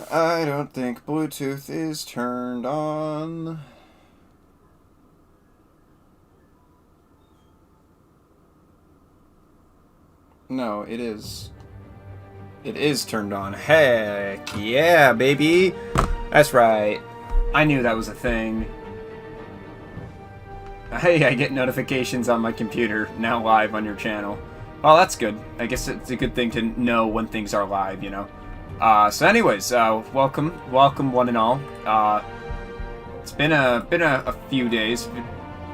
I don't think Bluetooth is turned on. No, it is. It is turned on. Heck yeah, baby! That's right. I knew that was a thing. Hey, I get notifications on my computer, now live on your channel. Well, that's good. I guess it's a good thing to know when things are live, you know. So anyways, welcome one and all. It's been a few days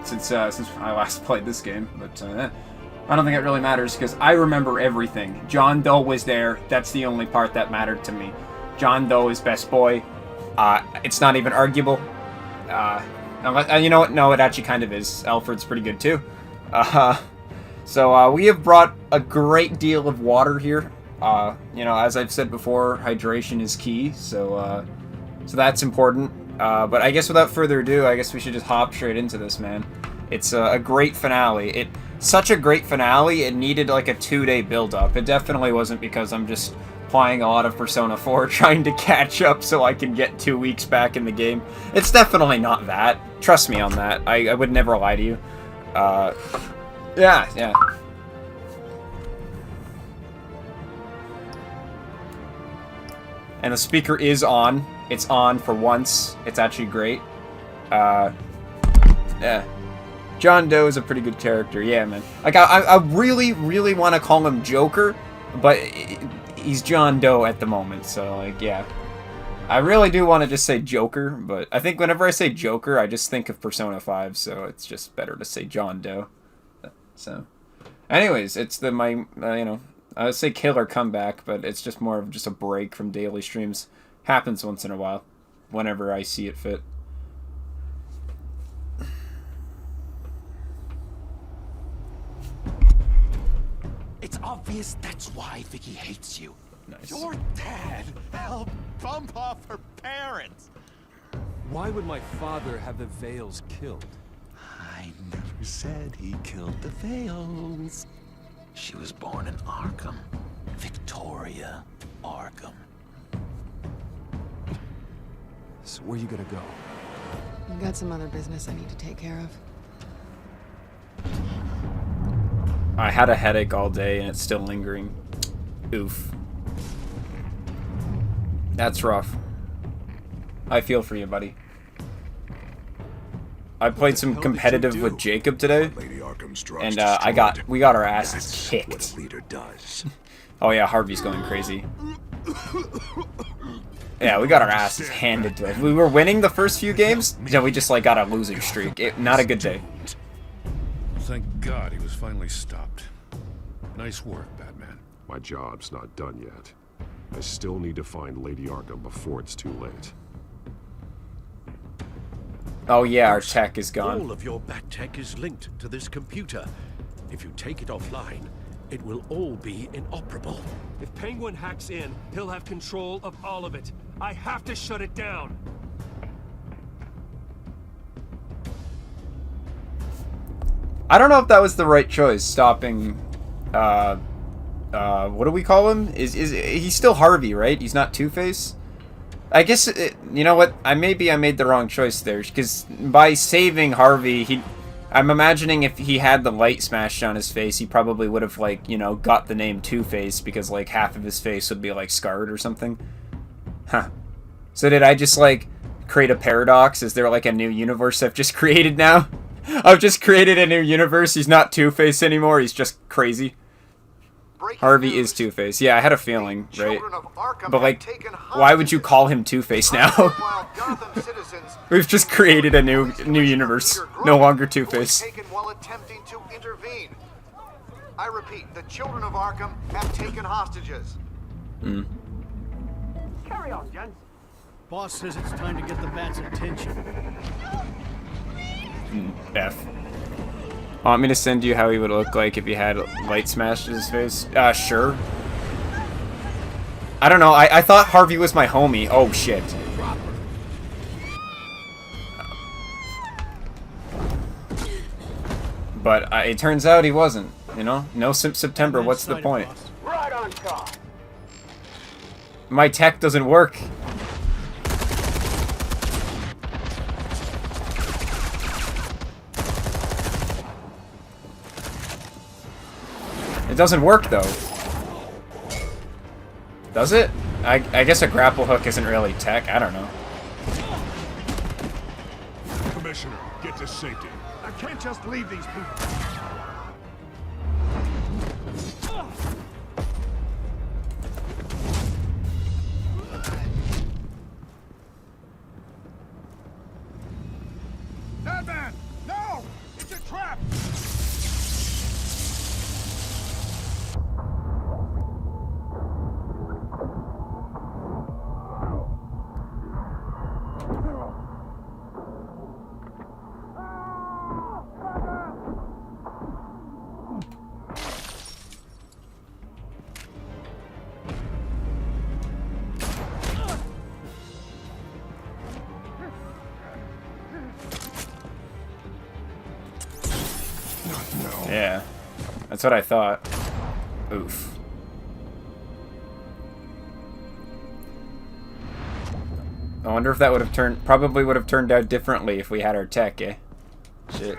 since I last played this game, but I don't think it really matters because I remember everything. John Doe was there. That's the only part that mattered to me. John Doe is best boy. It's not even arguable. You know what? No, it actually kind of is. Alfred's pretty good too. So we have brought a great deal of water here. You know, as I've said before, hydration is key. So that's important. But I guess without further ado, I guess we should just hop straight into this, man. It's a great finale. Such a great finale. It needed like a 2-day build-up. It definitely wasn't because I'm just playing a lot of Persona 4 trying to catch up so I can get 2 weeks back in the game. It's definitely not that. Trust me on that. I would never lie to you. Yeah. And the speaker is on. It's on for once. It's actually great. Yeah. John Doe is a pretty good character. Yeah, man. Like, I really, really want to call him Joker, but he's John Doe at the moment, so, like, yeah. I really do want to just say Joker, but I think whenever I say Joker, I just think of Persona 5, so it's just better to say John Doe. So, anyways, it's you know, I would say killer comeback, but it's just more of just a break from daily streams. Happens once in a while, whenever I see it fit. It's obvious that's why Vicky hates you. Nice. Your dad helped bump off her parents. Why would my father have the Veils killed? I never said he killed the Veils. She was born in Arkham. Victoria Arkham. So where you gonna go? I've got some other business I need to take care of. I had a headache all day and it's still lingering. Oof. That's rough. I feel for you, buddy. I played some competitive with Jacob today, and we got our asses kicked. Oh yeah, Harvey's going crazy. Yeah, we got our asses handed to us. We were winning the first few games, then we just like got a losing streak. Not a good day. Thank God he was finally stopped. Nice work, Batman. My job's not done yet. I still need to find Lady Arkham before it's too late. Oh yeah, our tech is gone. All of your bat tech is linked to this computer. If you take it offline, it will all be inoperable. If Penguin hacks in, he'll have control of all of it. I have to shut it down. I don't know if that was the right choice, stopping, what do we call him? He's still Harvey, right? He's not Two-Face? I guess, you know what, maybe I made the wrong choice there, because by saving Harvey, I'm imagining if he had the light smashed on his face, he probably would have, like, you know, got the name Two-Face, because, like, half of his face would be, like, scarred or something. Huh. So did I just, like, create a paradox? Is there, like, a new universe I've just created now? I've just created a new universe. He's not Two-Face anymore. He's just crazy. Harvey is Two-Face. Yeah, I had a feeling, right? But, like, why would you call him Two-Face now? We've just created a new universe. No longer Two-Face. I repeat, the children of Arkham have taken hostages. Carry on, gents. Boss says it's time to get the bat's attention. F. Want me to send you how he would look like if he had light smashed in his face? Sure. I don't know. I thought Harvey was my homie. Oh, shit. But it turns out he wasn't, you know? No September, what's the point? Right on top. My tech doesn't work. It doesn't work, though. Does it? I guess a grapple hook isn't really tech. I don't know. Commissioner, get to safety. I can't just leave these people. Batman! No! It's a trap! Yeah. That's what I thought. Oof. I wonder if that would have probably would have turned out differently if we had our tech, eh? Shit.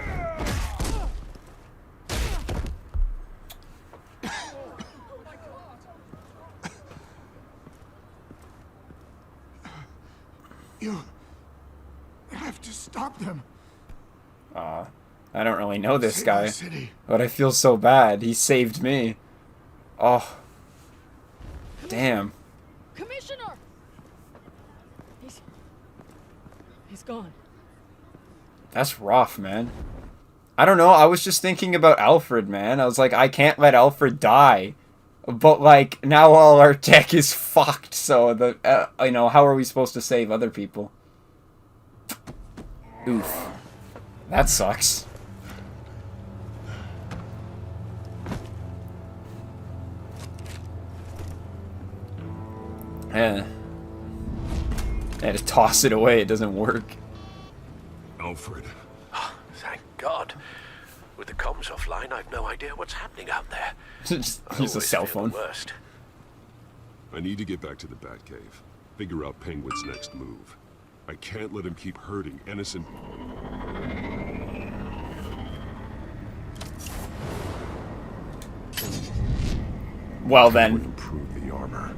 You have to stop them. I don't really know this Save guy, the city. but I feel so bad. He saved me. Oh. Damn. Commissioner! He's gone. That's rough, man. I don't know. I was just thinking about Alfred, man. I was like, I can't let Alfred die. But, like, now all our tech is fucked, so, you know, how are we supposed to save other people? Oof. That sucks. Yeah. Yeah, just toss it away. It doesn't work. Alfred. Thank God. With the comms offline, I've no idea what's happening out there. Just I use a always cell fear phone. the worst. I need to get back to the Batcave. Figure out Penguin's next move. I can't let him keep hurting innocent... Well Would then. improve the armor.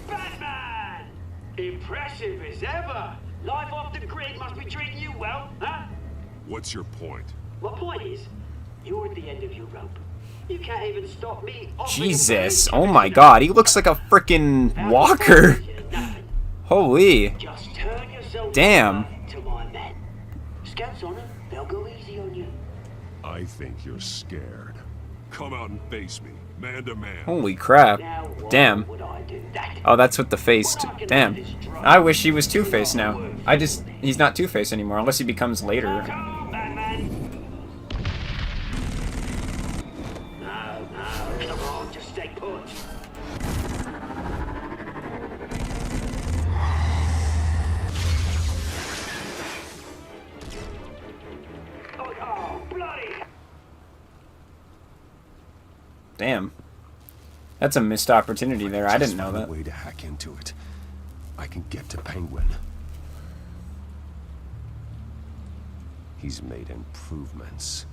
Batman! Impressive as ever. Life off the grid must be treating you well, huh? What's your point? My point is, you're at the end of your rope. You can't even stop me. Jesus. Oh my god. He looks like a freaking walker. Holy. Just turn yourself Damn. over to my men. Scouts on them, they'll go easy on you. I think you're scared. Come out and face me, man to man. Holy crap. Now, why Damn. would I do that? Oh, that's with the face. Damn. I wish he was Two-Face now. He's not Two-Face anymore, unless he becomes later. Come on, Batman. No, come on, just stay put. Oh, bloody! Damn. That's a missed opportunity there. I didn't know Just that. find a way to hack into it. I can get to Penguin. He's made improvements,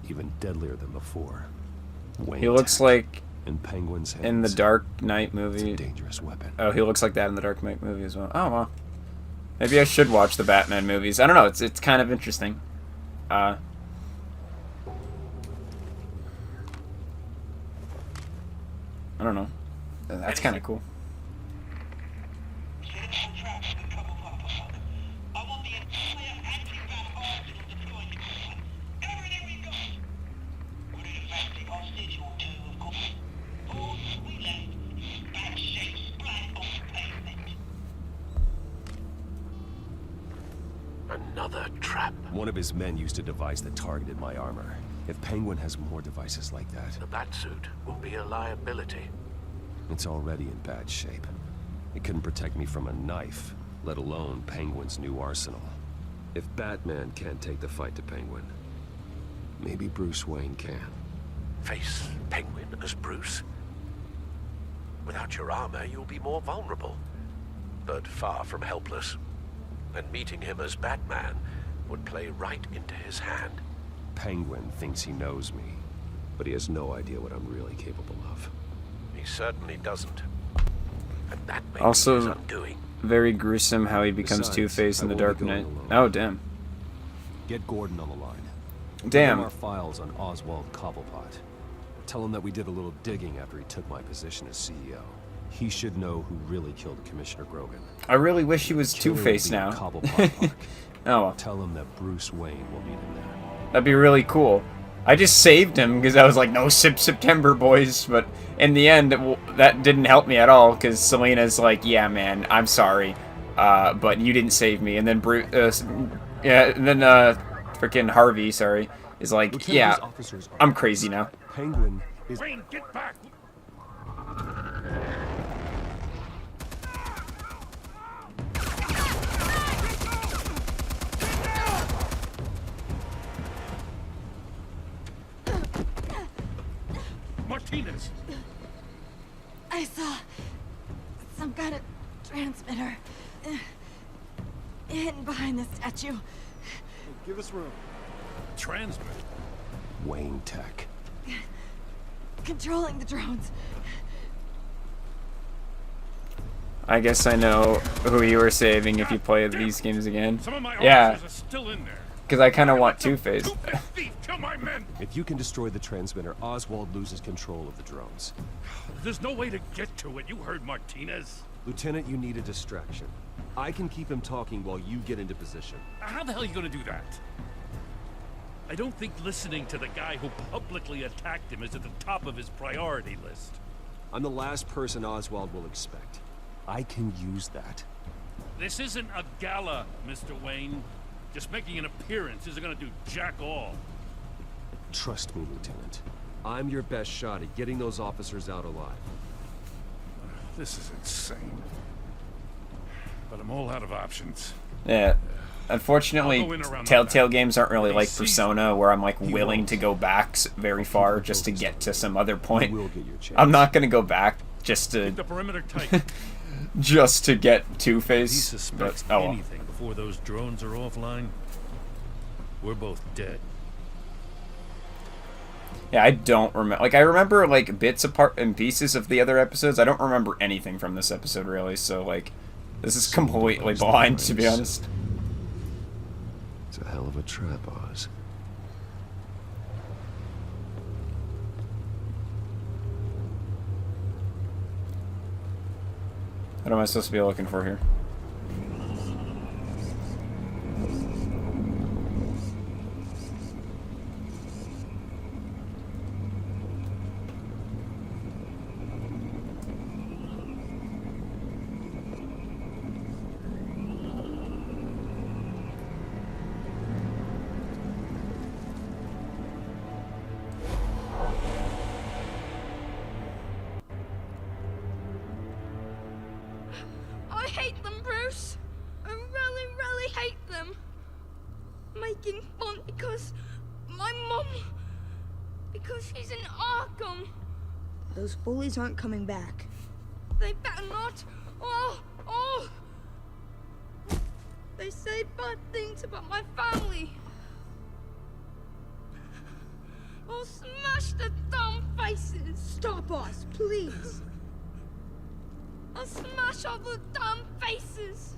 even deadlier than before. He looks like in Penguin's hands, in the Dark Knight it's movie. a dangerous weapon. Oh, he looks like that in the Dark Knight movie as well. Oh, well. Maybe I should watch the Batman movies. I don't know. It's kind of interesting. I don't know. That's kind of cool. Another trap. One of his men used a device that targeted my armor. If Penguin has more devices like that, The Batsuit will be a liability. it's already in bad shape. It couldn't protect me from a knife, let alone Penguin's new arsenal. If Batman can't take the fight to Penguin, maybe Bruce Wayne can. Face Penguin as Bruce. Without your armor, you'll be more vulnerable, but far from helpless. And meeting him as Batman would play right into his hand. Penguin thinks he knows me. but he has no idea what I'm really capable of. He certainly doesn't. And that may be his Also, undoing. very gruesome how he becomes Besides, Two-Face in I the won't Dark be going Knight. alone. Oh, damn. Get Gordon on the line. Give him Damn. our files on Oswald Cobblepot. Tell him that we did a little digging after he took my position as CEO. He should know who really killed Commissioner Grogan. I really wish he was Killer will Two-Face be in now. Cobblepot Park. Oh, well. Tell him that Bruce Wayne will meet him there. That'd be really cool. I just saved him because I was like, no September, boys. But in the end, that didn't help me at all because Selena's like, yeah, man, I'm sorry. But you didn't save me. And then freaking Harvey, sorry, is like, Lieutenant, yeah, these officers are I'm crazy now. Penguin is... Wayne, get back! Martinez! I saw some kind of transmitter hidden behind the statue. Give us room. Transmit. Wayne Tech. Controlling the drones. I guess I know who you were saving if you play these games again. Some of my Yeah, officers are still in there. because I kind of want Two-Face. Stupid thief, kill my men! If you can destroy the transmitter, Oswald loses control of the drones. There's no way to get to it. You heard Martinez. Lieutenant, you need a distraction. I can keep him talking while you get into position. How the hell are you gonna do that? I don't think listening to the guy who publicly attacked him is at the top of his priority list. I'm the last person Oswald will expect. I can use that. This isn't a gala, Mr. Wayne. Just making an appearance isn't gonna do jack all. Trust me, Lieutenant. I'm your best shot at getting those officers out alive. This is insane. But I'm all out of options. Yeah. Unfortunately, I'll go in around Telltale that. games aren't really He like sees Persona, where I'm like He willing won't. to go back very far just to get to some other You point. will get your chance. I'm not gonna go back just Keep the to perimeter tight. just to get He Two-Face. suspects But, oh well. anything before those drones are offline. We're both dead. Yeah, I don't remember. Like I remember like bits apart and pieces of the other episodes. I don't remember anything from this episode really. So like, this is completely blind to be honest. It's a hell of a trap, Oz. What am I supposed to be looking for here? I hate them, Bruce. I really, really hate them. Making fun because my mum... because she's in Arkham. Those bullies aren't coming back. They better not. Oh! They say bad things about my family. I'll smash the dumb faces. Stop us, please. I'll smash all the dumb faces.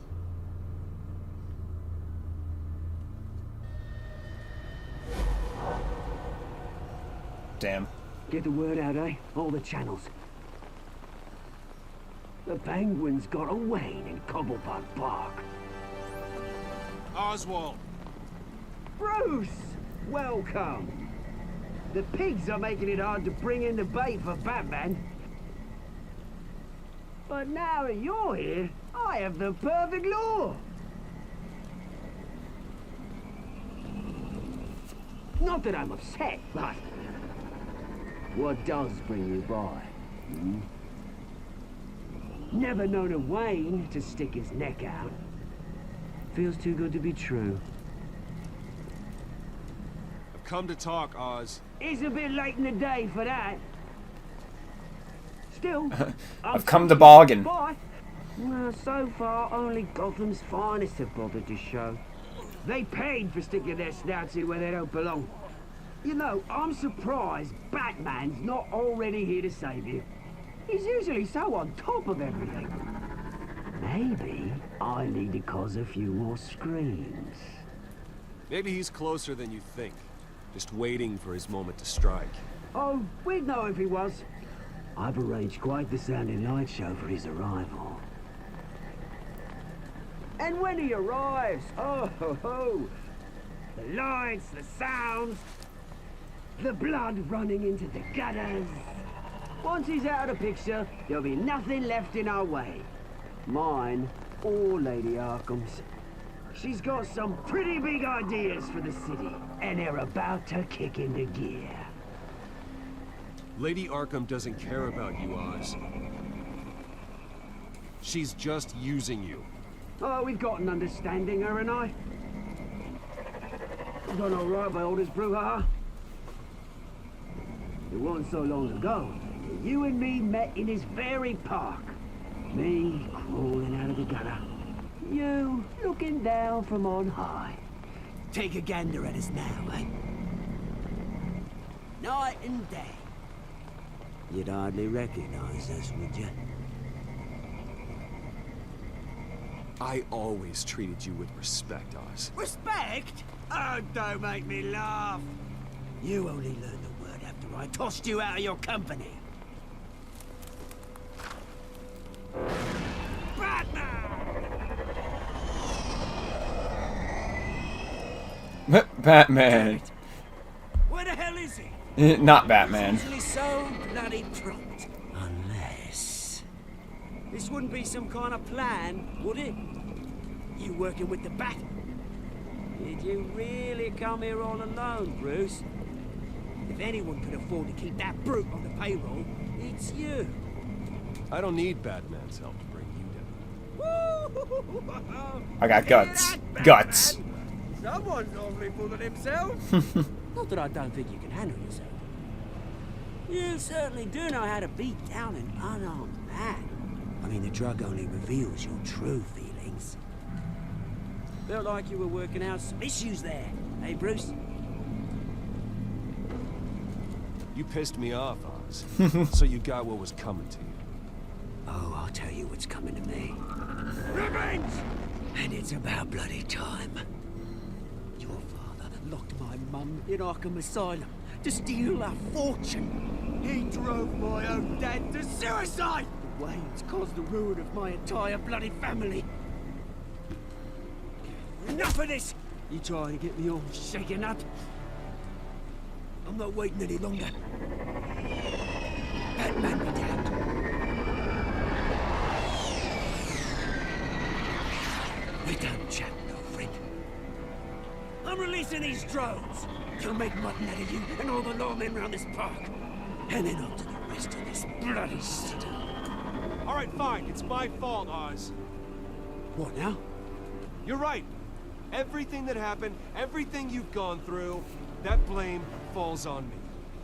Damn. Get the word out, eh? All the channels. The Penguin's got a Wayne in Cobblepot Park. Oswald! Bruce! Welcome! The pigs are making it hard to bring in the bait for Batman. But now that you're here, I have the perfect lure! Not that I'm upset, but... what does bring you by? Hmm? Never known a Wayne to stick his neck out. Feels too good to be true. I've come to talk, Oz. It's a bit late in the day for that. Still, I've come to bargain. Bye. Well, so far, only Gotham's finest have bothered to show. They paid for sticking their snouts in where they don't belong. You know, I'm surprised Batman's not already here to save you. He's usually so on top of everything. Maybe I need to cause a few more screams. Maybe he's closer than you think. Just waiting for his moment to strike. Oh, we'd know if he was. I've arranged quite the sounding light show for his arrival. And when he arrives, oh ho ho! The lights, the sounds, the blood running into the gutters. Once he's out of the picture, there'll be nothing left in our way. Mine or Lady Arkham's. She's got some pretty big ideas for the city, and they're about to kick into gear. Lady Arkham doesn't care about you, Oz. She's just using you. Oh, we've got an understanding, her and I. Done all right by Aldous Brouhaha. It wasn't so long ago that you and me met in this very park. Me crawling out of the gutter. You looking down from on high. Take a gander at us now, eh? Night and day. You'd hardly recognize us, would you? I always treated you with respect, Oz. Respect? Oh, don't make me laugh. You only learned the word after I tossed you out of your company. Batman. Where the hell is he? Not Batman. He's usually so bloody prompt. Unless... This wouldn't be some kind of plan, would it? You working with the Bat? Did you really come here all alone, Bruce? If anyone could afford to keep that brute on the payroll, it's you. I don't need Batman's help to bring you down. I got guts. Guts. Someone's awfully full of himself. Not that I don't think you can handle yourself. You certainly do know how to beat down an unarmed man. I mean, the drug only reveals your true feelings. Felt like you were working out some issues there, hey, Bruce? You pissed me off, Oz. So you got what was coming to you. Oh, I'll tell you what's coming to me. Revenge! And it's about bloody time. Your father locked my mum in Arkham Asylum to steal a fortune. He drove my own dad to suicide! The Waynes caused the ruin of my entire bloody family. Enough of this! You trying to get me all shaken up? I'm not waiting any longer. Batman be damned. We're done chatting, old friend. I'm releasing these drones. They'll make mutton out of you and all the lawmen around this park. And then on to the rest of this bloody city. All right, fine. It's my fault, Oz. What now? You're right. Everything that happened, everything you've gone through, that blame falls on me.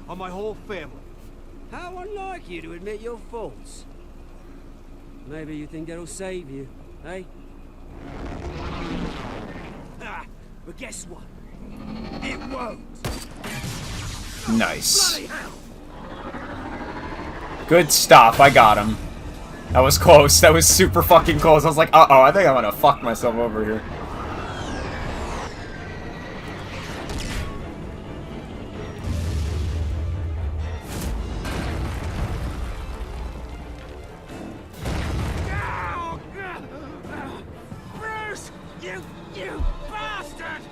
On my whole family. How unlike you to admit your faults. Maybe you think that'll save you, eh? Ah, but guess what? It won't. Nice. Bloody hell! Good stop. I got him. That was close. That was super fucking close. I was like, uh-oh, I think I'm gonna fuck myself over here. Bruce! You bastard!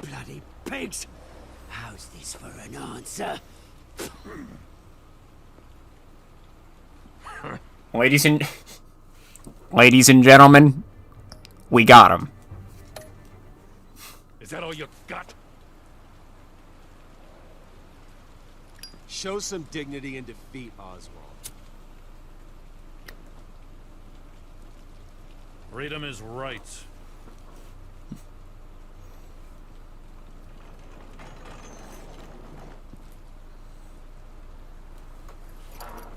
Bloody pigs! How's this for an answer? Ladies and gentlemen, we got him. Is that all you got? Show some dignity and defeat Oswald. Freedom is rights.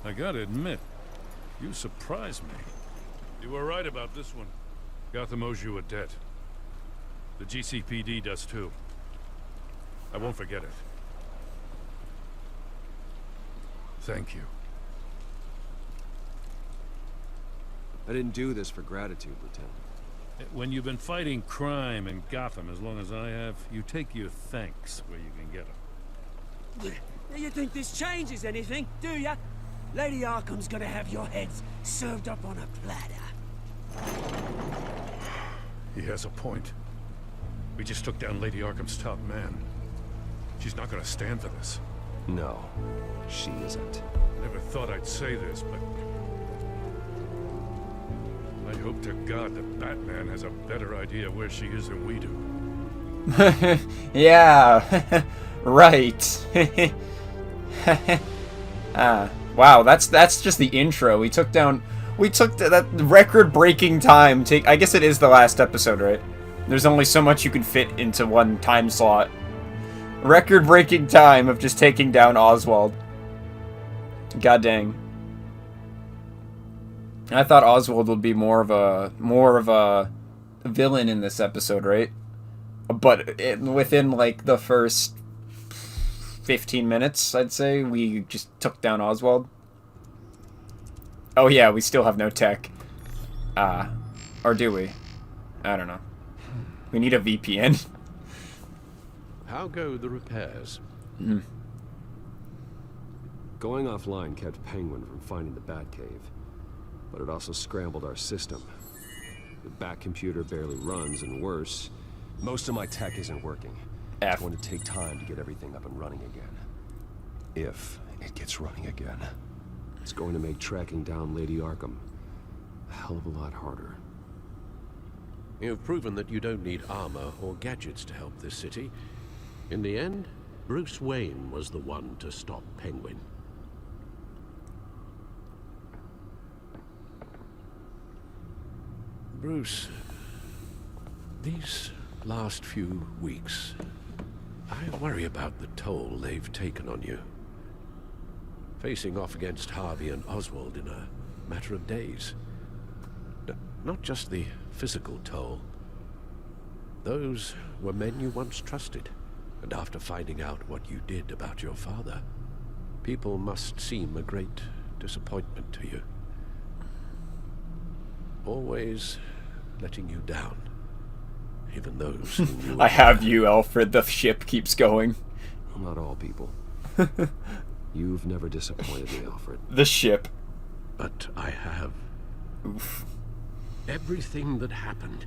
I gotta admit, you surprised me. You were right about this one. Gotham owes you a debt. The GCPD does too. I won't forget it. Thank you. I didn't do this for gratitude, Lieutenant. When you've been fighting crime in Gotham as long as I have, you take your thanks where you can get them. You think this changes anything, do ya? Lady Arkham's gonna have your heads served up on a platter. He has a point. We just took down Lady Arkham's top man. She's not gonna stand for this. No, she isn't. Never thought I'd say this, but I hope to God that Batman has a better idea where she is than we do. Yeah, right. Wow, that's just the intro. We took that record-breaking time. I guess it is the last episode, right? There's only so much you can fit into one time slot. Record-breaking time of just taking down Oswald. God dang. I thought Oswald would be more of a villain in this episode, right? But within like the first 15 minutes, I'd say, we just took down Oswald. Oh yeah, we still have no tech. Or do we? I don't know. We need a VPN. How go the repairs? Going offline kept Penguin from finding the Batcave, but it also scrambled our system. The Bat-computer barely runs, and worse, most of my tech isn't working. It's going to take time to get everything up and running again. If it gets running again. It's going to make tracking down Lady Arkham a hell of a lot harder. You've proven that you don't need armor or gadgets to help this city. In the end, Bruce Wayne was the one to stop Penguin. Bruce, these last few weeks, I worry about the toll they've taken on you. Facing off against Harvey and Oswald in a matter of days. Not just the physical toll. Those were men you once trusted, and after finding out what you did about your father, people must seem a great disappointment to you. Always letting you down, even those who knew. I have you, Alfred. The ship keeps going. Not all people. You've never disappointed me, Alfred. The ship. But I have. Oof. Everything that happened,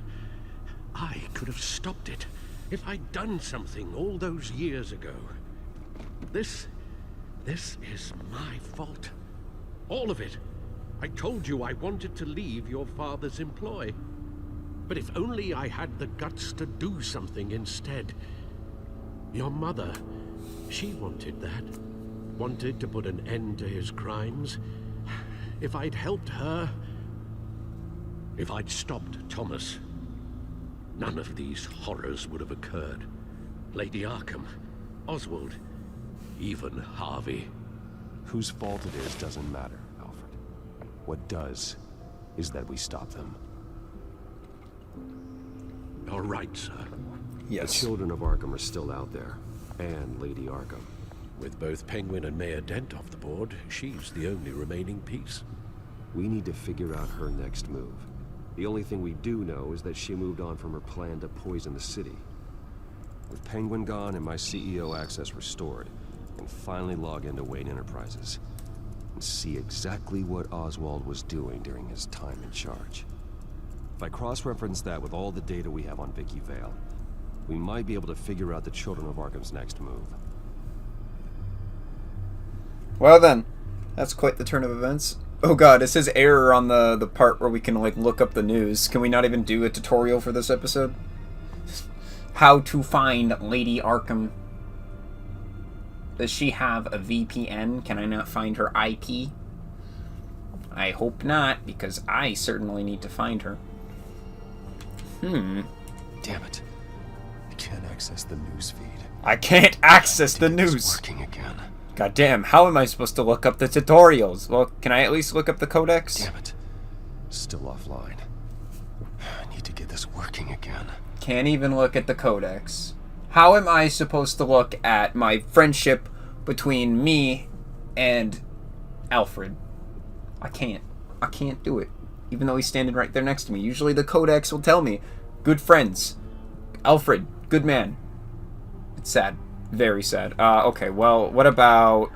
I could have stopped it if I'd done something all those years ago. This is my fault. All of it. I told you I wanted to leave your father's employ. But if only I had the guts to do something instead. Your mother, she wanted that. Wanted to put an end to his crimes. If I'd helped her, if I'd stopped Thomas, none of these horrors would have occurred. Lady Arkham, Oswald, even Harvey. Whose fault it is doesn't matter, Alfred. What does is that we stop them. All right, sir. Yes. The children of Arkham are still out there, and Lady Arkham. With both Penguin and Mayor Dent off the board, she's the only remaining piece. We need to figure out her next move. The only thing we do know is that she moved on from her plan to poison the city. With Penguin gone and my CEO access restored, I can finally log into Wayne Enterprises and see exactly what Oswald was doing during his time in charge. If I cross-reference that with all the data we have on Vicky Vale, we might be able to figure out the Children of Arkham's next move. Well then, that's quite the turn of events. Oh god, it says error on the part where we can like look up the news. Can we not even do a tutorial for this episode? How to find Lady Arkham. Does she have a VPN? Can I not find her IP? I hope not, because I certainly need to find her. Damn it. I can't access the news feed. I can't access the news. It's working again. God damn, how am I supposed to look up the tutorials? Well, can I at least look up the codex? Damn it. Still offline. I need to get this working again. can't even look at the codex. How am I supposed to look at my friendship between me and Alfred? I can't. I can't do it. Even though he's standing right there next to me. Usually the codex will tell me, good friends. Alfred, good man. It's sad. Very sad. Okay, well, what about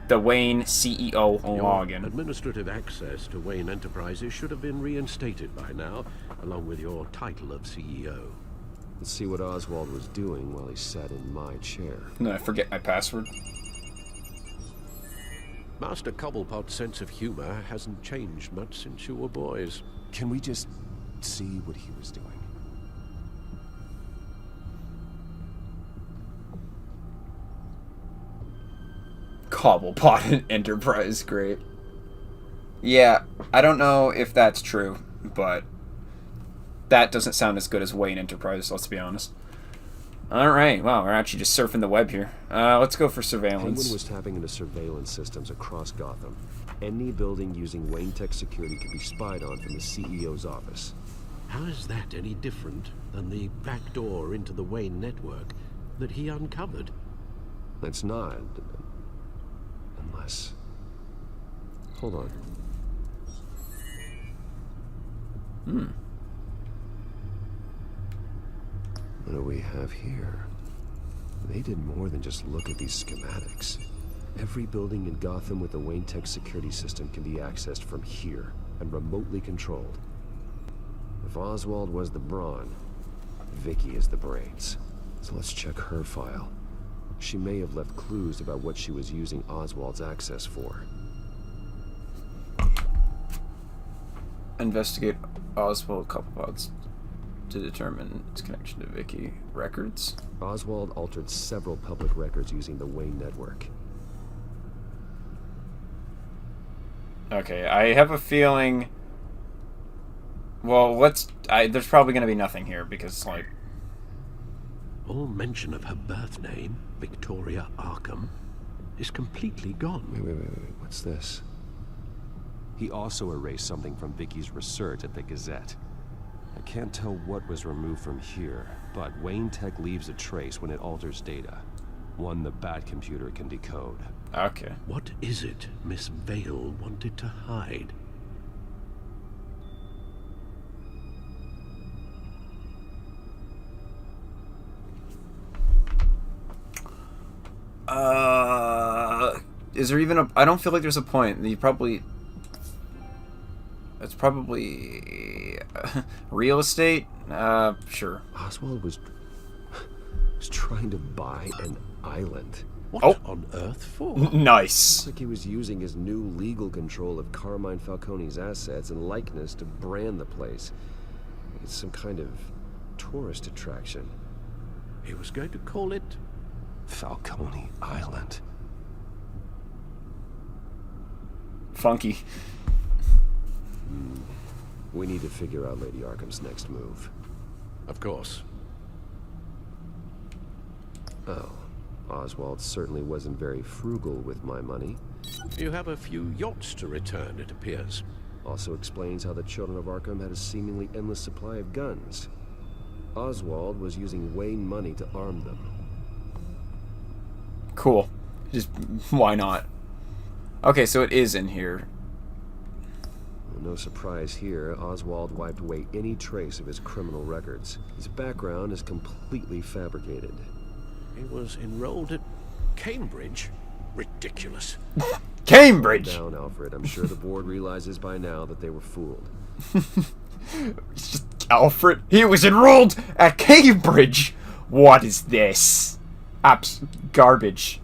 the Wayne CEO login? Administrative access to Wayne Enterprises should have been reinstated by now, along with your title of CEO. Let's see what Oswald was doing while he sat in my chair. No, I forget my password. Master Cobblepot's sense of humor hasn't changed much since you were boys. Can we just see what he was doing? Cobblepot Enterprise, great. Yeah, I don't know if that's true, but that doesn't sound as good as Wayne Enterprise, let's be honest. Alright, wow, we're actually just surfing the web here. Let's go for surveillance. Penguin was tapping into surveillance systems across Gotham. Any building using Wayne Tech security could be spied on from the CEO's office. How is that any different than the back door into the Wayne network that he uncovered? It's not. Unless... Hold on. What do we have here? They did more than just look at these schematics. Every building in Gotham with the Wayne Tech security system can be accessed from here and remotely controlled. If Oswald was the brawn, Vicky is the brains. So let's check her file. She may have left clues about what she was using Oswald's access for. Investigate Oswald Cobblepot's to determine its connection to Vicky. Records? Oswald altered several public records using the Wayne network. Okay, I have a feeling... Well, there's probably going to be nothing here, because, like... All mention of her birth name, Victoria Arkham, is completely gone. Wait. What's this? He also erased something from Vicky's research at the Gazette. I can't tell what was removed from here, but Wayne Tech leaves a trace when it alters data. One the Bat computer can decode. Okay. What is it Miss Vale wanted to hide? Is there even a... I don't feel like there's a point. You probably... It's probably... real estate? Sure. Oswald was trying to buy an island. What on earth for? Nice. Looks like he was using his new legal control of Carmine Falcone's assets and likeness to brand the place. It's some kind of tourist attraction. He was going to call it... Falcone Island. Funky. We need to figure out Lady Arkham's next move. Of course. Oh, Oswald certainly wasn't very frugal with my money. You have a few yachts to return, it appears. Also explains how the Children of Arkham had a seemingly endless supply of guns. Oswald was using Wayne money to arm them. Cool. Just, why not? Okay, so it is in here. No surprise here, Oswald wiped away any trace of his criminal records. His background is completely fabricated. He was enrolled at Cambridge? Ridiculous. Cambridge! Calm down, Alfred. I'm sure the board realizes by now that they were fooled. It's just Alfred. He was enrolled at Cambridge! What is this? Garbage.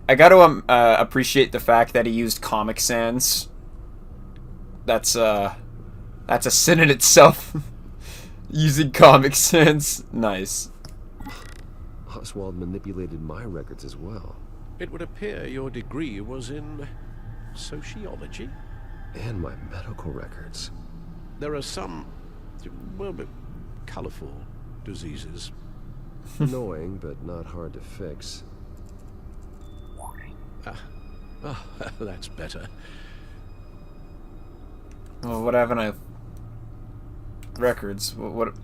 I gotta appreciate the fact that he used Comic Sans. That's a sin in itself. Using Comic Sans. Nice. Oswald manipulated my records as well. It would appear your degree was in... sociology? And my medical records. There are some... well, colorful diseases. Annoying, but not hard to fix. Oh, that's better. Well, what haven't I... Records. What...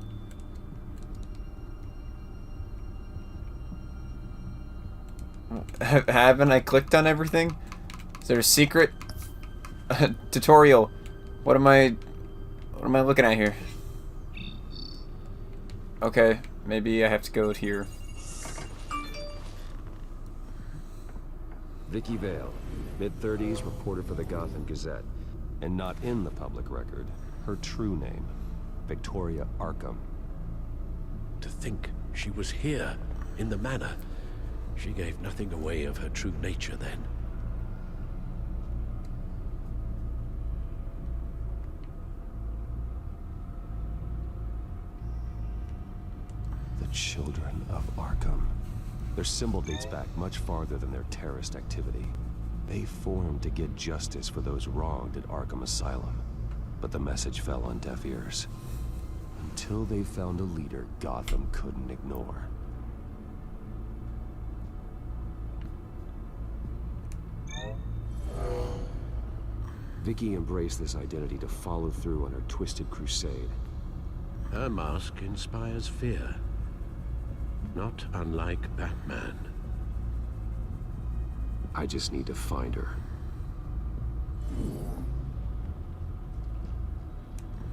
Haven't I clicked on everything? Is there a secret tutorial? What am I looking at here? Okay, maybe I have to go here. Vicky Vale, mid-30s, reporter for the Gotham Gazette. And not in the public record, her true name, Victoria Arkham. To think she was here, in the manor. She gave nothing away of her true nature then. The Children of Arkham. Their symbol dates back much farther than their terrorist activity. They formed to get justice for those wronged at Arkham Asylum. But the message fell on deaf ears. Until they found a leader Gotham couldn't ignore. Vicky embraced this identity to follow through on her twisted crusade. Her mask inspires fear. Not unlike Batman. I just need to find her.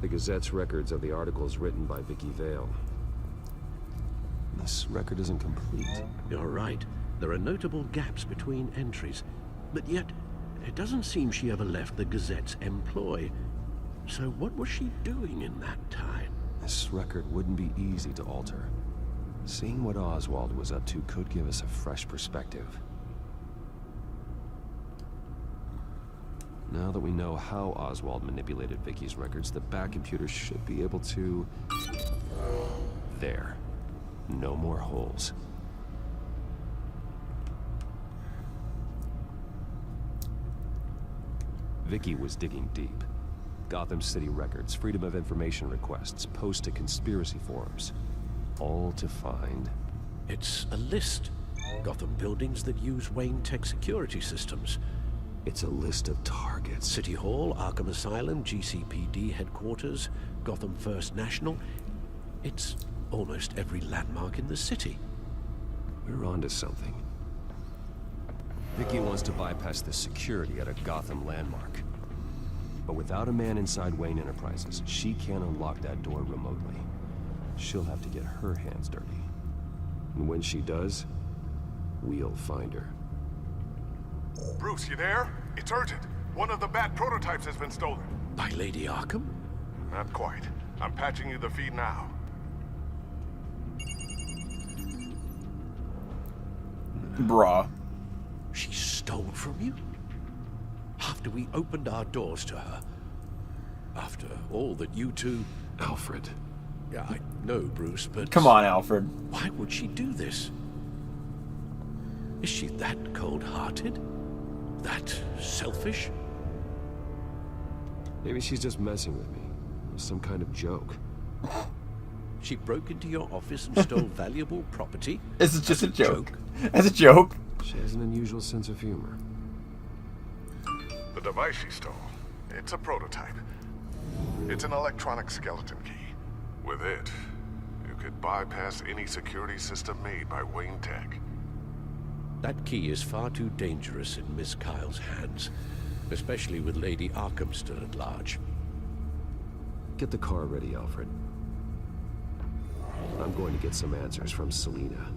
The Gazette's records of the articles written by Vicky Vale. This record isn't complete. You're right. There are notable gaps between entries. But yet, it doesn't seem she ever left the Gazette's employ. So what was she doing in that time? This record wouldn't be easy to alter. Seeing what Oswald was up to could give us a fresh perspective. Now that we know how Oswald manipulated Vicky's records, the back computer should be able to... There. No more holes. Vicky was digging deep. Gotham City records, Freedom of Information requests, posts to conspiracy forums. All to find... It's a list. Gotham buildings that use Wayne Tech security systems. It's a list of targets. City Hall, Arkham Asylum, GCPD headquarters, Gotham First National. It's almost every landmark in the city. We're onto something. Vicky wants to bypass the security at a Gotham landmark. But without a man inside Wayne Enterprises, she can't unlock that door remotely. She'll have to get her hands dirty. And when she does, we'll find her. Bruce, you there? It's urgent. One of the Bat prototypes has been stolen. By Lady Arkham? Not quite. I'm patching you the feed now. Bruh. She stole from you? After we opened our doors to her? After all that you two... Alfred. Yeah, I know, Bruce, but... Come on, Alfred. Why would she do this? Is she that cold-hearted? That selfish? Maybe she's just messing with me. It was some kind of joke. She broke into your office and stole valuable property? Is it just a joke? As a joke? She has an unusual sense of humor. The device she stole, it's a prototype. It's an electronic skeleton key. With it, you could bypass any security system made by Wayne Tech. That key is far too dangerous in Miss Kyle's hands, especially with Lady Arkham still at large. Get the car ready, Alfred. I'm going to get some answers from Selina.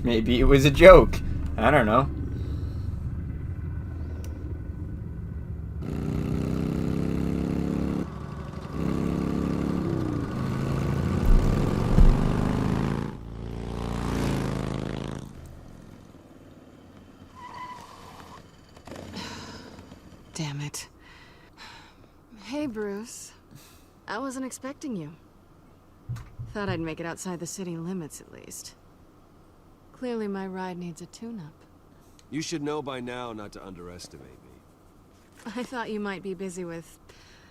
Maybe it was a joke. I don't know. Damn it. Hey, Bruce. I wasn't expecting you. Thought I'd make it outside the city limits, at least. Clearly my ride needs a tune-up. You should know by now not to underestimate me. I thought you might be busy with,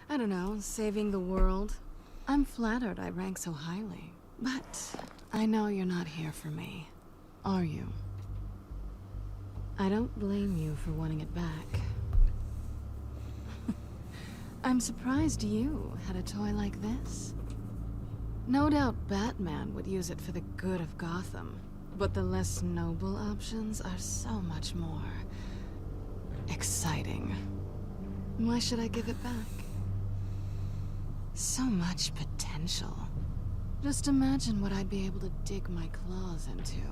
I don't know, saving the world. I'm flattered I rank so highly. But I know you're not here for me, are you? I don't blame you for wanting it back. I'm surprised you had a toy like this. No doubt Batman would use it for the good of Gotham, but the less noble options are so much more exciting. Why should I give it back? So much potential. Just imagine what I'd be able to dig my claws into.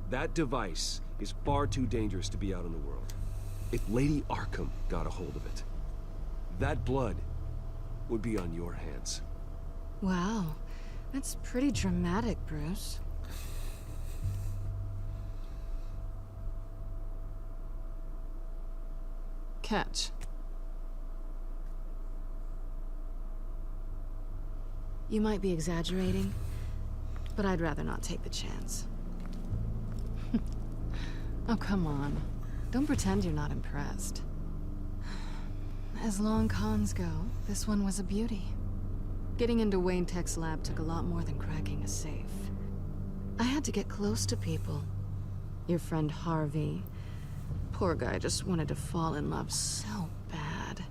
That device is far too dangerous to be out in the world. If Lady Arkham got a hold of it, that blood would be on your hands. Wow, that's pretty dramatic, Bruce. Catch. You might be exaggerating, but I'd rather not take the chance. Oh, come on. Don't pretend you're not impressed. As long cons go, this one was a beauty. Getting into Wayne Tech's lab took a lot more than cracking a safe. I had to get close to people. Your friend Harvey. Poor guy just wanted to fall in love so bad.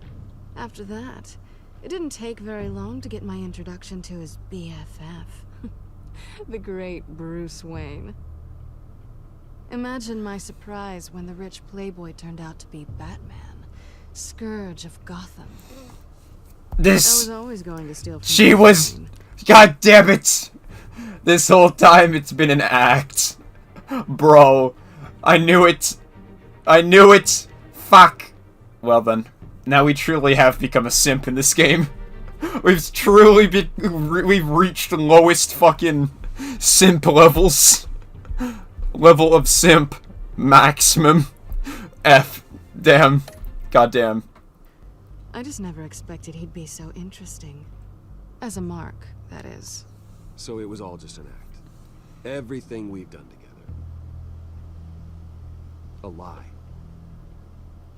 After that, it didn't take very long to get my introduction to his BFF. The great Bruce Wayne. Imagine my surprise when the rich playboy turned out to be Batman, Scourge of Gotham. I was always going to steal from She was... Wayne. God damn it! This whole time it's been an act. Bro. I knew it. I knew it! Fuck. Well then. Now we truly have become a simp in this game. We've truly we've reached the lowest fucking simp levels. Level of simp. Maximum. F. Damn. Goddamn. I just never expected he'd be so interesting. As a mark, that is. So it was all just an act. Everything we've done together. A lie.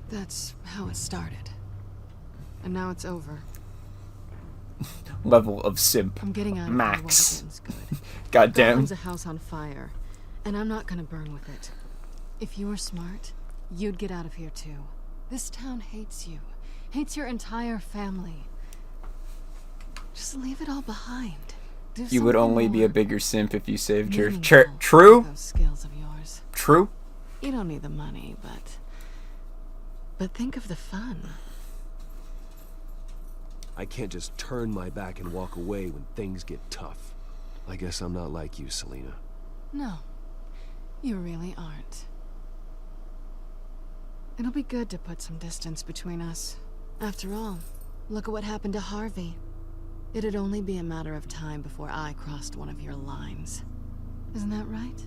That's how it started. And now it's over. Level of simp. I'm getting out of Max. here while the getting's good. Goddamn. Gotham's a house on fire, and I'm not gonna burn with it. If you were smart, you'd get out of here too. This town hates you. Hates your entire family. Just leave it all behind. Do You would something only be a more bigger simp if you saved her. meaningful True? with those skills of yours. True? You don't need the money, but think of the fun. I can't just turn my back and walk away when things get tough. I guess I'm not like you, Selina. No, you really aren't. It'll be good to put some distance between us. After all, look at what happened to Harvey. It'd only be a matter of time before I crossed one of your lines. Isn't that right?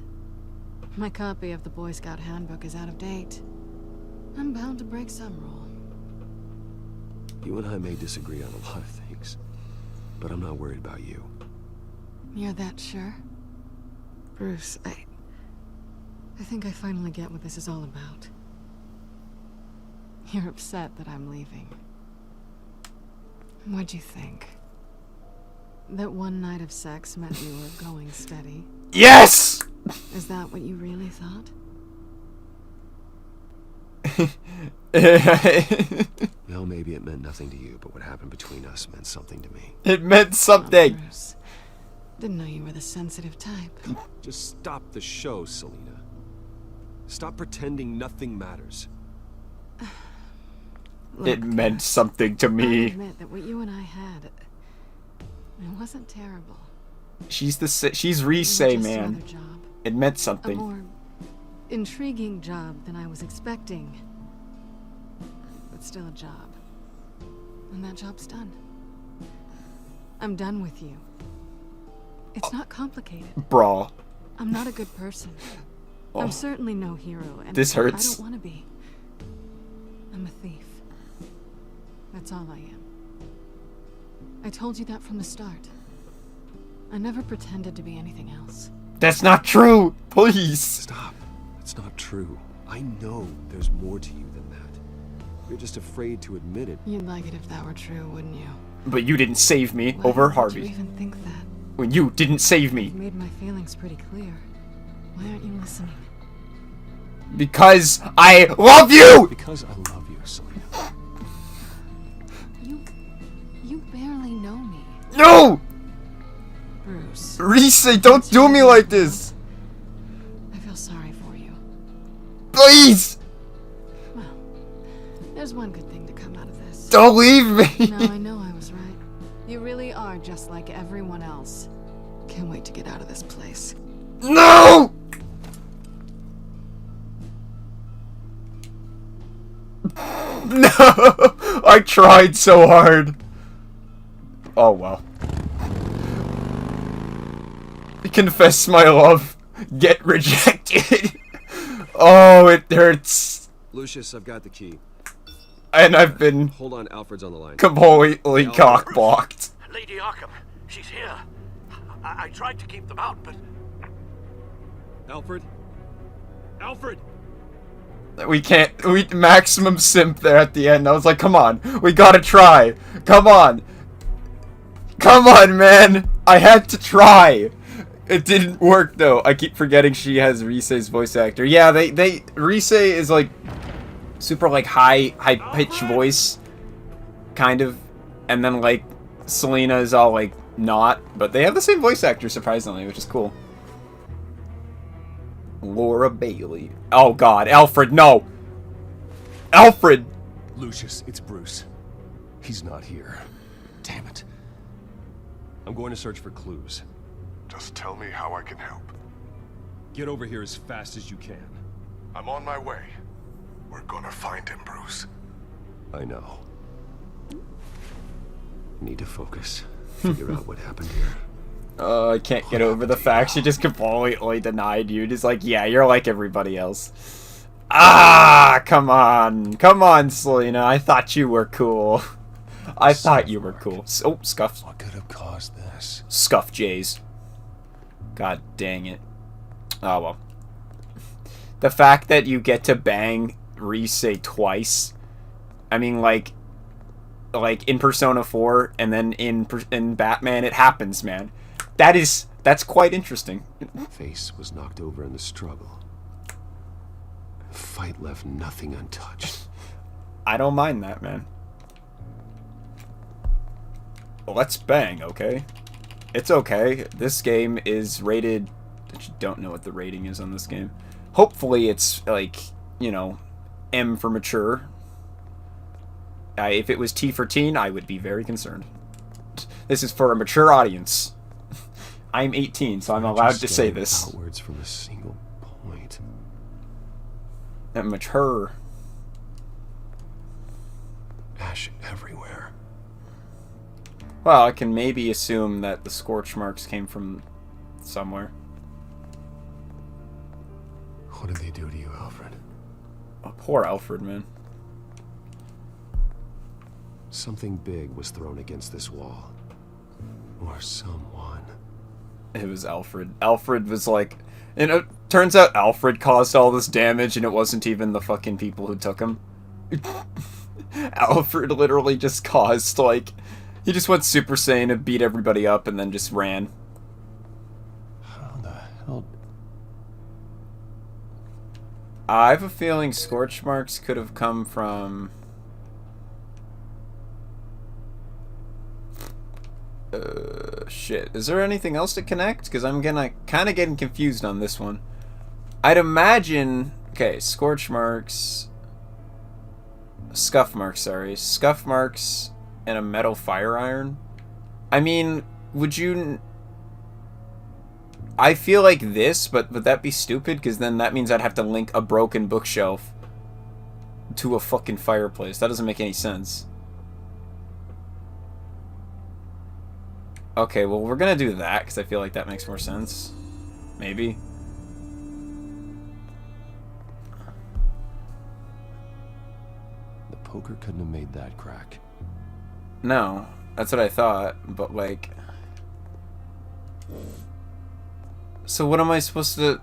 My copy of the Boy Scout Handbook is out of date. I'm bound to break some rule. You and I may disagree on a lot of things, but I'm not worried about you. You're that sure? Bruce, I think I finally get what this is all about. You're upset that I'm leaving. What'd you think? That one night of sex meant you were going steady? Yes! Is that what you really thought? Well, maybe it meant nothing to you, but what happened between us meant something to me. It meant something. Oh, Bruce. Didn't know you were the sensitive type. Just stop the show, Selina. Stop pretending nothing matters. Look, It meant something to I me. admit that what you and I had, it wasn't terrible. She's You were Risei, just another man. job. It meant A something. more intriguing job than I was expecting. But still a job. And that job's done. I'm done with you. It's not complicated. Bra. I'm not a good person. Oh. I'm certainly no hero, and This hurts. I don't want to be. I'm a thief. That's all I am. I told you that from the start. I never pretended to be anything else. That's not true! Please! Stop. It's not true. I know there's more to you than that. You're just afraid to admit it. You'd like it if that were true, wouldn't you? But you didn't save me Why over did Harvey. you even think that? When you didn't save me. You've made my feelings pretty clear. Why aren't you listening? Because I love you! Because I love you, Selina. You barely know me. No! Bruce. Reese, don't do me like this! I feel sorry for you. Please! Well, there's one good thing to come out of this. Don't leave me! No, I know I was right. You really are just like everyone else. Can't wait to get out of this place. No! No! I tried so hard. Oh well. Confess my love. Get rejected. Oh, it hurts. Lucius, I've got the key. And I've been... Hold on, Alfred's on the line. Completely cock-blocked. Lady Arkham, she's here. I tried to keep them out, but... Alfred? Alfred! We can't... maximum simp there at the end. I was like, come on. We gotta try. Come on. Come on, man. I had to try. It didn't work, though. I keep forgetting she has Rise's voice actor. Yeah, Rise is, like, super, like, high-pitched voice. Kind of. And then, like, Selena is all, like, not. But they have the same voice actor, surprisingly, which is cool. Laura Bailey. Oh, God. Alfred, no! Alfred! Lucius, it's Bruce. He's not here. Damn it. I'm going to search for clues. Just tell me how I can help. Get over here as fast as you can. I'm on my way. We're gonna find him, Bruce. I know. Need to focus. Figure out what happened here. I can't get over the fact she just completely denied you. Just like, yeah, you're like everybody else. Ah, come on. Come on, Selena. I thought you were cool. I thought you were cool. Oh, Scuff. What could have caused this? Scuff Jays. God dang it. Oh, well. The fact that you get to bang Reese twice. I mean, like in Persona 4 and then in Batman, it happens, man. That's quite interesting. Face was knocked over in the struggle. The fight left nothing untouched. I don't mind that, man. Let's bang, okay? It's okay. This game is rated... I don't know what the rating is on this game. Hopefully it's, like, you know, M for mature. If it was T for teen, I would be very concerned. This is for a mature audience. I'm 18, so I'm allowed to say this. Outwards from a single point. Mature. Ash everywhere. Well, I can maybe assume that the scorch marks came from somewhere. What did they do to you, Alfred? Oh, poor Alfred, man. Something big was thrown against this wall. Or someone. It was Alfred. Alfred was like... You know, turns out Alfred caused all this damage and it wasn't even the fucking people who took him. Alfred literally just caused, like... He just went Super Saiyan and beat everybody up and then just ran. How the hell... I have a feeling scorch marks could have come from... shit. Is there anything else to connect? Because I'm kind of getting confused on this one. I'd imagine... Okay, scorch marks... Scuff marks, sorry. Scuff marks and a metal fire iron. I mean, would you... I feel like this, but would that be stupid? Because then that means I'd have to link a broken bookshelf to a fucking fireplace. That doesn't make any sense. Okay, well, we're gonna do that, because I feel like that makes more sense. Maybe. The poker couldn't have made that crack. No, that's what I thought, but, like... So what am I supposed to...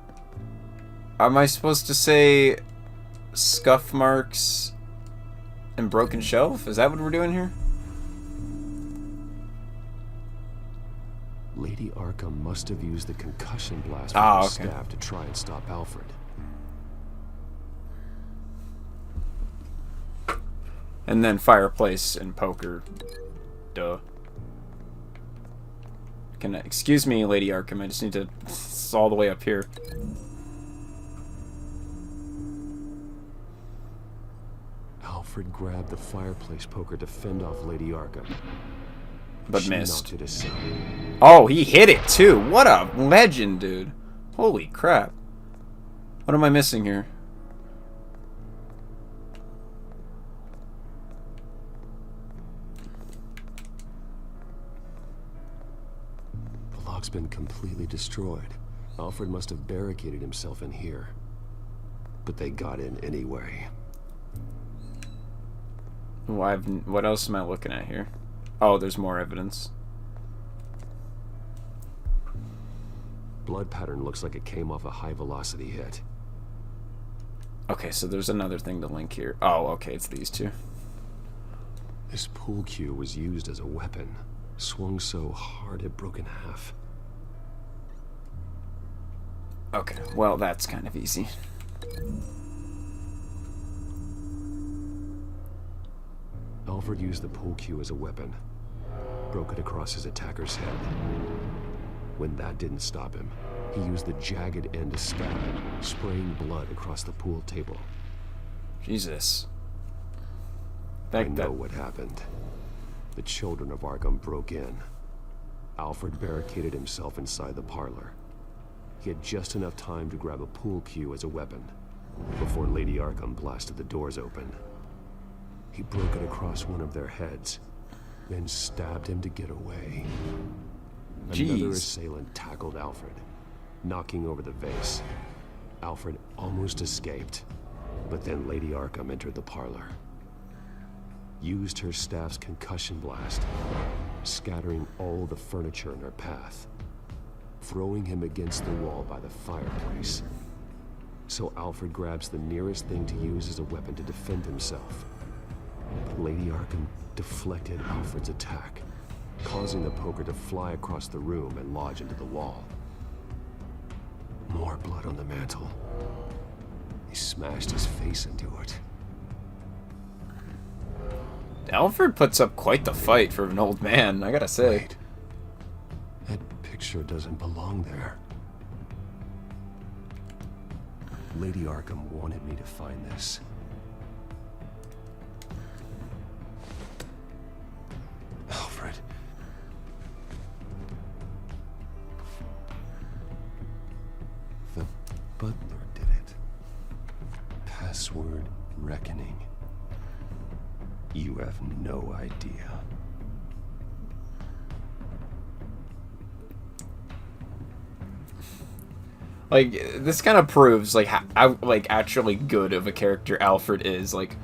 Am I supposed to say... Scuff marks... and broken shelf? Is that what we're doing here? Lady Arkham must have used the concussion blast from her staff to try and stop Alfred. And then fireplace and poker. Duh. Can I, excuse me, Lady Arkham. I just need to. It's all the way up here. Alfred grabbed the fireplace poker to fend off Lady Arkham. But She missed. knocked it aside. Oh, he hit it too. What a legend, dude. Holy crap. What am I missing here? The lock's been completely destroyed. Alfred must have barricaded himself in here. But they got in anyway. What else am I looking at here? Oh, there's more evidence. Blood pattern looks like it came off a high-velocity hit. Okay, so there's another thing to link here. Oh, okay, it's these two. This pool cue was used as a weapon. Swung so hard it broke in half. Okay, well, that's kind of easy. Alfred used the pool cue as a weapon. Broke it across his attacker's head. When that didn't stop him, he used the jagged end to stab, spraying blood across the pool table. Jesus. I know what happened. The children of Arkham broke in. Alfred barricaded himself inside the parlor. He had just enough time to grab a pool cue as a weapon before Lady Arkham blasted the doors open. He broke it across one of their heads, then stabbed him to get away. Another assailant tackled Alfred, knocking over the vase. Alfred almost escaped, but then Lady Arkham entered the parlor. Used her staff's concussion blast, scattering all the furniture in her path, throwing him against the wall by the fireplace. So Alfred grabs the nearest thing to use as a weapon to defend himself. But Lady Arkham deflected Alfred's attack, causing the poker to fly across the room and lodge into the wall. More blood on the mantle. He smashed his face into it. Alfred puts up quite the fight for an old man, I gotta say. Wait. That picture doesn't belong there. Lady Arkham wanted me to find this. Alfred. The butler did it. Password reckoning. You have no idea. Like, this kind of proves, like, how like actually good of a character Alfred is. Like,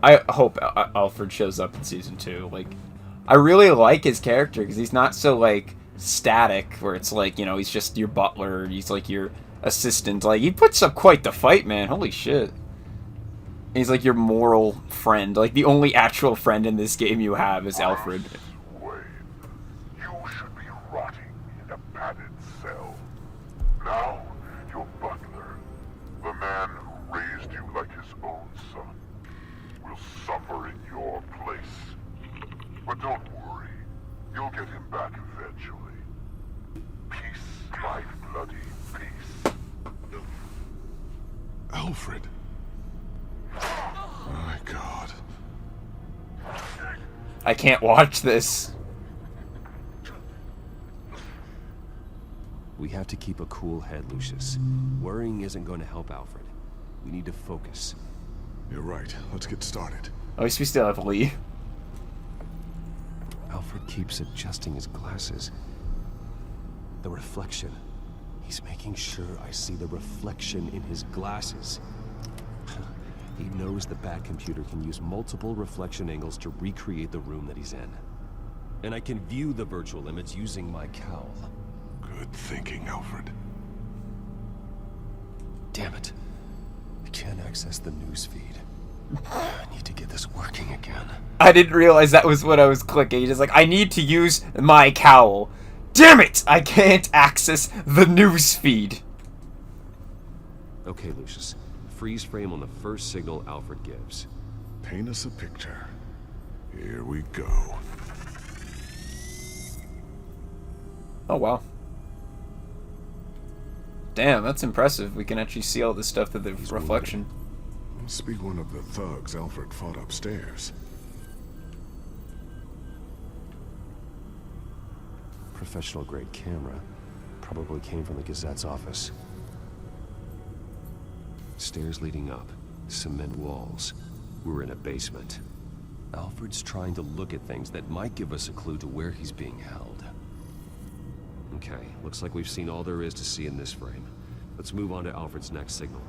I hope Alfred shows up in season 2. Like, I really like his character because he's not so, like, static, where it's like, you know, he's just your butler, he's like your assistant. Like, he puts up quite the fight, man. Holy shit. He's like your moral friend. Like, the only actual friend in this game you have is Alfred. Wayne, you should be rotting in a padded cell. Now, your butler, the man who raised you like his own son, will suffer in your place. But don't worry, you'll get him back eventually. Peace, my bloody peace. Alfred. My God. I can't watch this. We have to keep a cool head, Lucius. Worrying isn't going to help Alfred. We need to focus. You're right. Let's get started. At least we still have Lee. Alfred keeps adjusting his glasses. The reflection. He's making sure I see the reflection in his glasses. He knows the Batcomputer can use multiple reflection angles to recreate the room that he's in. And I can view the virtual limits using my cowl. Good thinking, Alfred. Damn it. I can't access the news feed. I need to get this working again. I didn't realize that was what I was clicking. He's just like, I need to use my cowl. Damn it! I can't access the news feed. Okay, Lucius. Freeze frame on the first signal Alfred gives. Paint us a picture. Here we go. Oh, wow. Damn, that's impressive. We can actually see all this stuff through the reflection. Must be one of the thugs Alfred fought upstairs. Professional-grade camera. Probably came from the Gazette's office. Stairs leading up. Cement walls. We're in a basement. Alfred's trying to look at things that might give us a clue to where he's being held. Okay, looks like we've seen all there is to see in this frame. Let's move on to Alfred's next signal.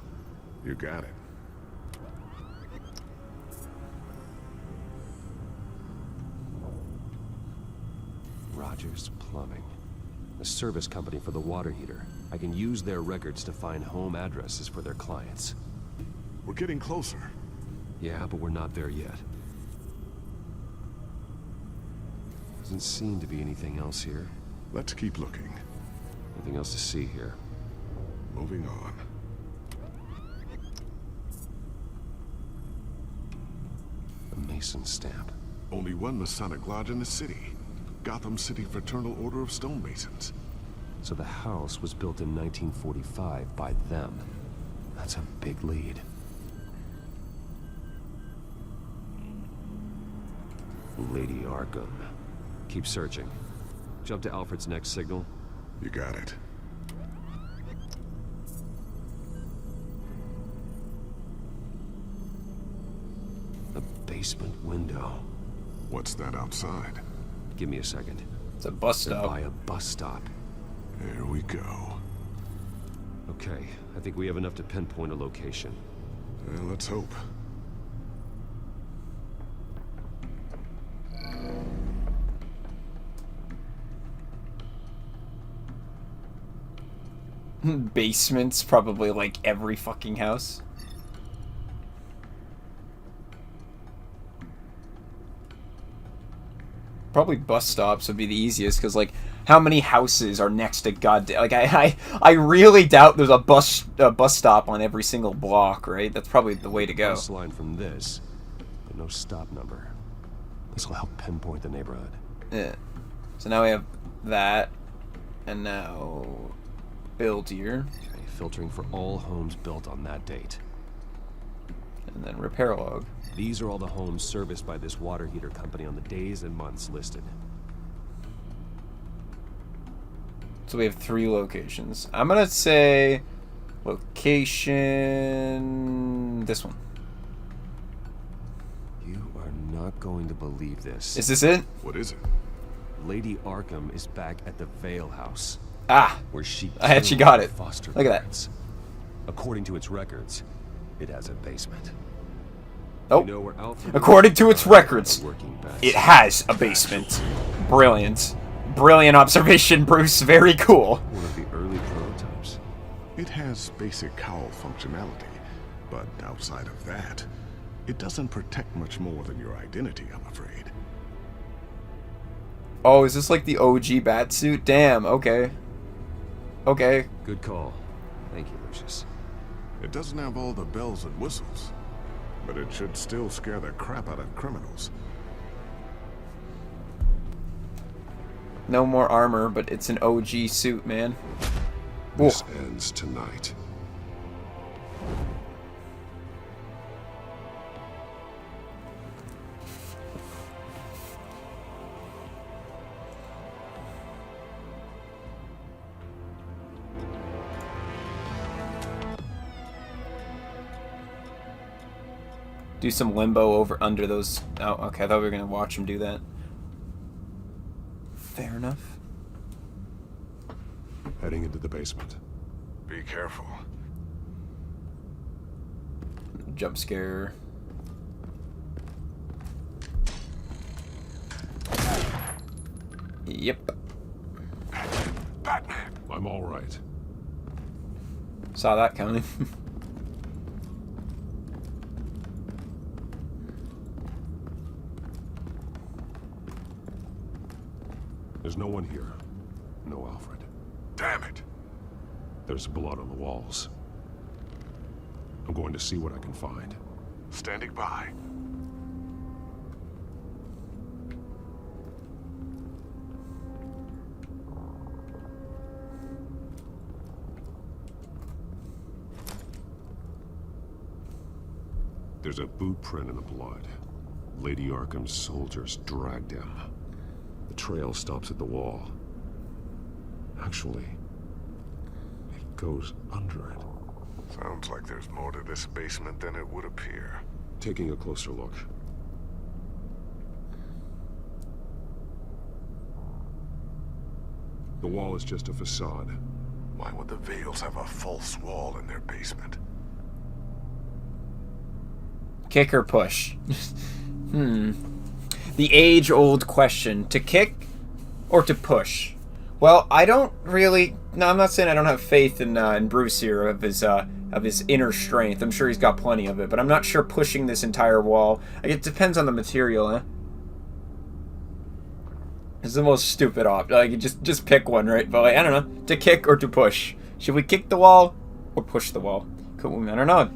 You got it. Rogers Plumbing. A service company for the water heater. I can use their records to find home addresses for their clients. We're getting closer. Yeah, but we're not there yet. Doesn't seem to be anything else here. Let's keep looking. Nothing else to see here. Moving on. A Mason stamp. Only one Masonic lodge in the city. Gotham City Fraternal Order of Stonemasons. So the house was built in 1945 by them. That's a big lead. Lady Arkham. Keep searching. Jump to Alfred's next signal. You got it. A basement window. What's that outside? Give me a second. It's a bus stop. By a bus stop. There we go. Okay, I think we have enough to pinpoint a location. Well, let's hope. Basements, probably like every fucking house. Probably bus stops would be the easiest, because like, how many houses are next to goddamn? Like, I really doubt there's a bus stop on every single block, right? That's probably the way to go. Bus line from this, but no stop number. This will help pinpoint the neighborhood. Yeah. So now we have that, and now build here. Okay, filtering for all homes built on that date. And then repair log. These are all the homes serviced by this water heater company on the days and months listed. So we have 3 locations. I'm gonna say location this one. You are not going to believe this. Is this it? What is it? Lady Arkham is back at the Vale House. Ah, where she I actually got it. Foster Look at that. parents. According to its records, it has a basement. Oh, You know where Alfred according to its records, working best. it has a basement. Brilliant. Brilliant observation, Bruce. Very cool. One of the early prototypes. It has basic cowl functionality, but outside of that, it doesn't protect much more than your identity, I'm afraid. Oh, is this like the OG Batsuit? Damn, okay. Okay. Good call. Thank you, Lucius. It doesn't have all the bells and whistles, but it should still scare the crap out of criminals. No more armor, but it's an OG suit, man. This ends tonight. Do some limbo over under those. Oh, okay. I thought we were gonna watch him do that. Fair enough. Heading into the basement. Be careful. Jump scare. Yep. Batman! I'm all right. Saw that coming. There's no one here. No Alfred. Damn it! There's blood on the walls. I'm going to see what I can find. Standing by. There's a boot print in the blood. Lady Arkham's soldiers dragged him. The trail stops at the wall. Actually, it goes under it. Sounds like there's more to this basement than it would appear. Taking a closer look. The wall is just a facade. Why would the Vales have a false wall in their basement? Kick or push? The age-old question. To kick or to push? Well, I don't really... No, I'm not saying I don't have faith in Bruce here of his inner strength. I'm sure he's got plenty of it, but I'm not sure pushing this entire wall... It depends on the material, eh? It's the most stupid option. Like, just pick one, right? But like, I don't know. To kick or to push? Should we kick the wall or push the wall? Cool. I don't know.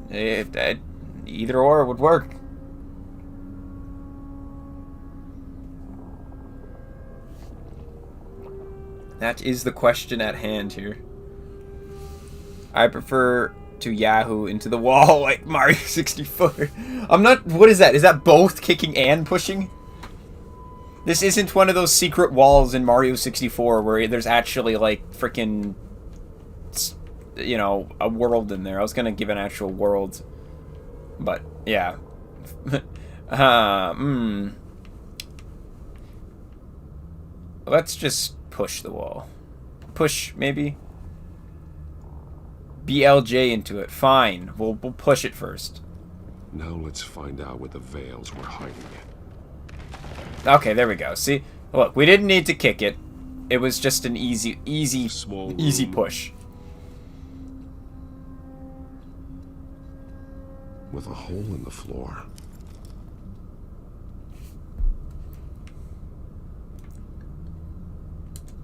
Either or would work. That is the question at hand here. I prefer to Yahoo into the wall like Mario 64. I'm not... What is that? Is that both kicking and pushing? This isn't one of those secret walls in Mario 64 where there's actually, like, freaking, you know, a world in there. I was gonna give an actual world. But, yeah. Let's just push the wall. Push, maybe? BLJ into it. Fine. We'll push it first. Now let's find out what the Vales were hiding. Okay, there we go. See? Look, we didn't need to kick it. It was just an easy push. With a hole in the floor.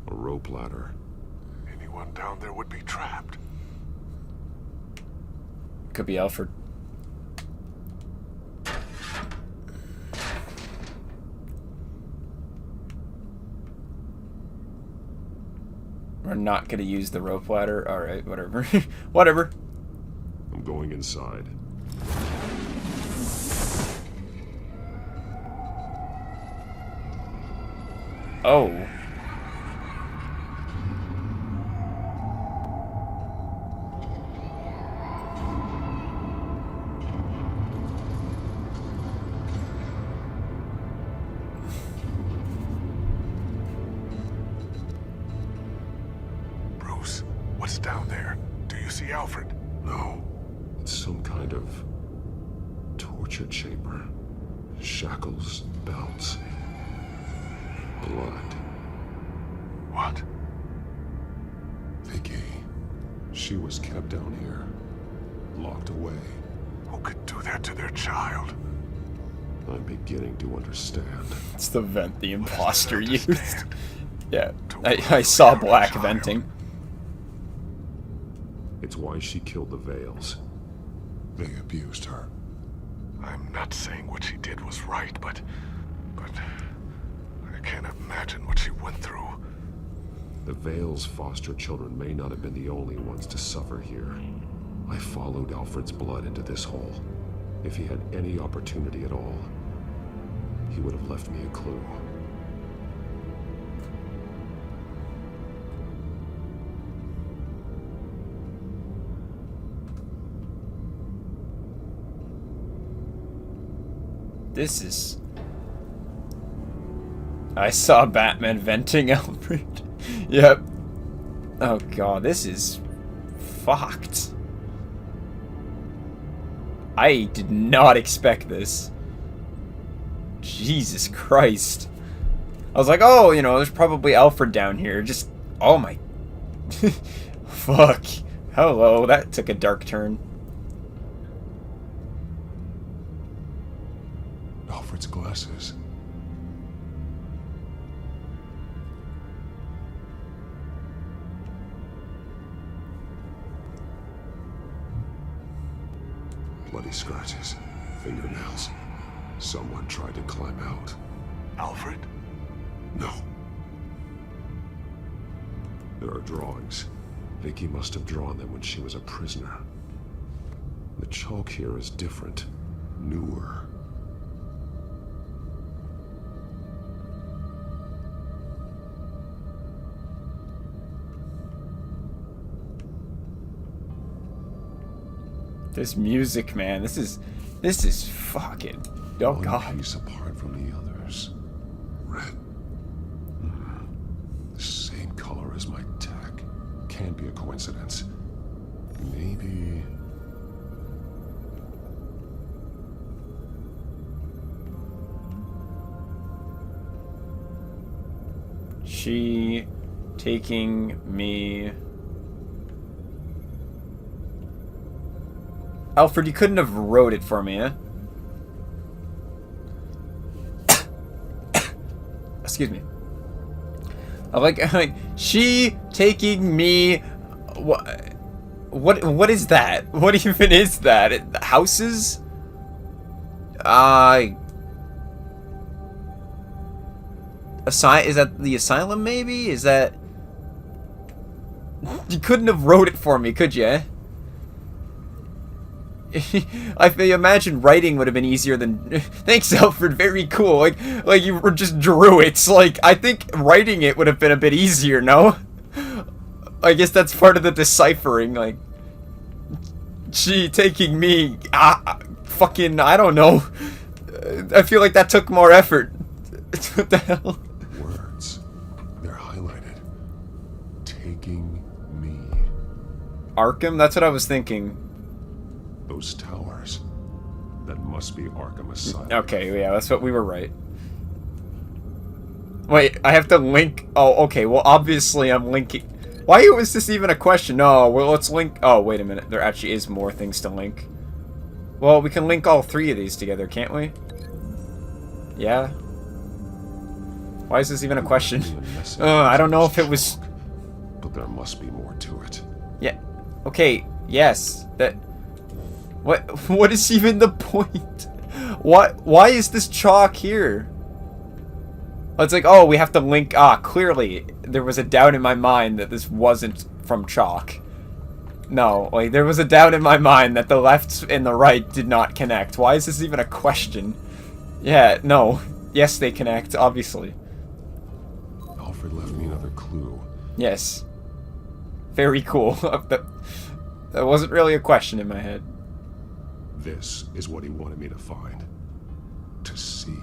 A rope ladder. Anyone down there would be trapped. Could be Alfred. We're not gonna use the rope ladder. Alright, whatever. Whatever. I'm going inside. Oh. Bruce, what's down there? Do you see Alfred? No. It's some kind of torture chamber. Shackles, belts. Blood. What? Vicky. She was kept down here. Locked away. Who could do that to their child? I'm beginning to understand. It's the vent the imposter used. Yeah, I saw Black venting. It's why she killed the Vales. They abused her. I'm not saying what she did was right, but I can't imagine what she went through. The Vales' foster children may not have been the only ones to suffer here. I followed Alfred's blood into this hole. If he had any opportunity at all, he would have left me a clue. This is... I saw Batman venting Alfred. Yep. Oh god, this is... fucked. I did not expect this. Jesus Christ. I was like, oh, you know, there's probably Alfred down here. Just, oh my... Fuck. Hello, that took a dark turn. Alfred's glasses. Bloody scratches, fingernails. Someone tried to climb out. Alfred? No. There are drawings. Vicky must have drawn them when she was a prisoner. The chalk here is different. newer. This music, man. This is fucking. Oh God. Piece apart from the others. Red. The same color as my tech. Can't be a coincidence. Maybe. She taking me. Alfred, you couldn't have wrote it for me, eh? Excuse me. I like she taking me. What is that? What even is that? Houses? Is that the asylum? Maybe? Is that? You couldn't have wrote it for me, could you? I imagine writing would have been easier than. Thanks, Alfred. Very cool. Like you were just drew it. Like I think writing it would have been a bit easier. No. I guess that's part of the deciphering. Like, she taking me. Fucking. I don't know. I feel like that took more effort. What the hell? Words. They're highlighted. Taking me. Arkham? That's what I was thinking. Those towers. That must be Arkham Asylum. Okay, yeah, that's what we were right. Wait, I have to link. Oh, okay. Well, obviously I'm linking. Why was this even a question? No, well, let's link. Oh, wait a minute. There actually is more things to link. Well, we can link all three of these together, can't we? Yeah. Why is this even a question? I don't know if it was. But there must be more to it. Yeah. Okay. Yes. That. What is even the point? Why is this chalk here? It's like, oh, we have to link. Clearly there was a doubt in my mind that this wasn't from chalk. No, like there was a doubt in my mind that the left and the right did not connect. Why is this even a question? Yeah, no. Yes, they connect, obviously. Alfred left me another clue. Yes. Very cool. That wasn't really a question in my head. This is what he wanted me to find. To see.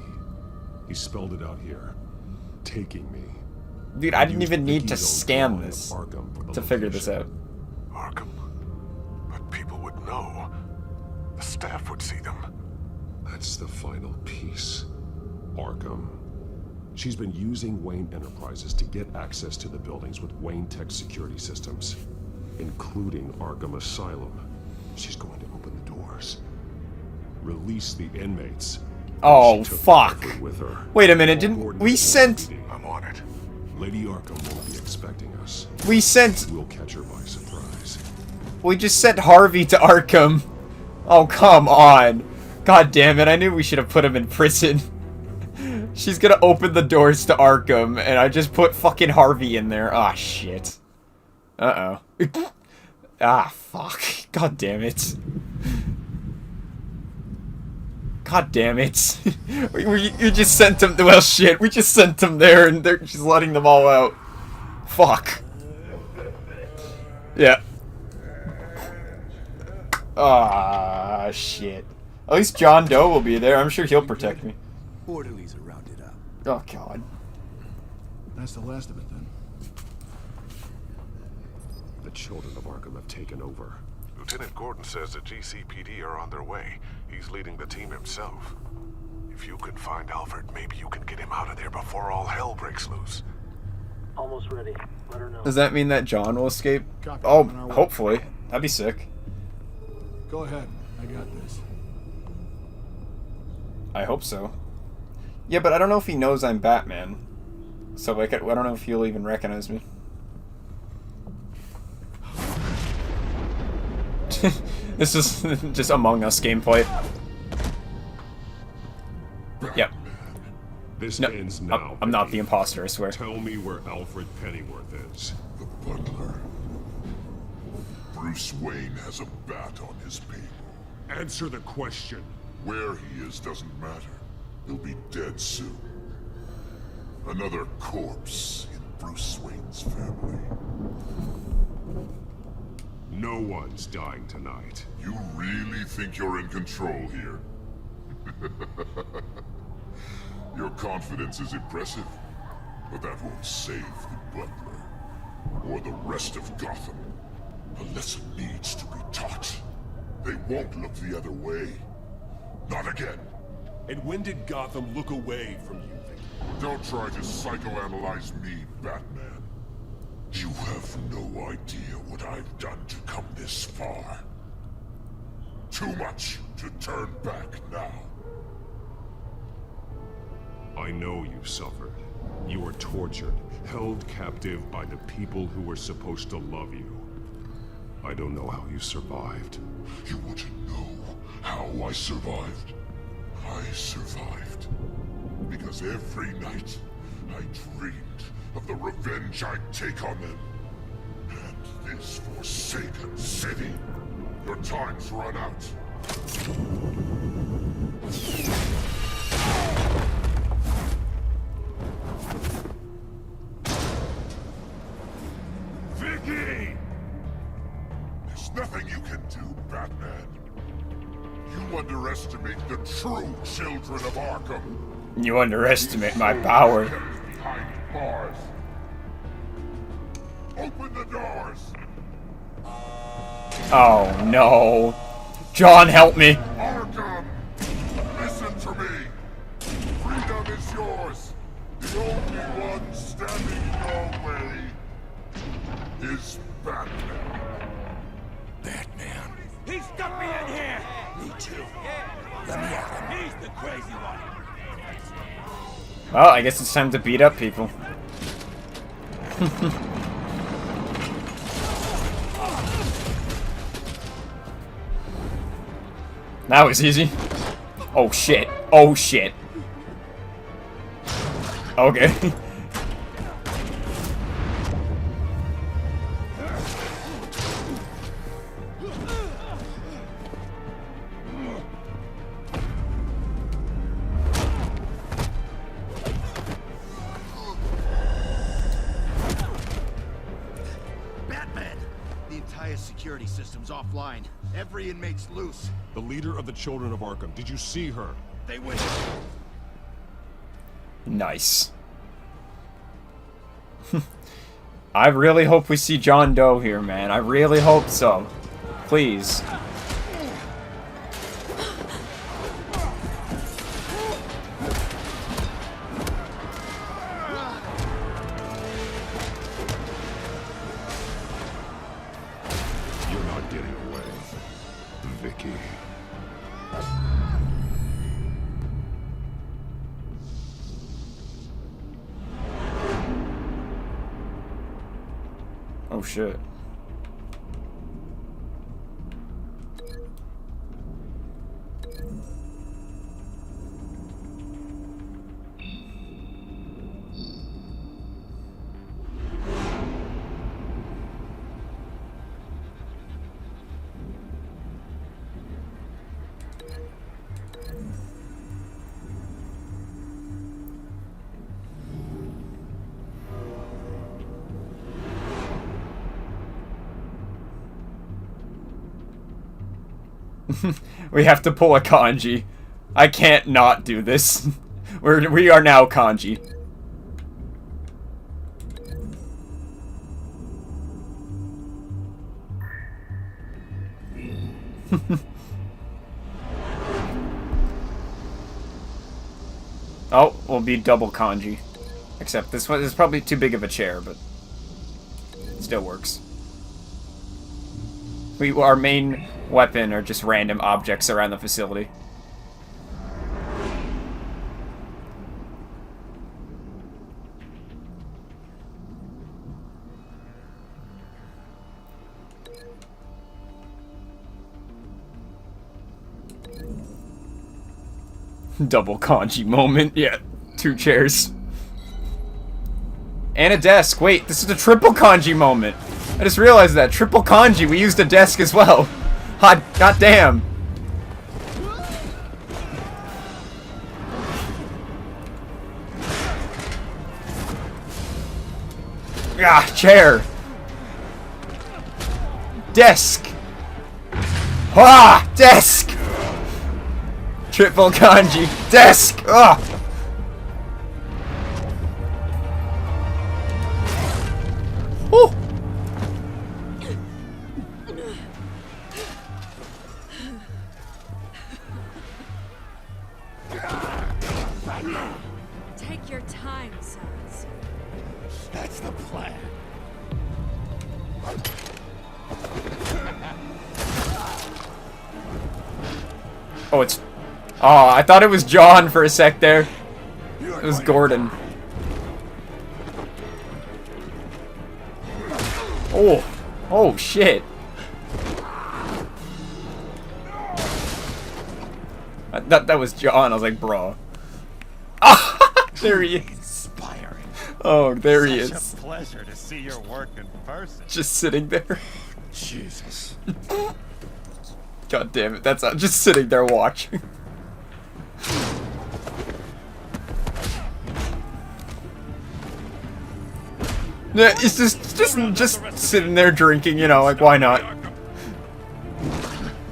He spelled it out here. Taking me. Dude, I didn't even need to scan this to figure this out. Arkham? But people would know. The staff would see them. That's the final piece. Arkham. She's been using Wayne Enterprises to get access to the buildings with Wayne Tech security systems, including Arkham Asylum. She's going to open the doors. Release the inmates. Oh, fuck. With her. Wait a minute, didn't we sent... I'm on it. Lady Arkham won't be expecting us. We sent... We'll catch her by surprise. We just sent Harvey to Arkham. Oh, come on. God damn it, I knew we should have put him in prison. She's gonna open the doors to Arkham, and I just put fucking Harvey in there. Ah, shit. Uh-oh. Fuck. God damn it. God damn it. You just sent them... Well, shit. We just sent them there, and they're just letting them all out. Fuck. Yeah. Shit. At least John Doe will be there. I'm sure he'll protect me. Orderlies are rounded up. Oh, God. That's the last of it, then. The children of Arkham have taken over. Lieutenant Gordon says the GCPD are on their way. He's leading the team himself. If you can find Alfred, maybe you can get him out of there before all hell breaks loose. Almost ready. Let her know. Does that mean that John will escape? Copy. Oh, hopefully. That'd be sick. Go ahead. I got this. I hope so. Yeah, but I don't know if he knows I'm Batman. So, like, I don't know if he'll even recognize me. This is just Among Us gameplay. Yep. This ends now. I'm not the imposter, I swear. Tell me where Alfred Pennyworth is. The butler. Bruce Wayne has a bat on his paper. Answer the question. Where he is doesn't matter. He'll be dead soon. Another corpse in Bruce Wayne's family. No one's dying tonight. You really think you're in control here? Your confidence is impressive, but that won't save the Butler, or the rest of Gotham. A lesson needs to be taught. They won't look the other way. Not again. And when did Gotham look away from you, Victor? Don't try to psychoanalyze me, Batman. You have no idea what I've done to come this far. Too much to turn back now. I know you suffered. You were tortured, held captive by the people who were supposed to love you. I don't know how you survived. You want to know how I survived? I survived because every night I dreamed of the revenge I'd take on them. And this forsaken city. Your time's run out. Vicky! There's nothing you can do, Batman. You underestimate the true children of Arkham. You underestimate my power. Behind bars. Open the doors. Oh no. John, help me. Arkham, listen to me. Freedom is yours. The only one standing in your way is Batman. Batman. He stuck me in here! Me too. Let me at him. He's the crazy one! Well, I guess it's time to beat up people. That was easy. Oh shit. Oh shit. Okay. Batman! The entire security system's offline. Every inmate's loose. The leader of the Children of Arkham. Did you see her? They win. Nice. I really hope we see John Doe here, man. I really hope so. Please. You're not getting away, Vicky. Oh shit. We have to pull a kanji. I can't not do this. We are now kanji. Oh, we'll be double kanji. Except this one is probably too big of a chair, but it still works. Our main weapon are just random objects around the facility. Double kanji moment. Yeah, 2 chairs. And a desk. Wait, this is a triple kanji moment. I just realized that. Triple kanji. We used a desk as well. God damn. Ah, chair. Desk. Ah, desk. Triple kanji. Desk. Ah. Woo. Take your time, sons. That's the plan. Oh, it's... Oh, I thought it was John for a sec there. It was Gordon. Oh. Oh, shit. That was John. I was like, bro. Ah, there he is. Inspiring. Oh, there he Such is. a pleasure to see your work in person. Just sitting there. Jesus. God damn it, that's just sitting there watching. Yeah, it's just sitting there drinking, you know, like why not?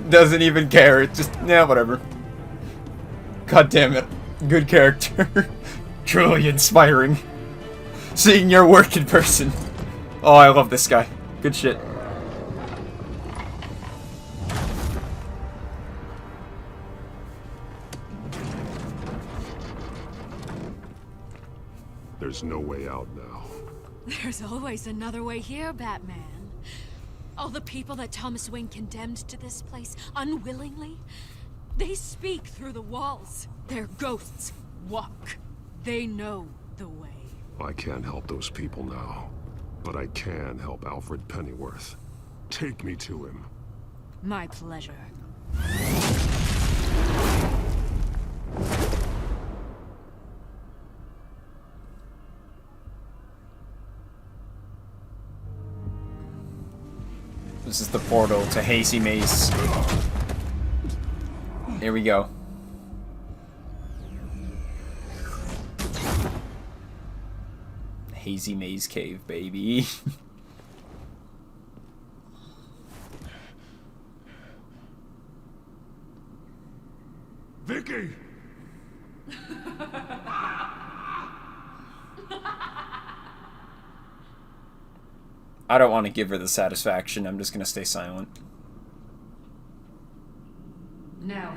Doesn't even care, it's just, yeah, whatever. God damn it. Good character. Truly inspiring. Seeing your work in person. Oh, I love this guy. Good shit. There's no way out now. There's always another way here, Batman. All the people that Thomas Wayne condemned to this place unwillingly, they speak through the walls. Their ghosts walk. They know the way. I can't help those people now, but I can help Alfred Pennyworth. Take me to him. My pleasure. This is the portal to Hazy Maze. Here we go. Hazy Maze Cave, baby. Vicky! I don't want to give her the satisfaction. I'm just gonna stay silent. No.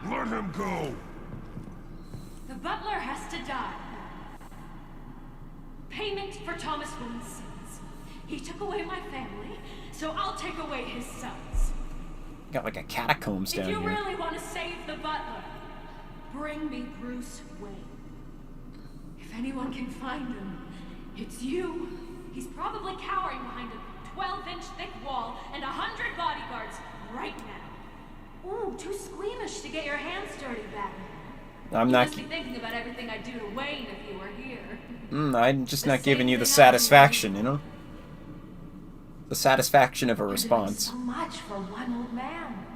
Let him go! The butler has to die. Payment for Thomas Wayne's sins. He took away my family, so I'll take away his sons. Got like a catacombs down If you here. really want to save the butler, bring me Bruce Wayne. If anyone can find him, it's you. He's probably cowering behind a 12-inch thick wall and 100 bodyguards right now. Ooh, too squeamish to get your hands dirty, Batman. I'm You not. must be thinking about everything I'd do to Wayne if you were here. I'm just not giving you the satisfaction, you know? The satisfaction of a response. So much for one old man.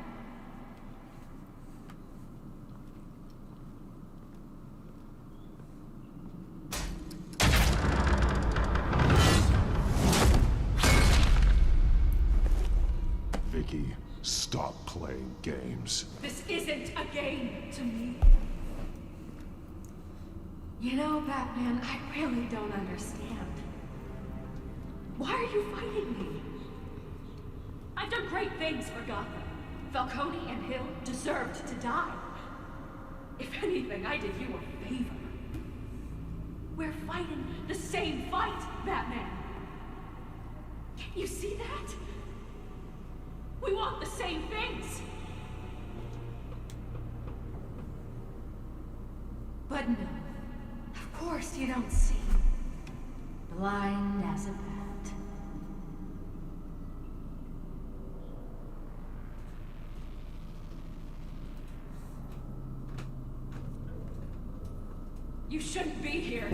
Vicky, stop playing games. This isn't a game to me. You know, Batman, I really don't understand. Why are you fighting me? I've done great things for Gotham. Falcone and Hill deserved to die. If anything, I did you a favor. We're fighting the same fight, Batman. Can't you see that? We want the same things. But no, of course you don't see. Blind as a bat. You shouldn't be here.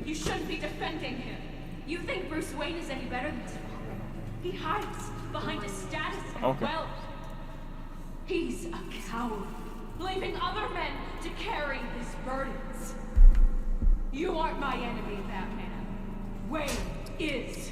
You shouldn't be defending him. You think Bruce Wayne is any better than his father? He hides behind his status and Okay. wealth. He's a coward, leaving other men to carry his burdens. You aren't my enemy, Batman. Wayne is.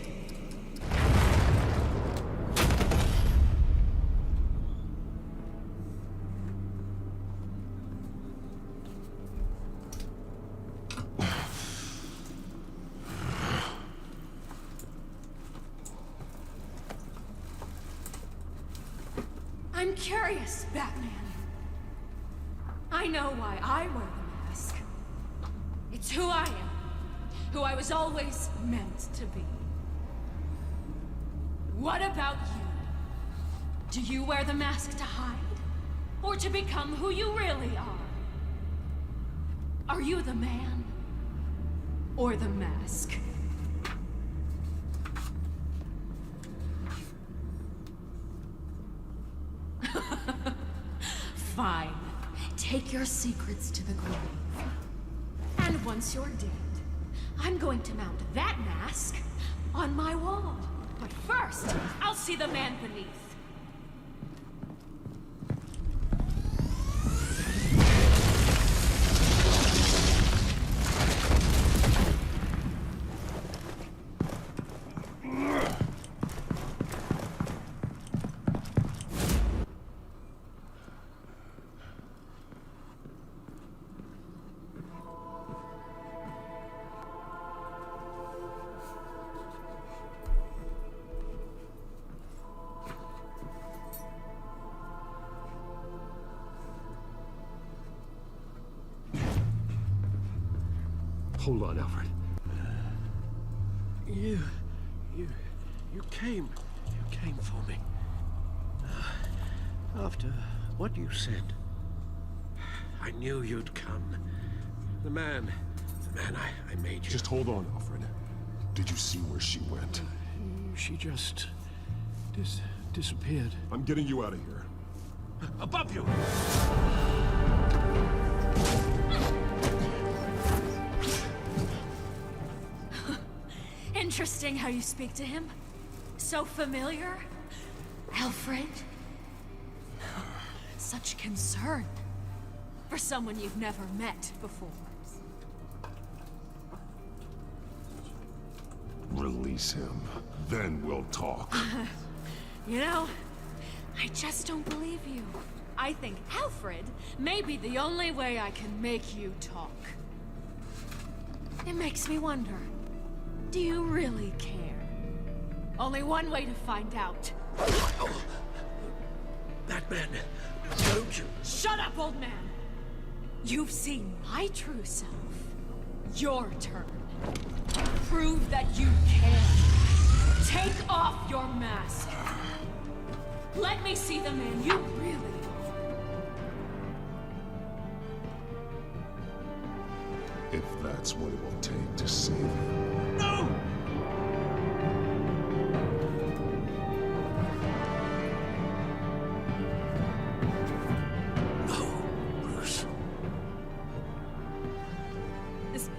I'm curious, Batman. I know why I wear the mask. It's who I am. Who I was always meant to be. What about you? Do you wear the mask to hide? Or to become who you really are? Are you the man? Or the mask? Fine. Take your secrets to the grave. And once you're dead, I'm going to mount that mask on my wall. But first, I'll see the man beneath. Hold on, Alfred. You came for me. After what you said, I knew you'd come. The man I made you. Just hold on, Alfred. Did you see where she went? She just disappeared. I'm getting you out of here. Above you! Interesting how you speak to him. So familiar. Alfred. Such concern. For someone you've never met before. Release him. Then we'll talk. You know, I just don't believe you. I think Alfred may be the only way I can make you talk. It makes me wonder. Do you really care? Only one way to find out. Batman, don't you? Shut up, old man! You've seen my true self. Your turn. Prove that you care. Take off your mask. Let me see the man you really are. If that's what it will take to save you. No!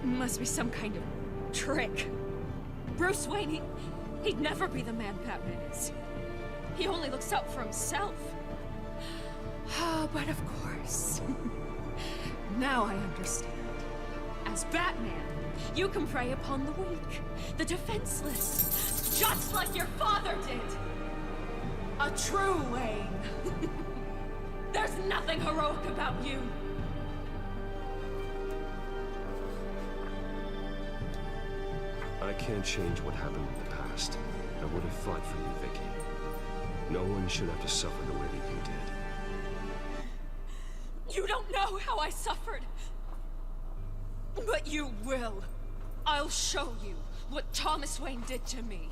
Must be some kind of trick. Bruce Wayne, he'd never be the man Batman is. He only looks out for himself. But of course. Now I understand. As Batman, you can prey upon the weak, the defenseless, just like your father did. A true Wayne. There's nothing heroic about you. I can't change what happened in the past. I would have fought for you, Vicky. No one should have to suffer the way that you did. You don't know how I suffered. But you will. I'll show you what Thomas Wayne did to me.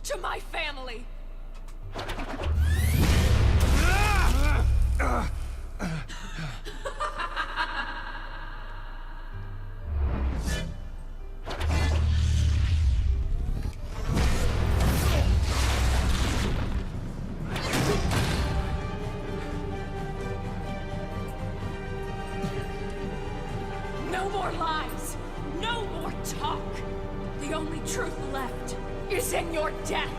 To my family. No more lies. No more talk. The only truth left is in your death.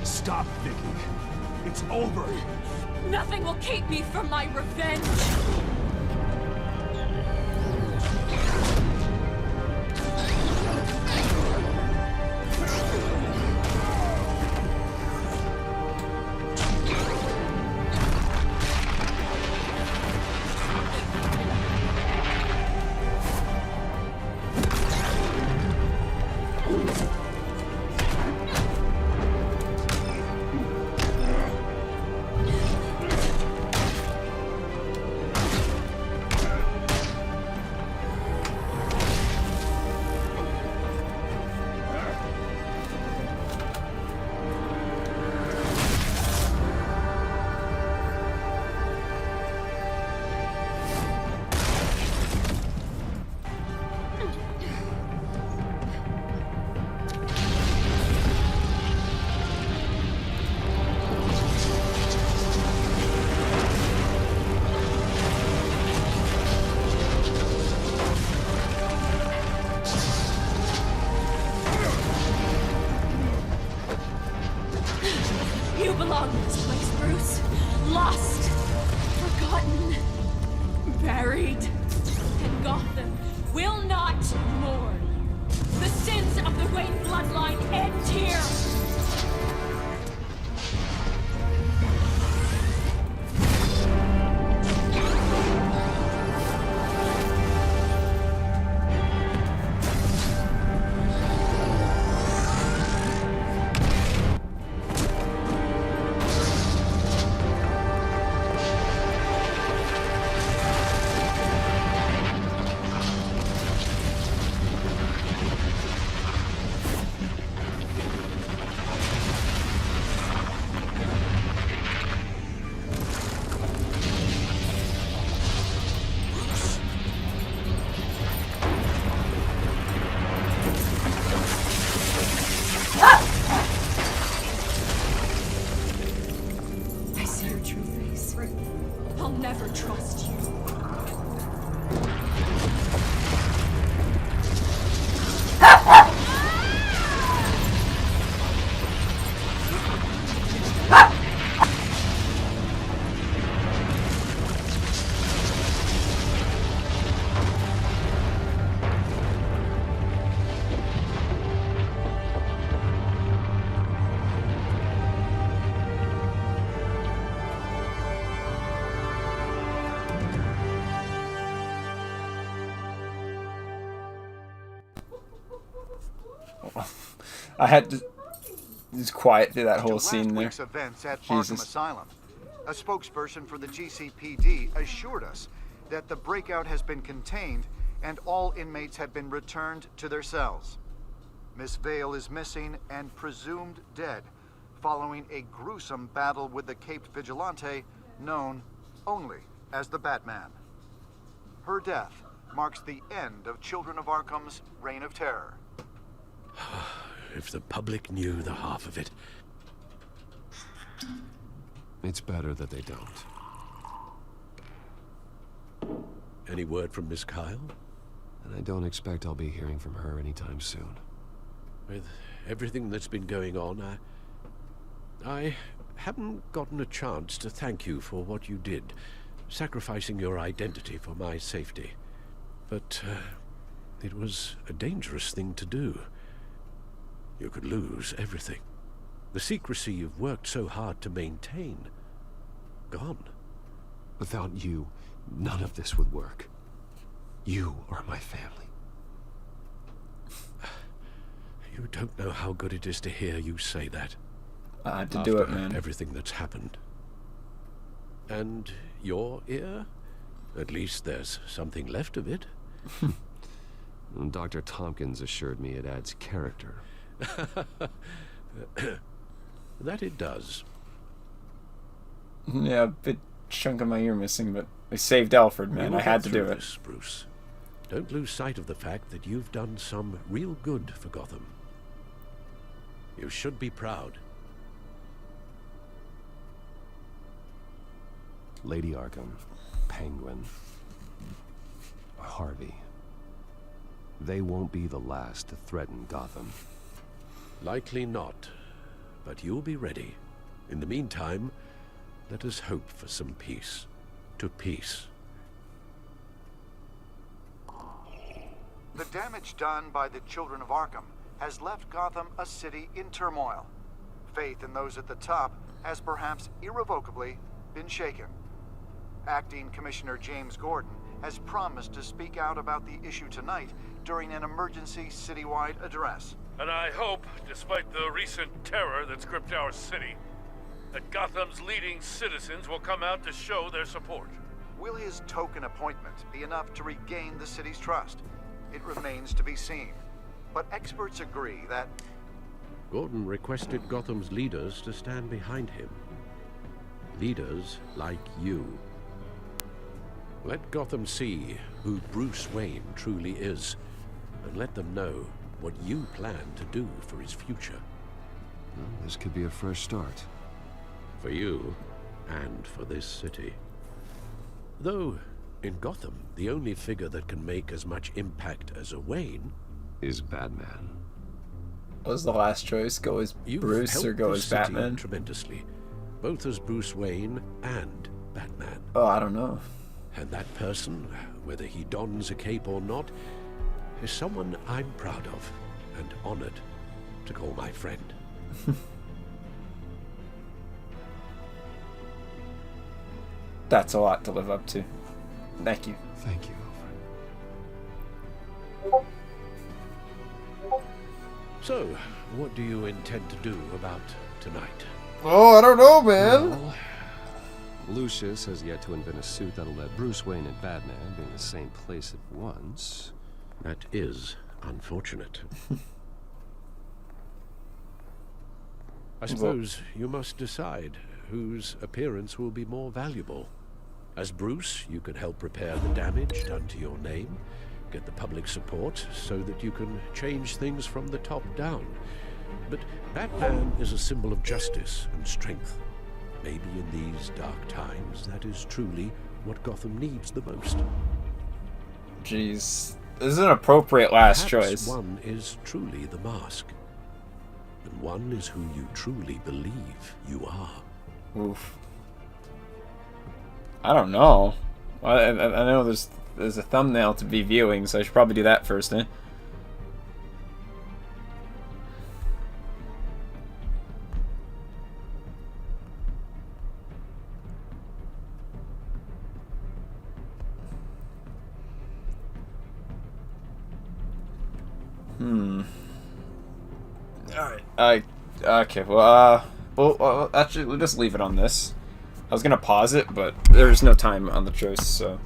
Stop, Vicky. It's over. Nothing will keep me from my revenge. You belong in this place, Bruce. Lost, forgotten, buried. And Gotham will not mourn. The sins of the Wayne bloodline end here. I see your true face. I'll never trust you. I had to just quiet through that whole scene there. Week's events at Jesus. Arkham Asylum. A spokesperson for the GCPD assured us that the breakout has been contained and all inmates have been returned to their cells. Miss Vale is missing and presumed dead following a gruesome battle with the caped vigilante known only as the Batman. Her death marks the end of Children of Arkham's reign of terror. If the public knew the half of it. It's better that they don't. Any word from Miss Kyle? And I don't expect I'll be hearing from her anytime soon. With everything that's been going on, I haven't gotten a chance to thank you for what you did, sacrificing your identity for my safety. But it was a dangerous thing to do. You could lose everything. The secrecy you've worked so hard to maintain. Gone. Without you, none of this would work. You are my family. You don't know how good it is to hear you say that. I had to do it, man. Everything that's happened. And your ear? At least there's something left of it. Dr. Tompkins assured me it adds character. That it does. Yeah, a bit chunk of my ear missing, but I saved Alfred, man. I had to do it. Bruce. don't lose sight of the fact that you've done some real good for Gotham. You should be proud. Lady Arkham, Penguin, Harvey. They won't be the last to threaten Gotham. Likely not, but you'll be ready. In the meantime, let us hope for some peace. To peace. The damage done by the children of Arkham has left Gotham a city in turmoil. Faith in those at the top has perhaps irrevocably been shaken. Acting Commissioner James Gordon has promised to speak out about the issue tonight during an emergency citywide address. And I hope, despite the recent terror that's gripped our city, that Gotham's leading citizens will come out to show their support. Will his token appointment be enough to regain the city's trust? It remains to be seen. But experts agree that Gordon requested Gotham's leaders to stand behind him. Leaders like you. Let Gotham see who Bruce Wayne truly is, and let them know what you plan to do for his future. Well, this could be a fresh start. For you, and for this city. Though, in Gotham, the only figure that can make as much impact as a Wayne is Batman. What was the last choice? Go as Bruce or go as Batman? Tremendously, both as Bruce Wayne and Batman. Oh, I don't know. And that person, whether he dons a cape or not, is someone I'm proud of and honored to call my friend. That's a lot to live up to. Thank you. Thank you, Alfred. So, what do you intend to do about tonight? Oh, I don't know, man. Well, Lucius has yet to invent a suit that'll let Bruce Wayne and Batman be in the same place at once. That is unfortunate. I suppose you must decide whose appearance will be more valuable. As Bruce, you can help repair the damage done to your name, get the public support so that you can change things from the top down. But Batman is a symbol of justice and strength. Maybe in these dark times, that is truly what Gotham needs the most. Jeez. This is an appropriate last Perhaps choice. One is truly the mask. And one is who you truly believe you are. Oof. I don't know. I know there's a thumbnail to be viewing, so I should probably do that first, eh? Alright. Okay, well, actually, we'll just leave it on this. I was gonna pause it, but there's no time on the choice, so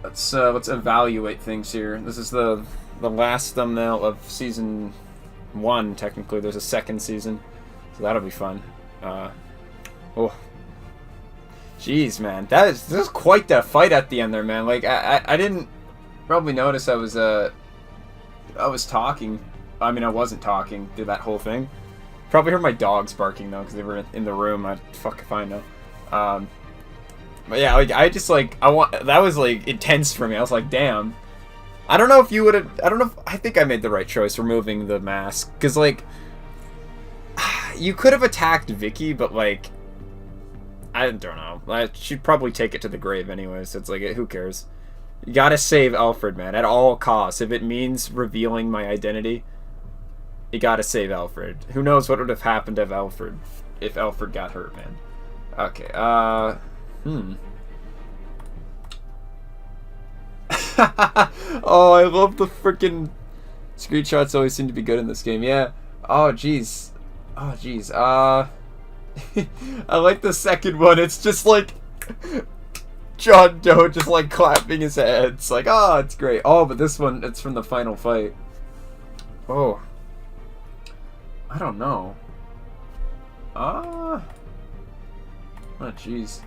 let's evaluate things here. This is the last thumbnail of season 1. Technically, there's a second season, so that'll be fun. Oh, jeez, man, this is quite the fight at the end there, man. Like I didn't probably notice I was talking. I mean, I wasn't talking through that whole thing. Probably heard my dogs barking though, because they were in the room. Fuck if I know. But yeah, like that was like intense for me. I was like, damn. I don't know if you would have. I think I made the right choice removing the mask, because like you could have attacked Vicky, but like I don't know. She'd probably take it to the grave anyway. So it's like, who cares? You gotta save Alfred, man, at all costs. If it means revealing my identity, you gotta save Alfred. Who knows what would have happened if Alfred got hurt, man. Okay, Oh, I love the freaking screenshots. Always seem to be good in this game. Yeah. Oh, jeez. I like the second one. It's just like John Doe just like clapping his hands. Like, oh, it's great. Oh, but this one, it's from the final fight. Oh. I don't know. Oh, jeez.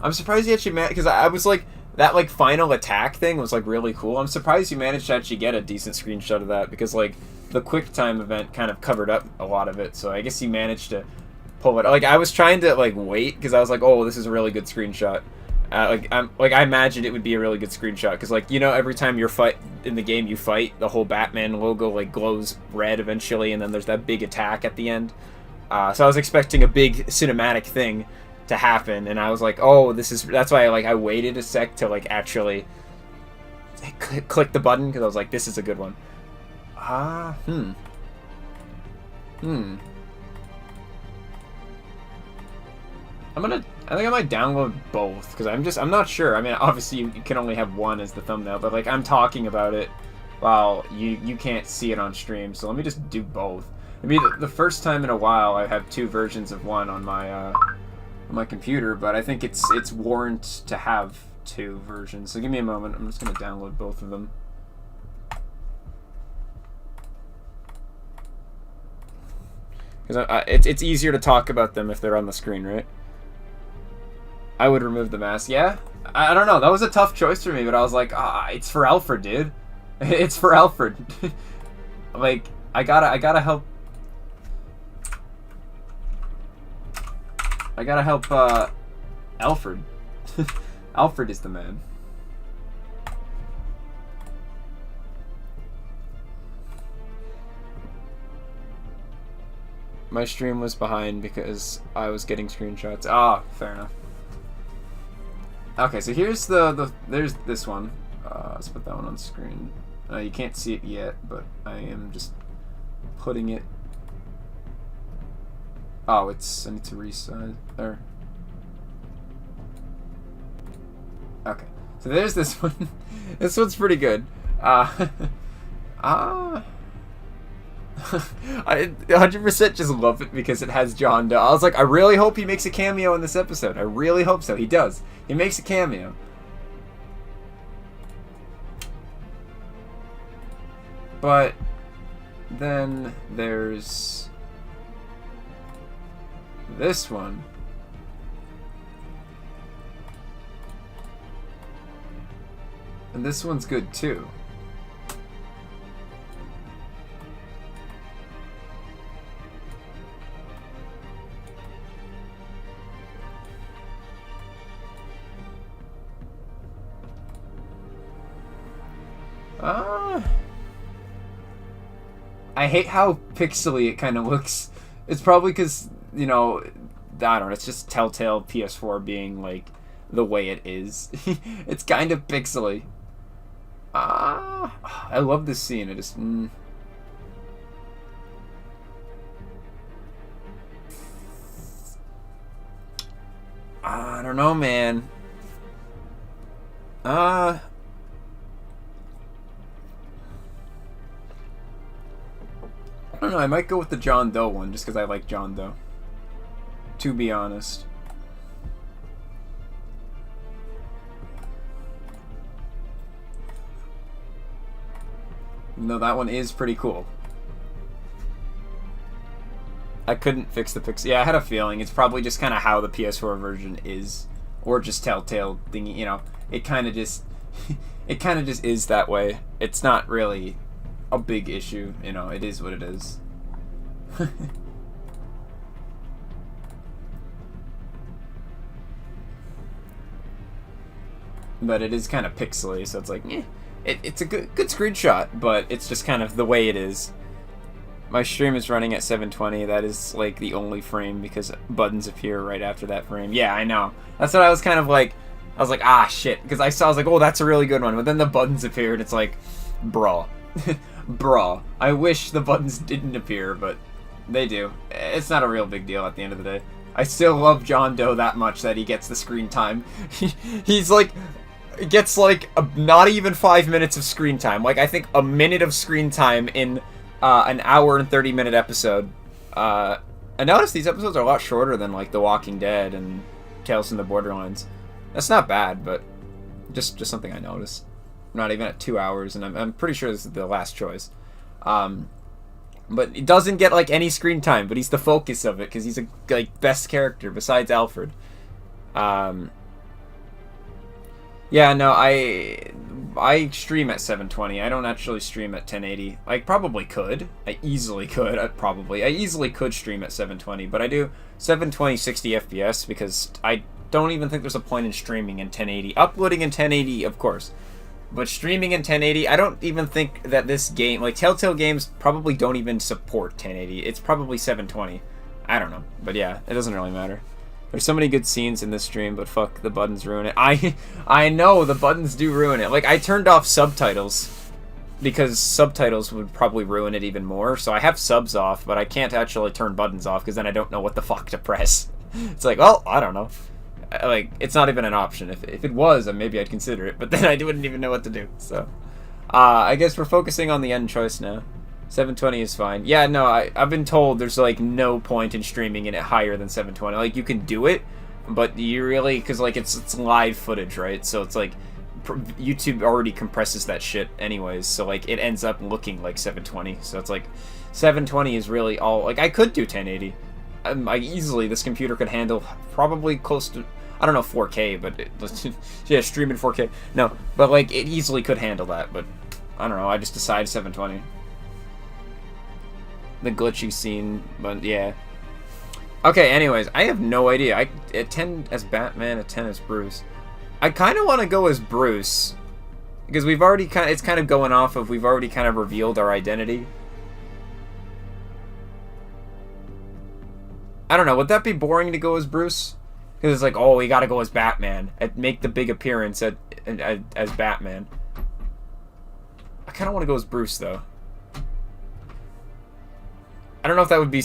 I'm surprised he actually managed, because I was like, that like final attack thing was like really cool. I'm surprised you managed to actually get a decent screenshot of that, because like the quick time event kind of covered up a lot of it. So I guess he managed to pull it. Like I was trying to like wait, because I was like, oh, this is a really good screenshot. I imagined it would be a really good screenshot, because like, you know, every time you're in the game you fight, the whole Batman logo like glows red eventually, and then there's that big attack at the end. So I was expecting a big cinematic thing to happen, and I was like, oh, that's why I waited a sec to like actually click the button, because I was like, this is a good one. I think I might download both, because I'm not sure. I mean, obviously you can only have one as the thumbnail, but like I'm talking about it while you can't see it on stream, so let me just do both. It'd be the first time in a while I have two versions of one on my computer, but I think it's warrant to have two versions. So give me a moment. I'm just gonna download both of them. Because it's easier to talk about them if they're on the screen, right? I would remove the mask. Yeah, I don't know. That was a tough choice for me, but I was like, it's for Alfred, dude. It's for Alfred. Like, I gotta help. I gotta help Alfred. Alfred is the man. My stream was behind because I was getting screenshots. Ah, fair enough. Okay, so here's there's this one. Let's put that one on screen. You can't see it yet, but I am just putting it. Oh, I need to resize there. Okay, so there's this one. This one's pretty good. I 100% just love it because it has John Doe. I was like, I really hope he makes a cameo in this episode. I really hope so. He does. He makes a cameo. But then there's this one. And this one's good too. I hate how pixely it kind of looks. It's probably because, you know, I don't know, it's just Telltale PS4 being, like, the way it is. It's kind of pixely. I love this scene. I just... I don't know, man. I don't know, I might go with the John Doe one, just because I like John Doe. To be honest. No, that one is pretty cool. I couldn't fix the pixel. Yeah, I had a feeling. It's probably just kind of how the PS4 version is. Or just Telltale thingy, you know. It kind of just... it kind of just is that way. It's not really a big issue, you know. It is what it is. But it is kind of pixely, so it's like, it's a good screenshot, but it's just kind of the way it is. My stream is running at 720. That is like the only frame because buttons appear right after that frame. Yeah, I know. That's what I was kind of like. I was like, ah, shit, because I was like, oh, that's a really good one. But then the buttons appeared. It's like, bruh. Bruh. I wish the buttons didn't appear, but they do. It's not a real big deal at the end of the day. I still love John Doe that much that he gets the screen time. He's like, gets like not even 5 minutes of screen time. Like, I think a minute of screen time in an hour and 30-minute episode. I noticed these episodes are a lot shorter than like The Walking Dead and Tales from the Borderlands. That's not bad, but just something I noticed. Not even at 2 hours, and I'm pretty sure this is the last choice. But he doesn't get like any screen time, but he's the focus of it because he's a like best character besides Alfred. Yeah, no, I stream at 720. I don't actually stream at 1080. I probably could. I easily could. I easily could stream at 720, but I do 720 60 FPS because I don't even think there's a point in streaming in 1080. Uploading in 1080, of course. But streaming in 1080, I don't even think that this game, like Telltale games probably don't even support 1080. It's probably 720. I don't know. But yeah, it doesn't really matter. There's so many good scenes in this stream, but fuck, the buttons ruin it. I know the buttons do ruin it. Like, I turned off subtitles because subtitles would probably ruin it even more. So I have subs off, but I can't actually turn buttons off because then I don't know what the fuck to press. It's like, well, I don't know. Like, it's not even an option. If it was, then maybe I'd consider it, but then I wouldn't even know what to do. So, I guess we're focusing on the end choice now. 720 is fine. Yeah, no, I've been told there's, like, no point in streaming it higher than 720. Like, you can do it, but you really... Because, like, it's live footage, right? So it's, like, YouTube already compresses that shit anyways. So, like, it ends up looking like 720. So it's, like, 720 is really all... Like, I could do 1080. Easily, this computer could handle probably close to... I don't know 4K, but... yeah, stream in 4K. No, but, like, it easily could handle that, but... I don't know, I just decided 720. The glitchy scene, but yeah. Okay, anyways, I have no idea. A 10 as Batman, a 10 as Bruce. I kind of want to go as Bruce because we've already it's kind of going off of we've already kind of revealed our identity. I don't know. Would that be boring to go as Bruce? Because it's like, oh, we got to go as Batman and make the big appearance as Batman. I kind of want to go as Bruce though. I don't know if that would be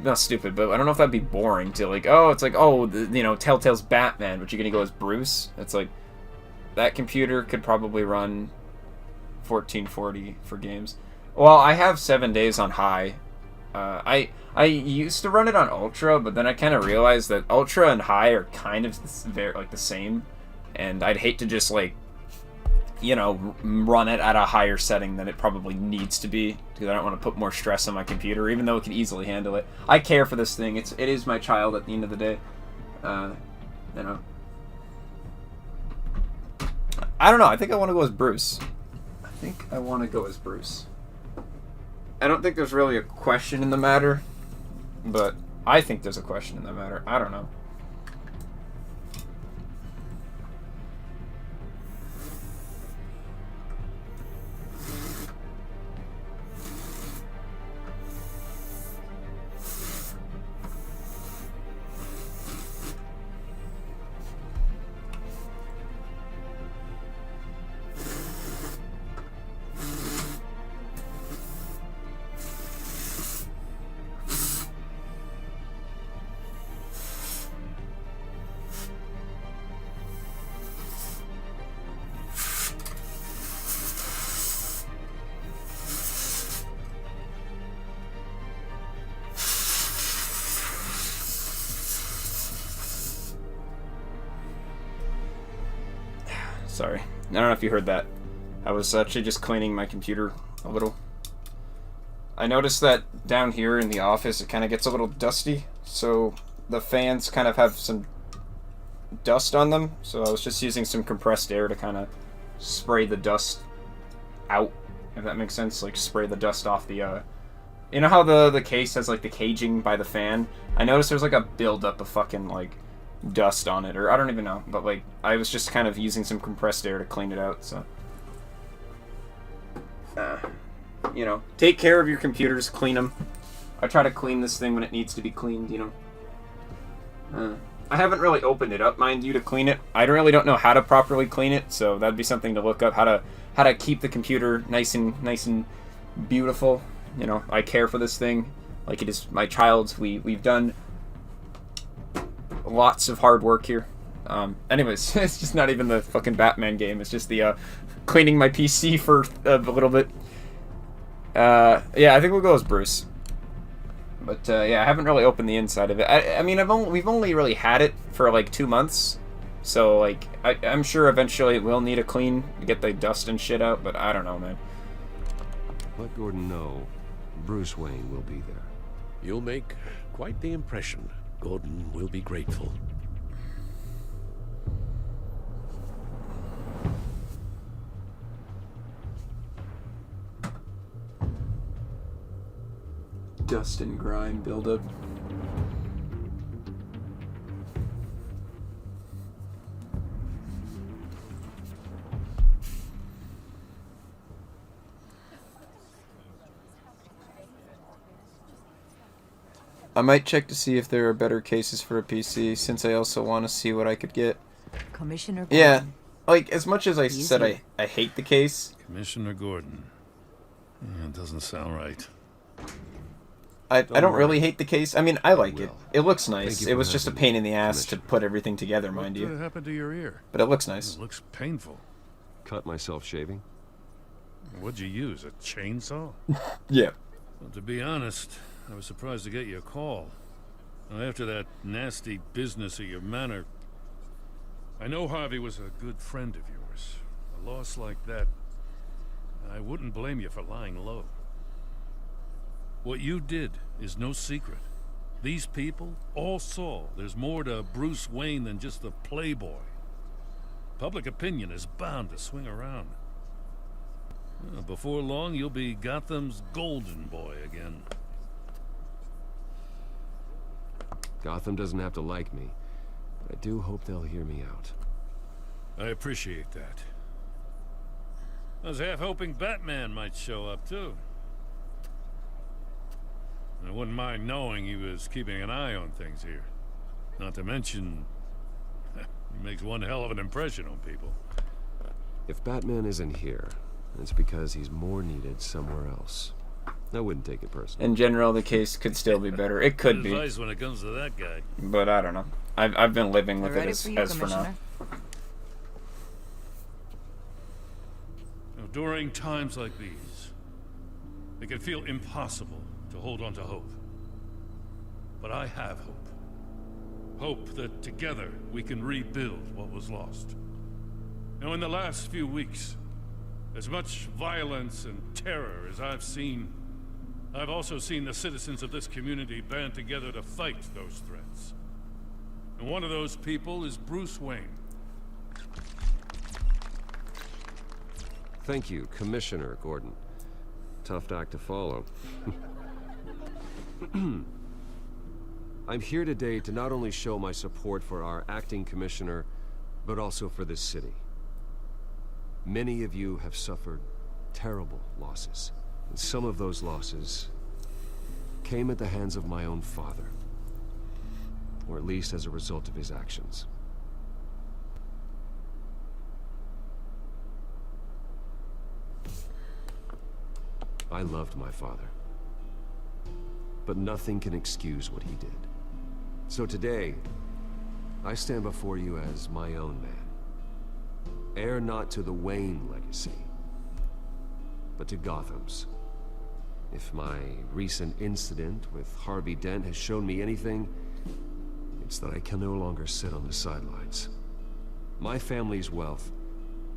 not stupid, but I don't know if that'd be boring to like, oh, it's like, oh, you know, Telltale's Batman, but you're gonna go as Bruce. It's like that computer could probably run 1440 for games. Well, I have 7 days on high. I used to run it on ultra, but then I kind of realized that ultra and high are kind of the same, and I'd hate to just like, you know, run it at a higher setting than it probably needs to be because I don't want to put more stress on my computer, even though it can easily handle it. I care for this thing. It is my child at the end of the day. You know. I don't know. I think I want to go as Bruce. I don't think there's really a question in the matter, but I think there's a question in the matter. I don't know. Sorry. I don't know if you heard that. I was actually just cleaning my computer a little. I noticed that down here in the office it kind of gets a little dusty, so the fans kind of have some dust on them, so I was just using some compressed air to kind of spray the dust out, if that makes sense. Like spray the dust off the you know how the case has like the caging by the fan? I noticed there's like a buildup of fucking like dust on it, or I don't even know, but like I was just kind of using some compressed air to clean it out. So you know, take care of your computers, clean them. I try to clean this thing when it needs to be cleaned, you know. I haven't really opened it up, mind you, to clean it. I really don't know how to properly clean it, so that'd be something to look up, how to keep the computer nice and beautiful. You know, I care for this thing like it is my child's. We've done lots of hard work here. Anyways, it's just not even the fucking Batman game. It's just the cleaning my PC for a little bit. Yeah, I think we'll go as Bruce. But yeah, I haven't really opened the inside of it. I mean, we've only really had it for like 2 months, so like I'm sure eventually it will need a clean to get the dust and shit out. But I don't know, man. Let Gordon know Bruce Wayne will be there. You'll make quite the impression. Gordon will be grateful. dust and grime buildup. I might check to see if there are better cases for a PC, since I also want to see what I could get. Commissioner Yeah, Gordon. like, as much as I He's said here. I hate the case, Commissioner Gordon. Yeah, it doesn't sound right. I don't worry. really hate the case. I mean, I like it. It looks Thank nice. you It for was just a having pain me, in the ass to put everything together, mind What you. happened to your ear? But it looks nice. It looks painful. Cut myself shaving? What'd you use, a chainsaw? Yeah. Well, to be honest, I was surprised to get your call. Now, after that nasty business at your manor, I know Harvey was a good friend of yours. A loss like that, I wouldn't blame you for lying low. What you did is no secret. These people all saw there's more to Bruce Wayne than just a playboy. Public opinion is bound to swing around. Before long, you'll be Gotham's golden boy again. Gotham doesn't have to like me, but I do hope they'll hear me out. I appreciate that. I was half hoping Batman might show up, too. I wouldn't mind knowing he was keeping an eye on things here. Not to mention, he makes one hell of an impression on people. If Batman isn't here, it's because he's more needed somewhere else. I wouldn't take it personally. In general, the case could still be better. It could Good be. advice when it comes to that guy. But I don't know. I've been living with it Ready as for you, for now. Commissioner. Now, during times like these, it can feel impossible to hold on to hope. But I have hope. Hope that together we can rebuild what was lost. Now, in the last few weeks, as much violence and terror as I've seen, I've also seen the citizens of this community band together to fight those threats. And one of those people is Bruce Wayne. Thank you, Commissioner Gordon. Tough act to follow. I'm here today to not only show my support for our acting commissioner, but also for this city. Many of you have suffered terrible losses, and some of those losses came at the hands of my own father, or at least as a result of his actions. I loved my father, but nothing can excuse what he did. So today, I stand before you as my own man. Heir not to the Wayne legacy, but to Gotham's. If my recent incident with Harvey Dent has shown me anything, it's that I can no longer sit on the sidelines. My family's wealth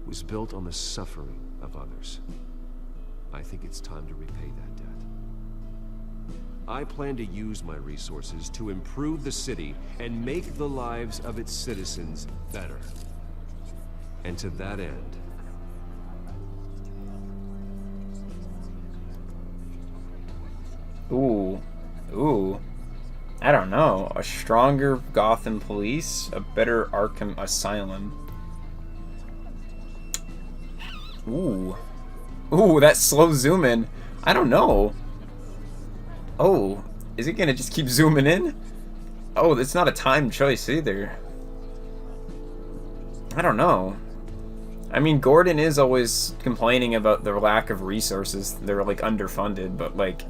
was built on the suffering of others. I think it's time to repay that debt. I plan to use my resources to improve the city and make the lives of its citizens better. And to that end, Ooh. I don't know. A stronger Gotham police, a better Arkham Asylum. Ooh, that slow zoom in. I don't know. Oh, is it gonna just keep zooming in? Oh, it's not a timed choice either. I don't know. I mean, Gordon is always complaining about the lack of resources. They're, like, underfunded, but, like,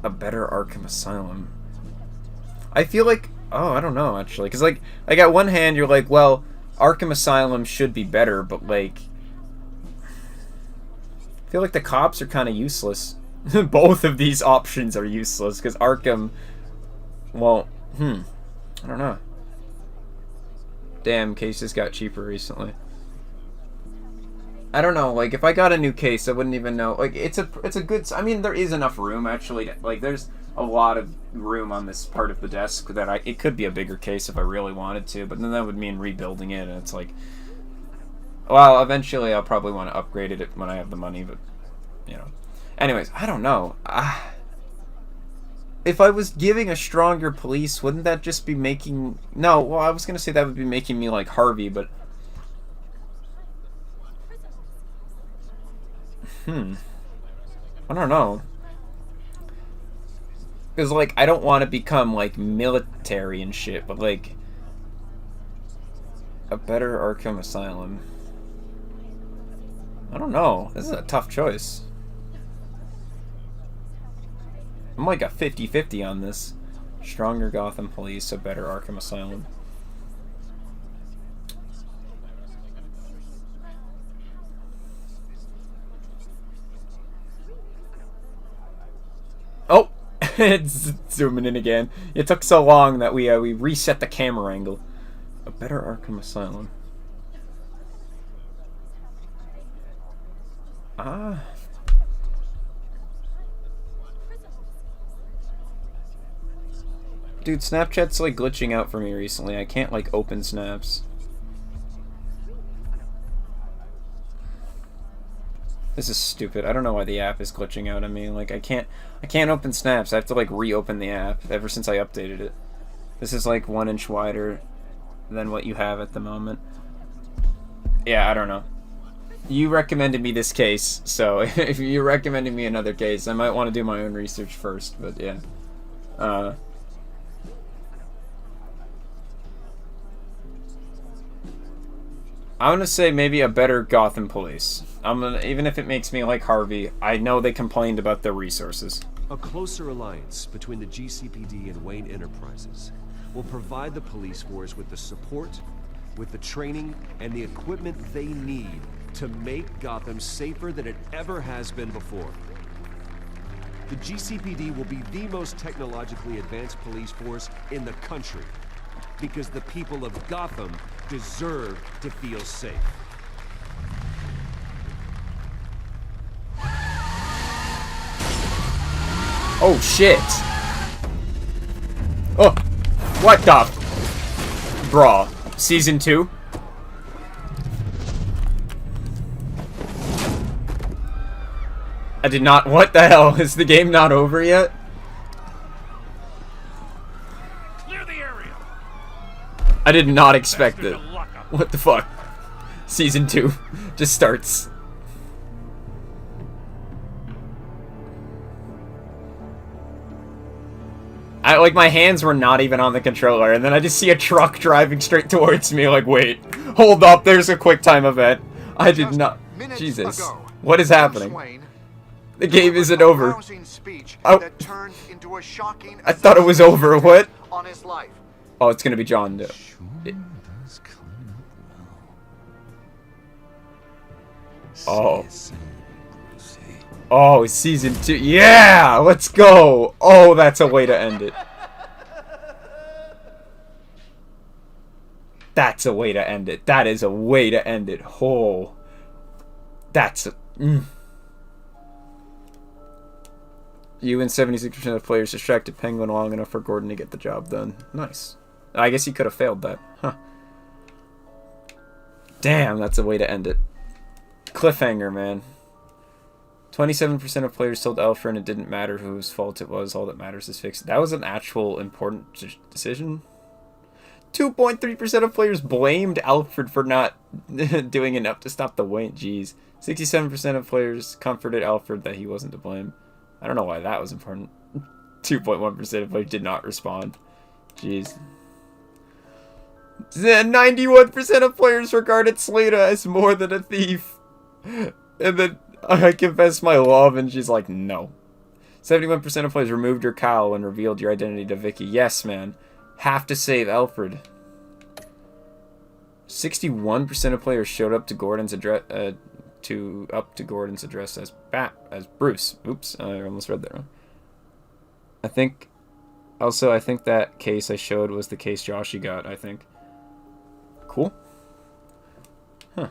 a better Arkham Asylum. I feel like, oh, I don't know, actually. Because, like at one hand, you're like, well, Arkham Asylum should be better, but, like, I feel like the cops are kind of useless. Both of these options are useless, because Arkham, well, I don't know. Damn, cases got cheaper recently. I don't know, like, if I got a new case, I wouldn't even know. Like, it's a good, I mean, there is enough room, actually. Like, there's a lot of room on this part of the desk that it could be a bigger case if I really wanted to, but then that would mean rebuilding it, and it's like, well, eventually I'll probably want to upgrade it when I have the money, but, you know. Anyways, I don't know. If I was giving a stronger police, wouldn't that just be making... No, well, I was going to say that would be making me like Harvey, but... I don't know. Because, like, I don't want to become, like, military and shit, but, like... A better Arkham Asylum. I don't know. This is a tough choice. I'm like a 50-50 on this. Stronger Gotham Police, a better Arkham Asylum. Oh! It's zooming in again. It took so long that we reset the camera angle. A better Arkham Asylum. Dude, Snapchat's like glitching out for me recently. I can't like open snaps. This is stupid. I don't know why the app is glitching out on me. Like I can't open snaps. I have to like reopen the app ever since I updated it. This is like 1 inch wider than what you have at the moment. Yeah, I don't know. You recommended me this case, so if you recommended me another case, I might want to do my own research first, but yeah. I'm gonna say maybe a better Gotham Police. Even if it makes me like Harvey, I know they complained about their resources. A closer alliance between the GCPD and Wayne Enterprises will provide the police force with the support, with the training, and the equipment they need to make Gotham safer than it ever has been before. The GCPD will be the most technologically advanced police force in the country, because the people of Gotham deserve to feel safe. Oh shit! Oh, what the? Bruh. Season 2? I did not. What the hell? Is the game not over yet? Clear the area. I did not expect it. What the fuck? Season 2 just starts. Like, my hands were not even on the controller, and then I just see a truck driving straight towards me, like, wait, hold up, there's a quick time event. I did not... Jesus. What is happening? The game isn't over. Oh. I thought it was over, what? Oh, it's gonna be John Doe. Oh. Oh, season 2. Yeah! Let's go! Oh, that's a way to end it. That's a way to end it. That is a way to end it. Oh. That's a... You and 76% of players distracted Penguin long enough for Gordon to get the job done. Nice. I guess he could have failed that. Huh. Damn, that's a way to end it. Cliffhanger, man. 27% of players told Alfred it didn't matter whose fault it was. All that matters is fixed. That was an actual important decision. 2.3% of players blamed Alfred for not doing enough to stop the Wayne. Jeez. 67% of players comforted Alfred that he wasn't to blame. I don't know why that was important. 2.1% of players did not respond. Jeez. 91% of players regarded Slater as more than a thief. And then I confessed my love, and she's like, no. 71% of players removed your cowl and revealed your identity to Vicky. Yes, man. Have to save Alfred. 61% of players showed up to Gordon's address as Bruce. Oops, I almost read that wrong. I think that case I showed was the case Joshy got, I think. Cool. Huh.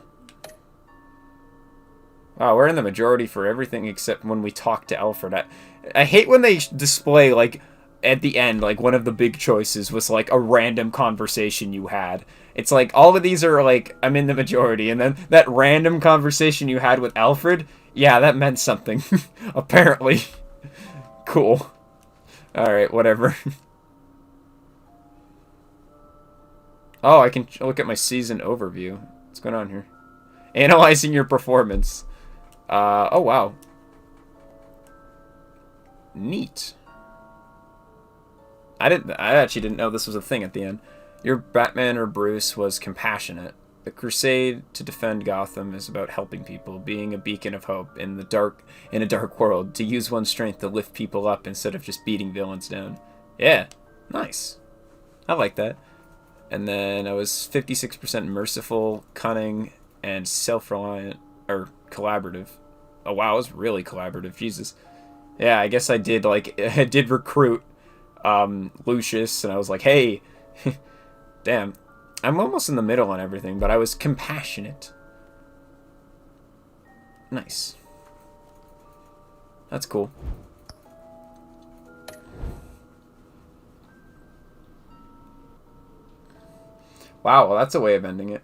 Wow, we're in the majority for everything except when we talk to Alfred. I hate when they display, like, at the end, like, one of the big choices was, like, a random conversation you had. It's like, all of these are, like, I'm in the majority, and then that random conversation you had with Alfred, yeah, that meant something. Apparently. Cool. Alright, whatever. Oh, I can look at my season overview. What's going on here? Analyzing your performance. Oh, wow. Neat. I actually didn't know this was a thing at the end. Your Batman or Bruce was compassionate. The crusade to defend Gotham is about helping people, being a beacon of hope in a dark world, to use one's strength to lift people up instead of just beating villains down. Yeah, nice. I like that. And then I was 56% merciful, cunning, and self-reliant, or collaborative. Oh wow, I was really collaborative, Jesus. Yeah, I guess I did, like, I did recruit Lucius, and I was like, hey, damn, I'm almost in the middle on everything, but I was compassionate. Nice. That's cool. Wow, well, that's a way of ending it.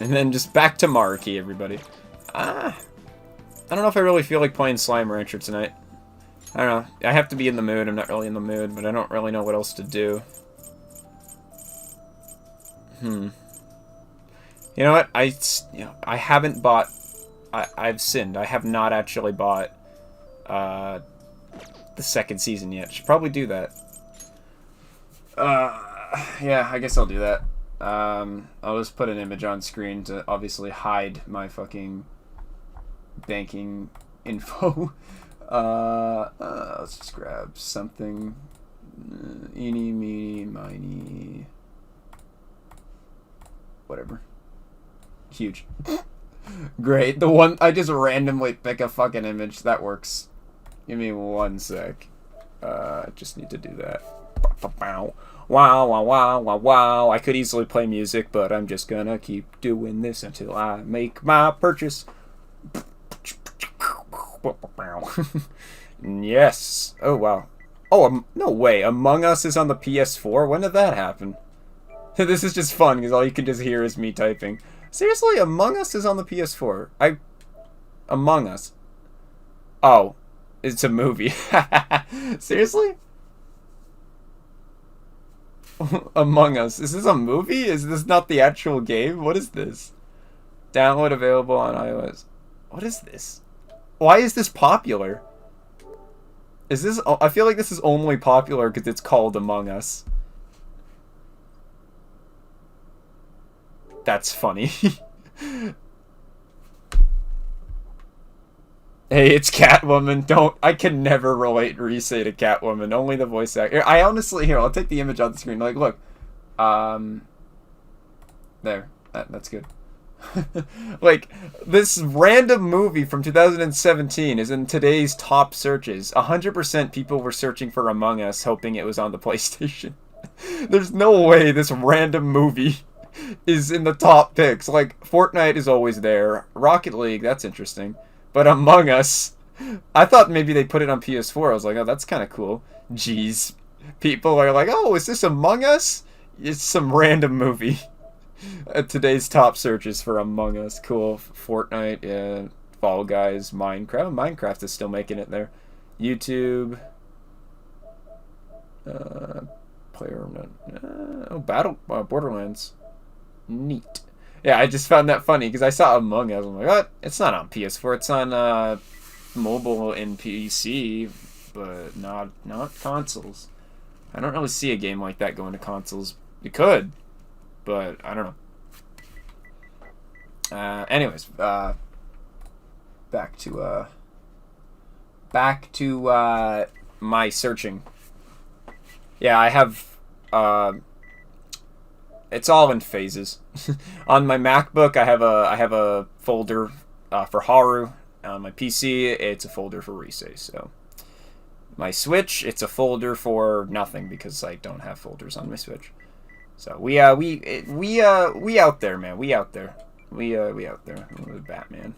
And then just back to Marquee, everybody. I don't know if I really feel like playing Slime Rancher tonight. I don't know. I have to be in the mood. I'm not really in the mood, but I don't really know what else to do. You know what? I haven't bought... I've sinned. I have not actually bought the second season yet. Should probably do that. Yeah, I guess I'll do that. I'll just put an image on screen to obviously hide my fucking banking info. Let's just grab something. Eeny, meeny, miny. Whatever. Huge. Great. The one I just randomly pick a fucking image. That works. Give me 1 sec. I just need to do that. Wow, wow, wow, wow, wow. I could easily play music, but I'm just gonna keep doing this until I make my purchase. Yes. Oh, wow. Oh, no way. Among Us is on the PS4? When did that happen? This is just fun, because all you can just hear is me typing. Seriously? Among Us is on the PS4? Among Us? Oh. It's a movie. Seriously? Among Us. Is this a movie? Is this not the actual game? What is this? Download available on iOS. What is this? Why is this popular? Is this... I feel like this is only popular because it's called Among Us. That's funny. Hey, it's Catwoman. I can never relate Rise to Catwoman. Only the voice actor. I honestly, here, I'll take the image on the screen. Like, look. There. That's good. Like, this random movie from 2017 is in today's top searches. 100% people were searching for Among Us, hoping it was on the PlayStation. There's no way this random movie is in the top picks. Like, Fortnite is always there. Rocket League, that's interesting. But Among Us, I thought maybe they put it on PS4. I was like, oh, that's kind of cool. Jeez. People are like, oh, is this Among Us? It's some random movie. Today's top searches for Among Us. Cool. Fortnite, yeah. Fall Guys, Minecraft. Minecraft is still making it there. YouTube. Player. Borderlands. Neat. Yeah, I just found that funny because I saw Among Us. I'm like, what? It's not on PS4. It's on mobile and PC, but not consoles. I don't really see a game like that going to consoles. It could, but I don't know. Anyways, back to my searching. Yeah, I have it's all in phases. On my MacBook, I have a folder for Haru. On my PC, it's a folder for Rise. So My Switch, it's a folder for nothing because I don't have folders on my Switch. So we out there, man. We out there. We out there with Batman.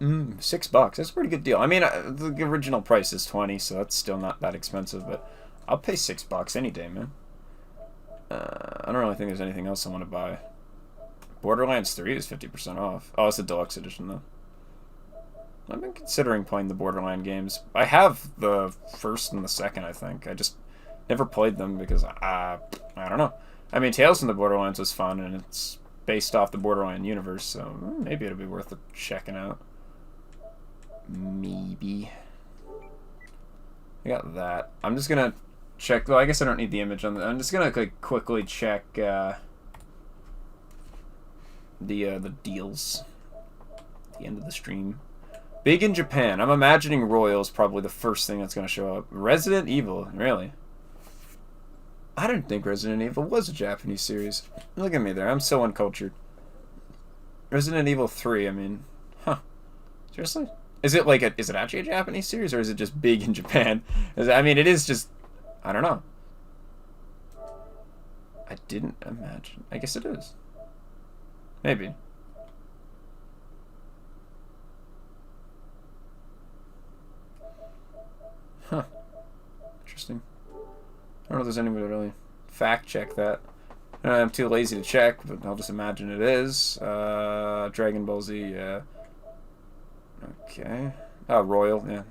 $6. That's a pretty good deal. I mean, the original price is 20, so that's still not that expensive. But I'll pay $6 any day, man. I don't really think there's anything else I want to buy. Borderlands 3 is 50% off. Oh, it's a deluxe edition though. I've been considering playing the Borderland games. I have the first and the second, I think. I just never played them because I don't know. I mean, Tales from the Borderlands was fun, and it's based off the Borderland universe, so maybe it'll be worth checking out. Maybe. I got that. I'm just gonna check. Well, I guess I don't need the image on. I'm just gonna quickly check the deals. At the end of the stream. Big in Japan. I'm imagining Royal is probably the first thing that's gonna show up. Resident Evil, really? I didn't think Resident Evil was a Japanese series. Look at me there. I'm so uncultured. Resident Evil 3. I mean, huh? Seriously? Is it like is it actually a Japanese series, or is it just big in Japan? I mean, it is just. I don't know. I didn't imagine. I guess it is. Maybe. Huh. Interesting. I don't know if there's anybody really fact check that. I'm too lazy to check, but I'll just imagine it is. Dragon Ball Z, yeah. Okay. Oh, Royal, yeah.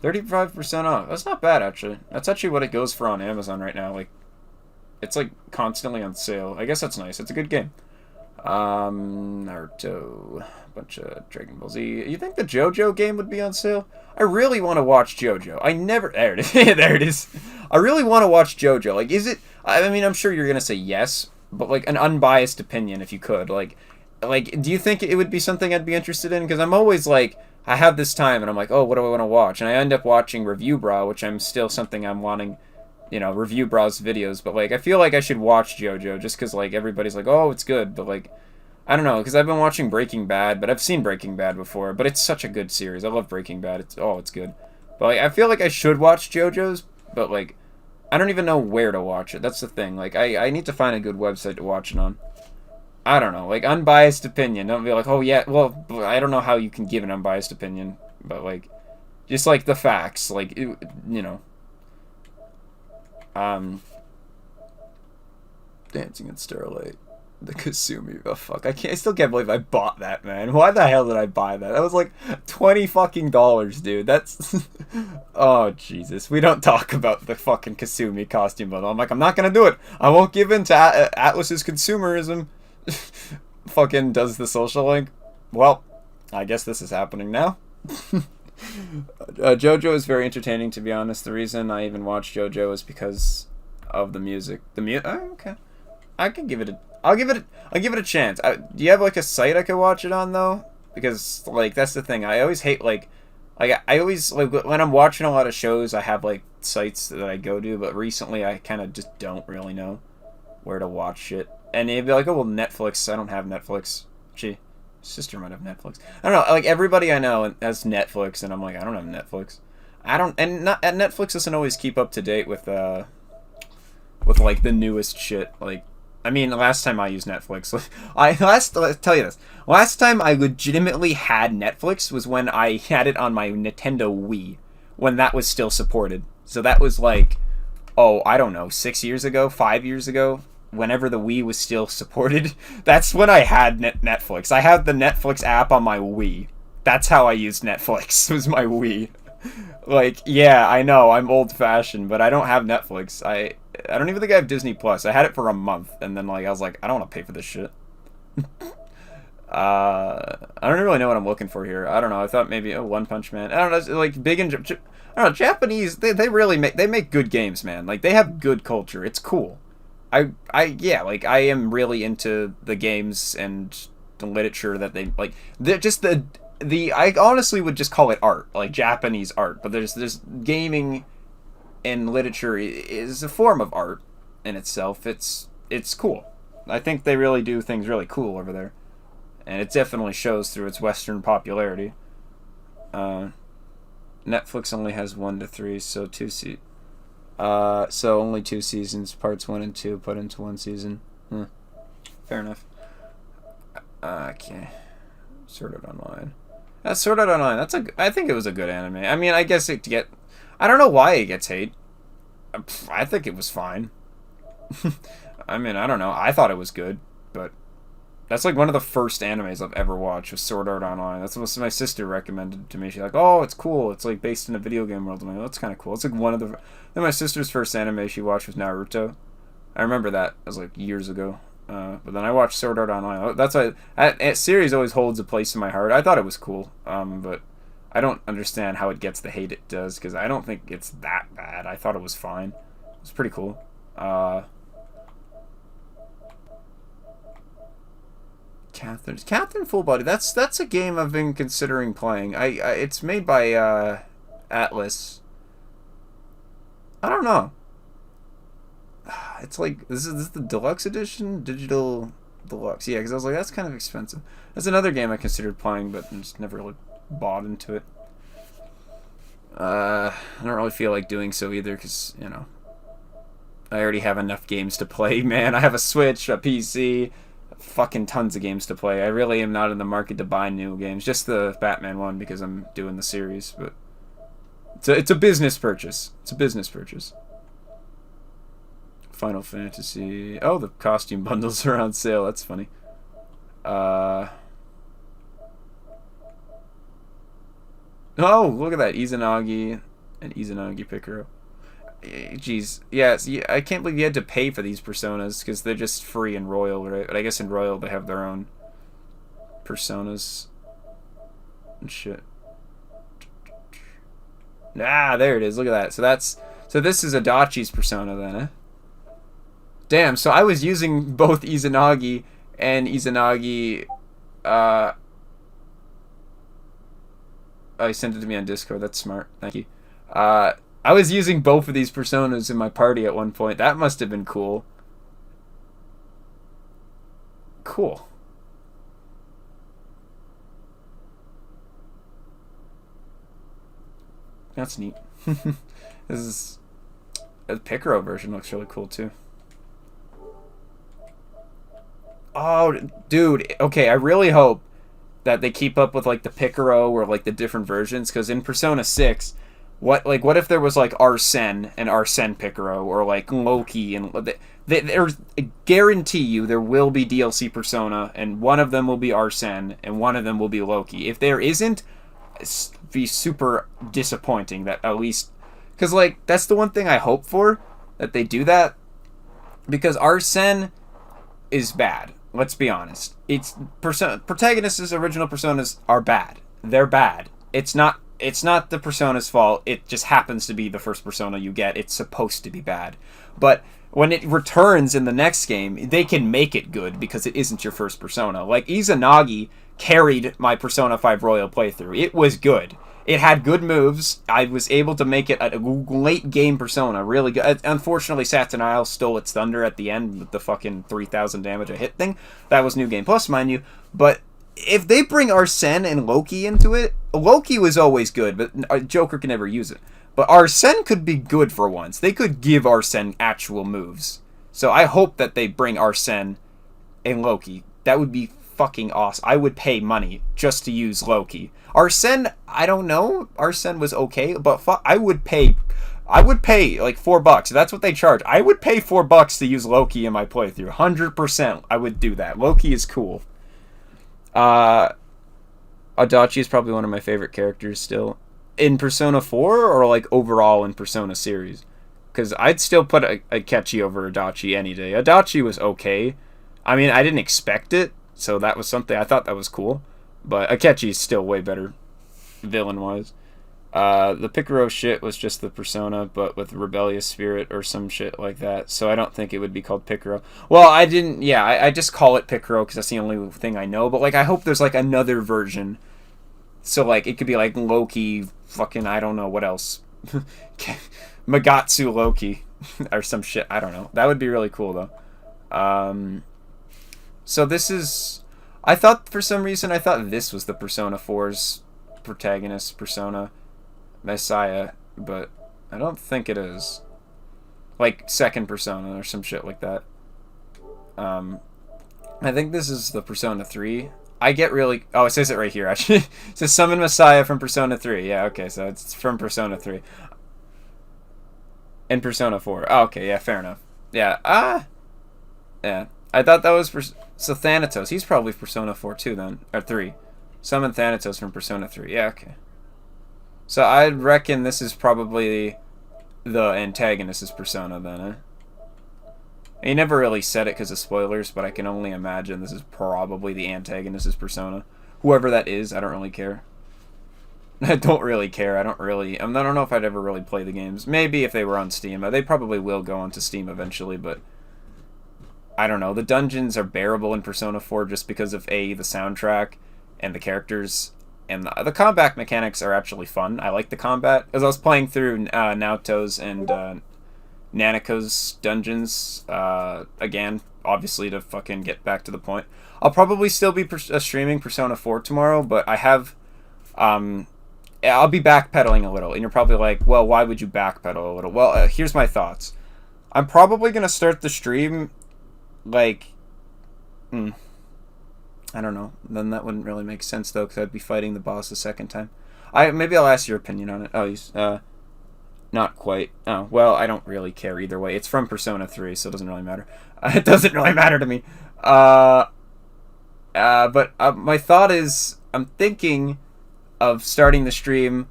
35% off. That's not bad, actually. That's actually what it goes for on Amazon right now. Like, it's like constantly on sale. I guess that's nice. It's a good game. Naruto. Bunch of Dragon Ball Z. You think the JoJo game would be on sale? I really want to watch JoJo. I never... There it is. There it is. I really want to watch JoJo. Like, is it... I mean, I'm sure you're going to say yes, but, like, an unbiased opinion, if you could. Like, do you think it would be something I'd be interested in? Because I'm always, like... I have this time, and I'm like, oh, what do I want to watch? And I end up watching Review Bra, which I'm still something I'm wanting... You know, Review Bra's videos. But, like, I feel like I should watch JoJo, just because, like, everybody's like, oh, it's good. But, like... I don't know, because I've been watching Breaking Bad, but I've seen Breaking Bad before, but it's such a good series. I love Breaking Bad. It's good. But like, I feel like I should watch JoJo's, but like, I don't even know where to watch it. That's the thing. Like, I need to find a good website to watch it on. I don't know, like, unbiased opinion. Don't be like, oh yeah, well, I don't know how you can give an unbiased opinion, but like, just like the facts, like, you know. Dancing in Starlight. The Kasumi. Oh fuck! I still can't believe I bought that, man. Why the hell did I buy that? That was like $20 fucking, dude. That's oh Jesus. We don't talk about the fucking Kasumi costume, but I'm like, I'm not gonna do it. I won't give in to Atlas's consumerism. Fucking does the social link. Well, I guess this is happening now. JoJo is very entertaining, to be honest. The reason I even watched JoJo is because of the music. Oh, okay. I can give it a. I'll give it a chance. Do you have like a site I could watch it on though? Because like that's the thing. I always hate like I always like when I'm watching a lot of shows. I have like sites that I go to, but recently I kind of just don't really know where to watch shit. And they'd be like, oh well, Netflix. I don't have Netflix. Gee, sister might have Netflix. I don't know. Like everybody I know has Netflix, and I'm like, I don't have Netflix. I don't, and not and Netflix doesn't always keep up to date with like the newest shit. Like. I mean, the last time I used Netflix, I'll tell you this. Last time I legitimately had Netflix was when I had it on my Nintendo Wii, when that was still supported. So that was like, oh, I don't know, 6 years ago, 5 years ago, whenever the Wii was still supported. That's when I had Netflix. I had the Netflix app on my Wii. That's how I used Netflix, was my Wii. Like, yeah, I know, I'm old-fashioned, but I don't have Netflix. I don't even think I have Disney Plus. I had it for a month, and then like I was like, I don't want to pay for this shit. I don't really know what I'm looking for here. I don't know. I thought maybe One Punch Man. I don't know. Like big in I don't know. Japanese. They really make good games, man. Like they have good culture. It's cool. Yeah. Like I am really into the games and the literature that they like. They're just the I honestly would just call it art, like Japanese art. But there's gaming. And literature is a form of art. in itself. It's cool. I think they really do things really cool over there. and it definitely shows through its Western popularity. Netflix only has 1 to 3, so so only 2 seasons, parts 1 and 2 put into 1 season. Fair enough. Okay. Sword Art Online. That's Sword Art Online. I think it was a good anime. I mean, I guess I don't know why it gets hate. I think it was fine. I mean, I don't know. I thought it was good, but that's like one of the first animes I've ever watched was Sword Art Online. That's what my sister recommended to me. She's like, "Oh, it's cool. It's like based in a video game world." I'm like, "Oh, that's kind of cool." It's like one of the. Then my sister's first anime she watched was Naruto. I remember that. It was like years ago. But then I watched Sword Art Online. That's why that series always holds a place in my heart. I thought it was cool, but I don't understand how it gets the hate it does because I don't think it's that bad. I thought it was fine. It was pretty cool. Catherine Full Body. That's a game I've been considering playing. It's made by Atlas. I don't know. It's like this is the deluxe edition, digital deluxe. Yeah, because I was like that's kind of expensive. That's another game I considered playing, but just never really bought into it. I don't really feel like doing so either, because I already have enough games to play. Man, I have a Switch, a PC. Fucking tons of games to play. I really am not in the market to buy new games. Just the Batman one because I'm doing the series, but it's a business purchase. It's a business purchase. Final Fantasy. Oh, the costume bundles are on sale. That's funny. Oh, look at that. Izanagi and Izanagi Picaro. Jeez, yes, yeah, I can't believe you had to pay for these personas because they're just free in Royal, right? But I guess in Royal they have their own personas and shit. Ah, there it is. Look at that. So this is Adachi's persona then, eh? Damn. So I was using both Izanagi and Izanagi. I sent it to me on Discord. That's smart. Thank you. I was using both of these personas in my party at one point. That must have been cool. Cool. That's neat. The Picaro version looks really cool too. Oh, dude. Okay, I really hope that they keep up with like the Picaro or like the different versions, because in Persona 6, what if there was like Arsene and Arsene Picaro, or like Loki and there's I guarantee you there will be DLC Persona and one of them will be Arsene and one of them will be Loki. If there isn't, it's be super disappointing that at least, because like that's the one thing I hope for, that they do that, because Arsene is bad. Let's be honest. It's protagonists' original personas are bad. They're bad. It's not the persona's fault. It just happens to be the first persona you get. It's supposed to be bad. But when it returns in the next game, they can make it good because it isn't your first persona. Like Izanagi carried my Persona 5 Royal playthrough. It was good. It had good moves. I was able to make it a late game Persona. Really good. Unfortunately, Saturn Isle stole its thunder at the end with the fucking 3,000 damage a hit thing. That was New Game Plus, mind you. But if they bring Arsene and Loki into it, Loki was always good, but Joker can never use it. But Arsene could be good for once. They could give Arsene actual moves. So I hope that they bring Arsene and Loki. That would be fucking awesome. I would pay money just to use Loki. Arsene, I don't know. Arsene was okay, but I would pay like $4. That's what they charge. I would pay $4 to use Loki in my playthrough. 100% I would do that. Loki is cool. Adachi is probably one of my favorite characters still. In Persona 4 or like overall in Persona series? Because I'd still put Akechi over Adachi any day. Adachi was okay. I mean, I didn't expect it, so that was something. I thought that was cool. But Akechi is still way better villain-wise. The Picaro shit was just the Persona, but with rebellious spirit or some shit like that. So I don't think it would be called Picaro. Well, I didn't. Yeah, I just call it Picaro because that's the only thing I know. But like, I hope there's like another version. So like, it could be like Loki, fucking I don't know what else, Magatsu Loki, or some shit. I don't know. That would be really cool though. So this is. I thought, for some reason, I thought this was the Persona 4's protagonist, Persona Messiah, but I don't think it is. Like, second Persona or some shit like that. I think this is the Persona 3. I get really... Oh, it says it right here, actually. It says Summon Messiah from Persona 3. Yeah, okay, so it's from Persona 3. And Persona 4. Oh, okay, yeah, fair enough. Yeah, yeah. I thought that was... So Thanatos, he's probably Persona 4 too, then. Or 3. Summon Thanatos from Persona 3. Yeah, okay. So I reckon this is probably the antagonist's Persona, then, eh? He never really said it because of spoilers, but I can only imagine this is probably the antagonist's Persona. Whoever that is, I don't really care. I don't really care. I don't know if I'd ever really play the games. Maybe if they were on Steam. They probably will go onto Steam eventually, but I don't know. The dungeons are bearable in Persona 4 just because of the soundtrack and the characters, and the combat mechanics are actually fun. I like the combat. As I was playing through Naoto's and Nanako's dungeons, again, obviously to fucking get back to the point. I'll probably still be streaming Persona 4 tomorrow, but I have, I'll be backpedaling a little, and you're probably like, well, why would you backpedal a little? Well, here's my thoughts. I'm probably going to start the stream, like, I don't know. Then that wouldn't really make sense, though, because I'd be fighting the boss the second time. Maybe I'll ask your opinion on it. Oh, he's, not quite. Oh, well, I don't really care either way. It's from Persona 3, so it doesn't really matter. It doesn't really matter to me. But my thought is, I'm thinking of starting the stream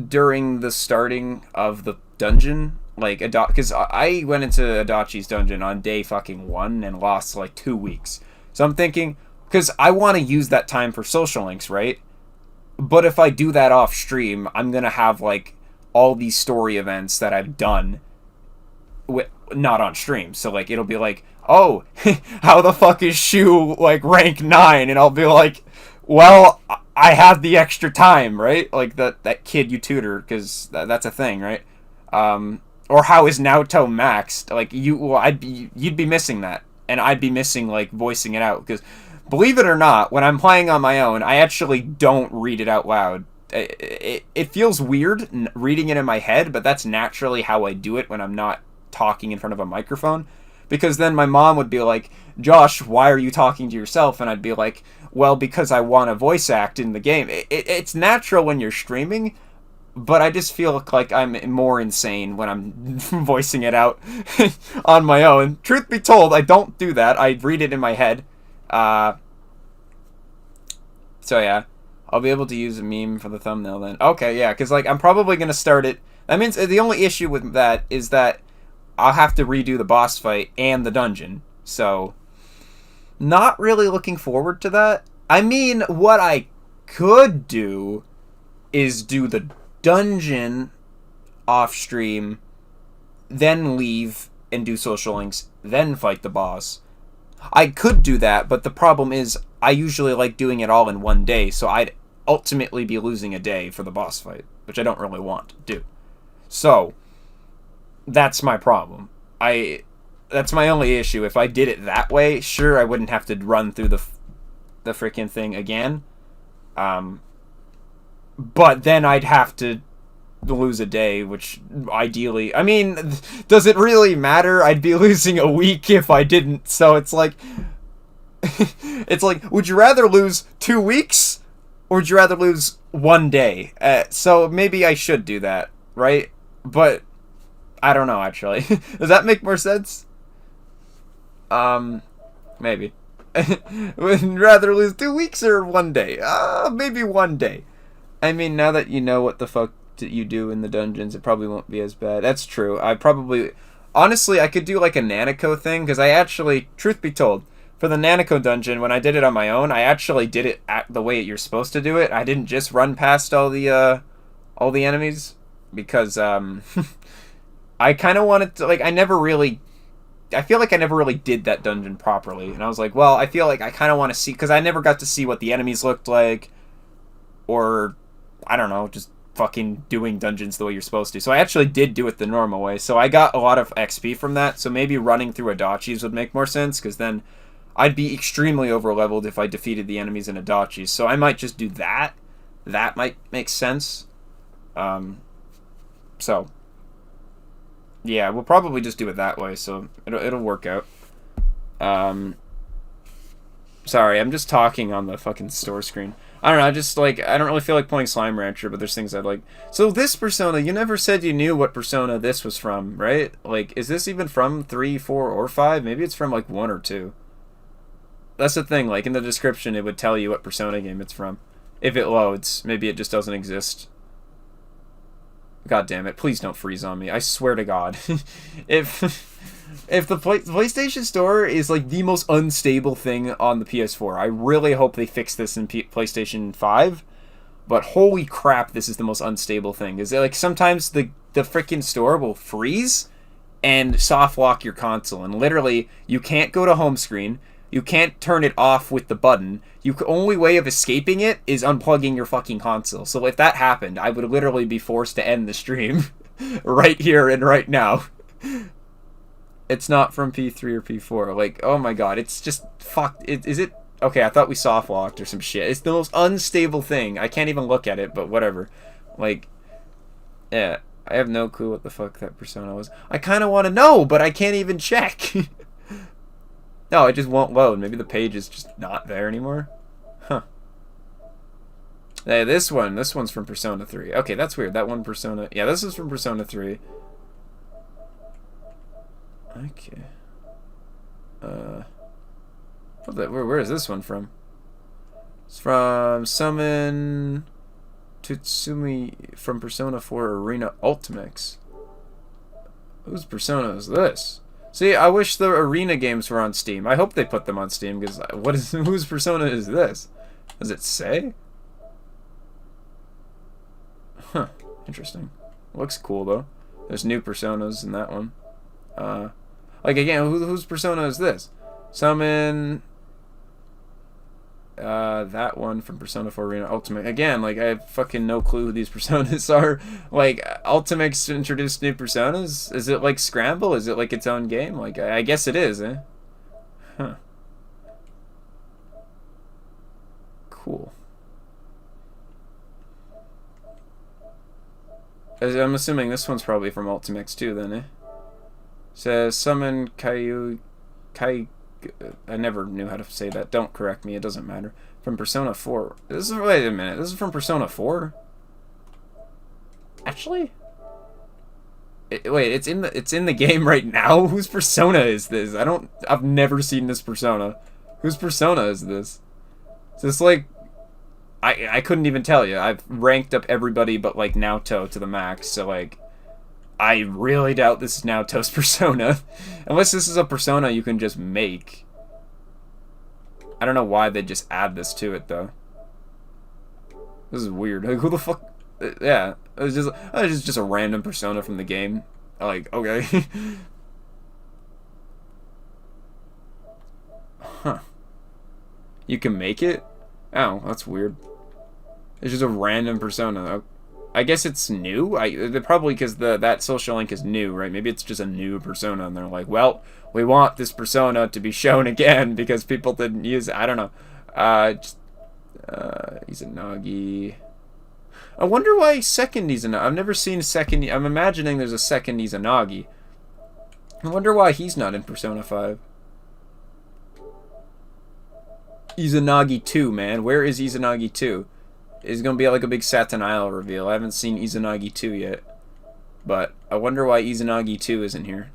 during the starting of the dungeon. Like, because I went into Adachi's dungeon on day fucking 1 and lost, like, 2 weeks. So I'm thinking, because I want to use that time for social links, right? But if I do that off stream, I'm going to have, like, all these story events that I've done not on stream. So, like, it'll be like, oh, how the fuck is Shu, like, rank 9? And I'll be like, well, I have the extra time, right? Like, that kid you tutor, because that's a thing, right? Or how is Naoto maxed? Like, you'd be missing that. And I'd be missing, like, voicing it out. Because, believe it or not, when I'm playing on my own, I actually don't read it out loud. It feels weird reading it in my head, but that's naturally how I do it when I'm not talking in front of a microphone. Because then my mom would be like, Josh, why are you talking to yourself? And I'd be like, well, because I want to voice act in the game. It's natural when you're streaming, but I just feel like I'm more insane when I'm voicing it out on my own. Truth be told, I don't do that. I read it in my head. So yeah, I'll be able to use a meme for the thumbnail then. Okay, yeah, because like I'm probably going to start it. That means the only issue with that is that I'll have to redo the boss fight and the dungeon. So, not really looking forward to that. I mean, what I could do is do the dungeon off stream, then leave and do social links, then fight the boss. I could do that, but the problem is I usually like doing it all in one day, so I'd ultimately be losing a day for the boss fight, which I don't really want to do. So, that's my problem. That's my only issue. If I did it that way, sure, I wouldn't have to run through the freaking thing again. But then I'd have to lose a day, which ideally... I mean, does it really matter? I'd be losing a week if I didn't, so it's like... it's like, would you rather lose 2 weeks? Or would you rather lose 1 day? So maybe I should do that, right? But I don't know, actually. Does that make more sense? Maybe. Would you rather lose 2 weeks or 1 day? Maybe 1 day. I mean, now that you know what the fuck you do in the dungeons, it probably won't be as bad. That's true. Honestly, I could do like a Nanako thing, because I actually, truth be told, for the Nanako dungeon, when I did it on my own, I actually did it the way you're supposed to do it. I didn't just run past all the enemies, because, I kind of wanted to, like, I feel like I never really did that dungeon properly, and I was like, well, I feel like I kind of want to see, because I never got to see what the enemies looked like, or, I don't know, just fucking doing dungeons the way you're supposed to. So I actually did do it the normal way, so I got a lot of XP from that, so maybe running through Adachi's would make more sense, because then I'd be extremely over-leveled if I defeated the enemies in Adachi, so I might just do that. That might make sense. So, yeah, we'll probably just do it that way, so it'll work out. Sorry, I'm just talking on the fucking store screen. I don't know, I don't really feel like playing Slime Rancher, but there's things I'd like. So this Persona, you never said you knew what Persona this was from, right? Like, is this even from 3, 4, or 5? Maybe it's from, like, 1 or 2. That's the thing, like, in the description it would tell you what Persona game it's from. If it loads, maybe it just doesn't exist. God damn it, please don't freeze on me. I swear to God. If the PlayStation Store is like the most unstable thing on the PS4, I really hope they fix this in PlayStation 5. But holy crap, this is the most unstable thing. Is it like sometimes the freaking store will freeze and soft lock your console, and literally you can't go to home screen. You can't turn it off with the button. Only way of escaping it is unplugging your fucking console. So if that happened, I would literally be forced to end the stream right here and right now. It's not from P3 or P4. Like, oh my god, it's just fucked. Is it? Okay, I thought we soft locked or some shit. It's the most unstable thing. I can't even look at it, but whatever. Like, yeah, I have no clue what the fuck that Persona was. I kind of want to know, but I can't even check. No, it just won't load. Maybe the page is just not there anymore. Huh. Hey, this one's from Persona 3. Okay, that's weird. That one Persona... Yeah, this is from Persona 3. Okay. Where is this one from? It's from Summon Tutsumi from Persona 4 Arena Ultimix. Whose Persona is this? See, I wish the Arena games were on Steam. I hope they put them on Steam, because whose Persona is this? Does it say? Huh, interesting. Looks cool, though. There's new Personas in that one. Like, again, whose Persona is this? Summon... that one from Persona 4 Arena Ultimate. Again, like, I have fucking no clue who these Personas are. Like, Ultimix introduced new Personas? Is it like Scramble? Is it like its own game? Like, I guess it is, eh? Huh. Cool. I'm assuming this one's probably from Ultimix too, then, eh? Says, summon Kai... I never knew how to say that. Don't correct me. It doesn't matter. From Persona 4. Wait a minute. This is from Persona 4? Actually? Wait, it's in the game right now? Whose Persona is this? I've never seen this Persona. Whose Persona is this? Is this like... I couldn't even tell you. I've ranked up everybody but like Naoto to the max, so like... I really doubt this is Naoto's Persona. Unless this is a Persona you can just make. I don't know why they just add this to it, though. This is weird. Like, who the fuck... Yeah. It's just a random Persona from the game. Like, okay. Huh. You can make it? Oh, that's weird. It's just a random Persona. I guess it's new. Probably because that social link is new, right? Maybe it's just a new Persona, and they're like, well, we want this Persona to be shown again because people didn't use it. I don't know. Izanagi. I wonder why second Izanagi. I've never seen second. I'm imagining there's a second Izanagi. I wonder why he's not in Persona 5. Izanagi 2, man. Where is Izanagi 2? It's gonna be like a big Satin Isle reveal. I haven't seen Izanagi 2 yet. But I wonder why Izanagi 2 isn't here.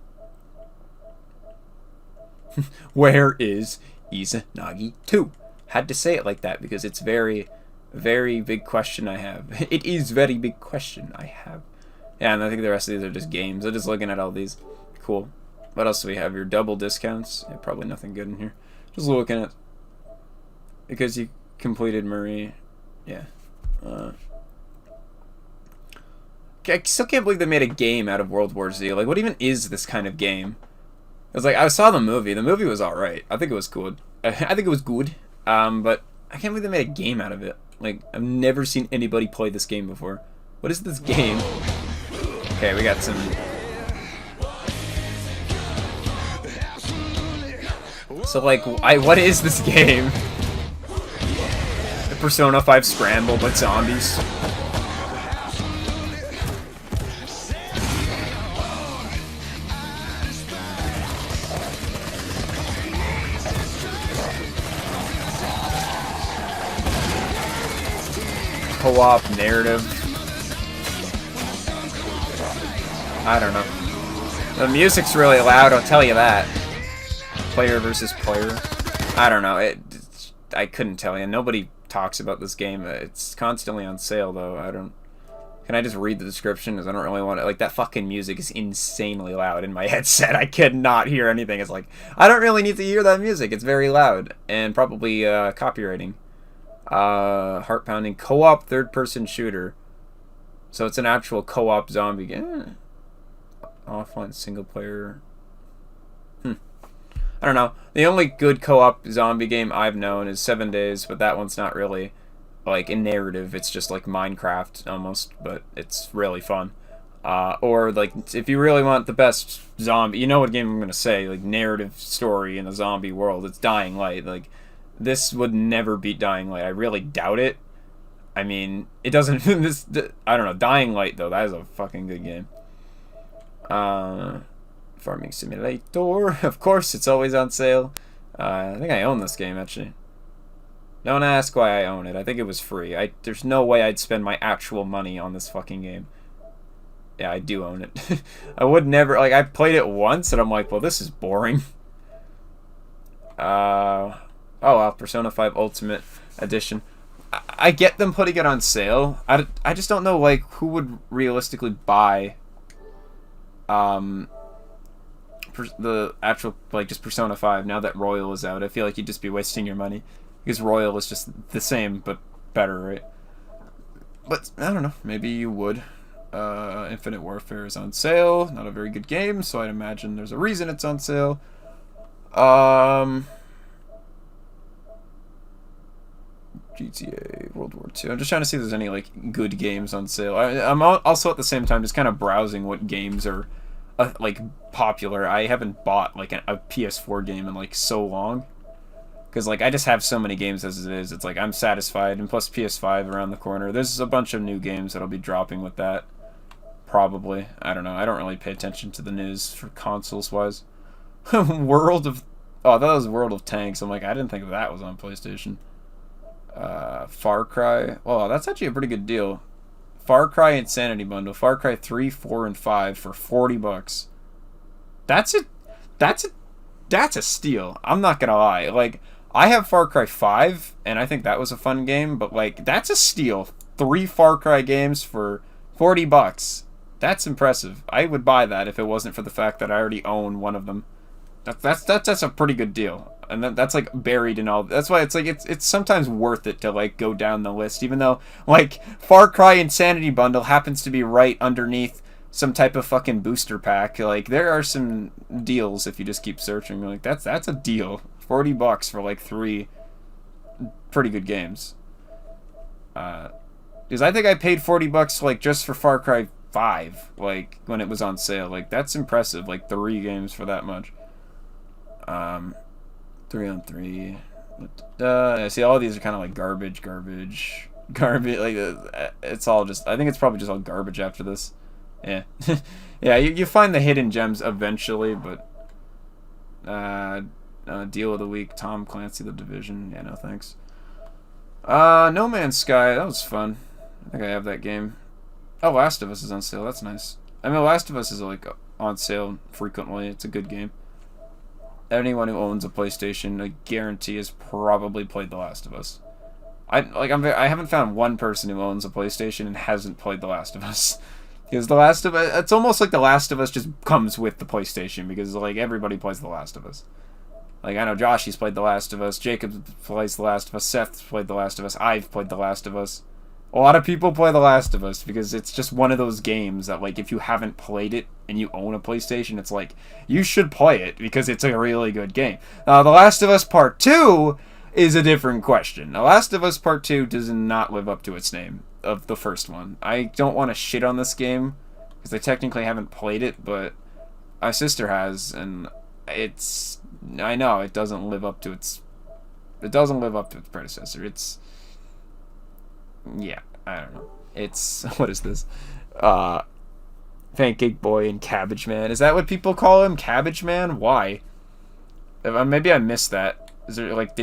Where is Izanagi 2? Had to say it like that because it's very, very big question I have. It is very big question I have. Yeah, and I think the rest of these are just games. I'm just looking at all these. Cool. What else do we have here? Double discounts. Yeah, probably nothing good in here. Just looking at... Because you completed Marie... Yeah. I still can't believe they made a game out of World War Z. Like, what even is this kind of game? I was like, I saw the movie. The movie was alright. I think it was good. I think it was good. But I can't believe they made a game out of it. Like, I've never seen anybody play this game before. What is this game? Okay, we got some So, like, what is this game? The Persona 5 Scramble, but zombies. Co-op narrative. I don't know. The music's really loud, I'll tell you that. Player versus player. I don't know. I couldn't tell you. Nobody talks about this game. It's constantly on sale, though. Can I just read the description? Because I don't really want to. Like, that fucking music is insanely loud in my headset. I cannot hear anything. It's like, I don't really need to hear that music. It's very loud. And probably copywriting. Heart-pounding co-op third-person shooter. So it's an actual co-op zombie game. Offline single-player. I don't know. The only good co-op zombie game I've known is 7 Days, but that one's not really, like, a narrative. It's just like Minecraft, almost, but it's really fun. Or, like, if you really want the best zombie... You know what game I'm going to say. Like, narrative story in a zombie world. It's Dying Light. Like, this would never beat Dying Light. I really doubt it. I mean, it doesn't... I don't know. Dying Light, though, that is a fucking good game. Farming Simulator. Of course, it's always on sale. I think I own this game, actually. Don't ask why I own it. I think it was free. There's no way I'd spend my actual money on this fucking game. Yeah, I do own it. I would never... Like, I played it once, and I'm like, well, this is boring. Oh, wow. Persona 5 Ultimate Edition. I get them putting it on sale. I just don't know, like, who would realistically buy... the actual, like, just Persona 5 now that Royal is out. I feel like you'd just be wasting your money because Royal is just the same but better, right? But I don't know, maybe you would. Infinite Warfare is on sale. Not a very good game, so I'd imagine there's a reason it's on sale. GTA World War II. I'm just trying to see if there's any, like, good games on sale. I'm also at the same time just kind of browsing what games are like popular. I haven't bought like a PS4 game in like so long because like I just have so many games as it is. It's like I'm satisfied, and plus PS5 around the corner. There's a bunch of new games that'll be dropping with that probably. I don't know. I don't really pay attention to the news for consoles wise. World of that was World of Tanks. I'm like, I didn't think that was on PlayStation. Far Cry. Oh, that's actually a pretty good deal. Far Cry Insanity Bundle. Far Cry 3, 4, and 5 for $40. That's a steal. I'm not gonna lie. Like, I have Far Cry 5, and I think that was a fun game, but like, that's a steal. 3 Far Cry games for $40. That's impressive. I would buy that if it wasn't for the fact that I already own one of them. That's a pretty good deal. And that's like buried in all. That's why it's like it's sometimes worth it to like go down the list, even though like Far Cry Insanity Bundle happens to be right underneath some type of fucking booster pack. Like there are some deals if you just keep searching. Like that's a deal. $40 for like 3 pretty good games. Because I think I paid $40 like just for Far Cry 5 like when it was on sale. Like that's impressive. Like 3 games for that much. 3 on 3. See, all these are kind of like garbage. Like it's all just. I think it's probably just all garbage after this. Yeah, yeah. You find the hidden gems eventually, but deal of the week: Tom Clancy, The Division. Yeah, no thanks. No Man's Sky. That was fun. I think I have that game. Oh, Last of Us is on sale. That's nice. I mean, Last of Us is like on sale frequently. It's a good game. Anyone who owns a PlayStation, I guarantee, has probably played The Last of Us. I haven't found one person who owns a PlayStation and hasn't played The Last of Us. Because The Last of Us, it's almost like The Last of Us just comes with the PlayStation, because like everybody plays The Last of Us. Like I know Josh, he's played The Last of Us. Jacob plays The Last of Us. Seth's played The Last of Us. I've played The Last of Us. A lot of people play The Last of Us because it's just one of those games that, like, if you haven't played it and you own a PlayStation, it's like, you should play it because it's a really good game. The Last of Us Part 2 is a different question. The Last of Us Part 2 does not live up to its name of the first one. I don't want to shit on this game because I technically haven't played it, but my sister has, and it's I know it doesn't live up to its predecessor. It's, yeah, I don't know. It's, what is this? Pancake Boy and Cabbage Man. Is that what people call him? Cabbage Man? Why? Maybe I missed that. Is there, like,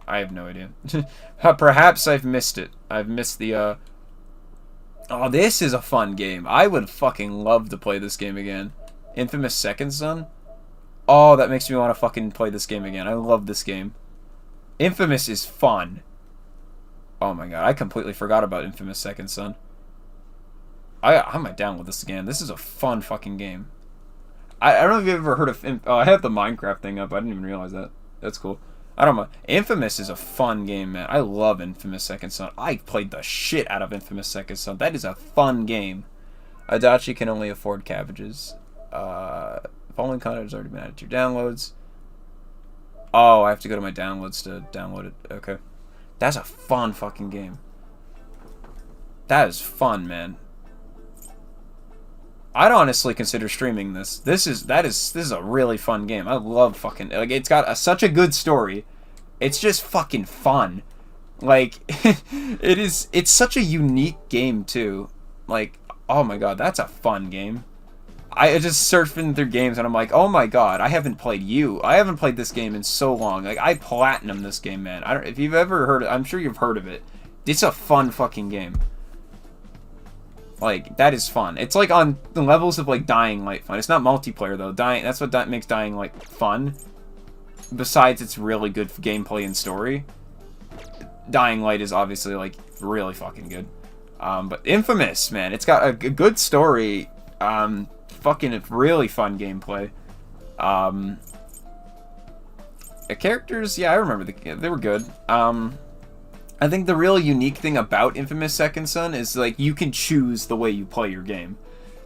I have no idea. Perhaps I've missed it. I've missed the, Oh, this is a fun game. I would fucking love to play this game again. Infamous Second Son? Oh, that makes me want to fucking play this game again. I love this game. Infamous is fun. Oh my god, I completely forgot about Infamous Second Son. I might download this again. This is a fun fucking game. I don't know if you've ever heard of... Oh, I have the Minecraft thing up. I didn't even realize that. That's cool. I don't know. Infamous is a fun game, man. I love Infamous Second Son. I played the shit out of Infamous Second Son. That is a fun game. Adachi can only afford cabbages. Following content has already been added to your downloads. Oh, I have to go to my downloads to download it. Okay. That's a fun fucking game. That is fun, man. I'd honestly consider streaming this. This is a really fun game. I love fucking, like, it's got such a good story. It's just fucking fun. Like, it's such a unique game too. Like, oh my god, that's a fun game. I just surfing through games and I'm like, oh my god, I haven't played this game in so long. Like, I platinumed this game, man. I don't, if you've ever heard it, I'm sure you've heard of it. It's a fun fucking game. Like, that is fun. It's like on the levels of like Dying Light fun. It's not multiplayer though. That's what makes Dying Light fun. Besides its really good gameplay and story. Dying Light is obviously like really fucking good. But Infamous, man, it's got a good story. Fucking really fun gameplay. The characters, yeah, I remember they were good. I think the real unique thing about Infamous Second Son is, like, you can choose the way you play your game.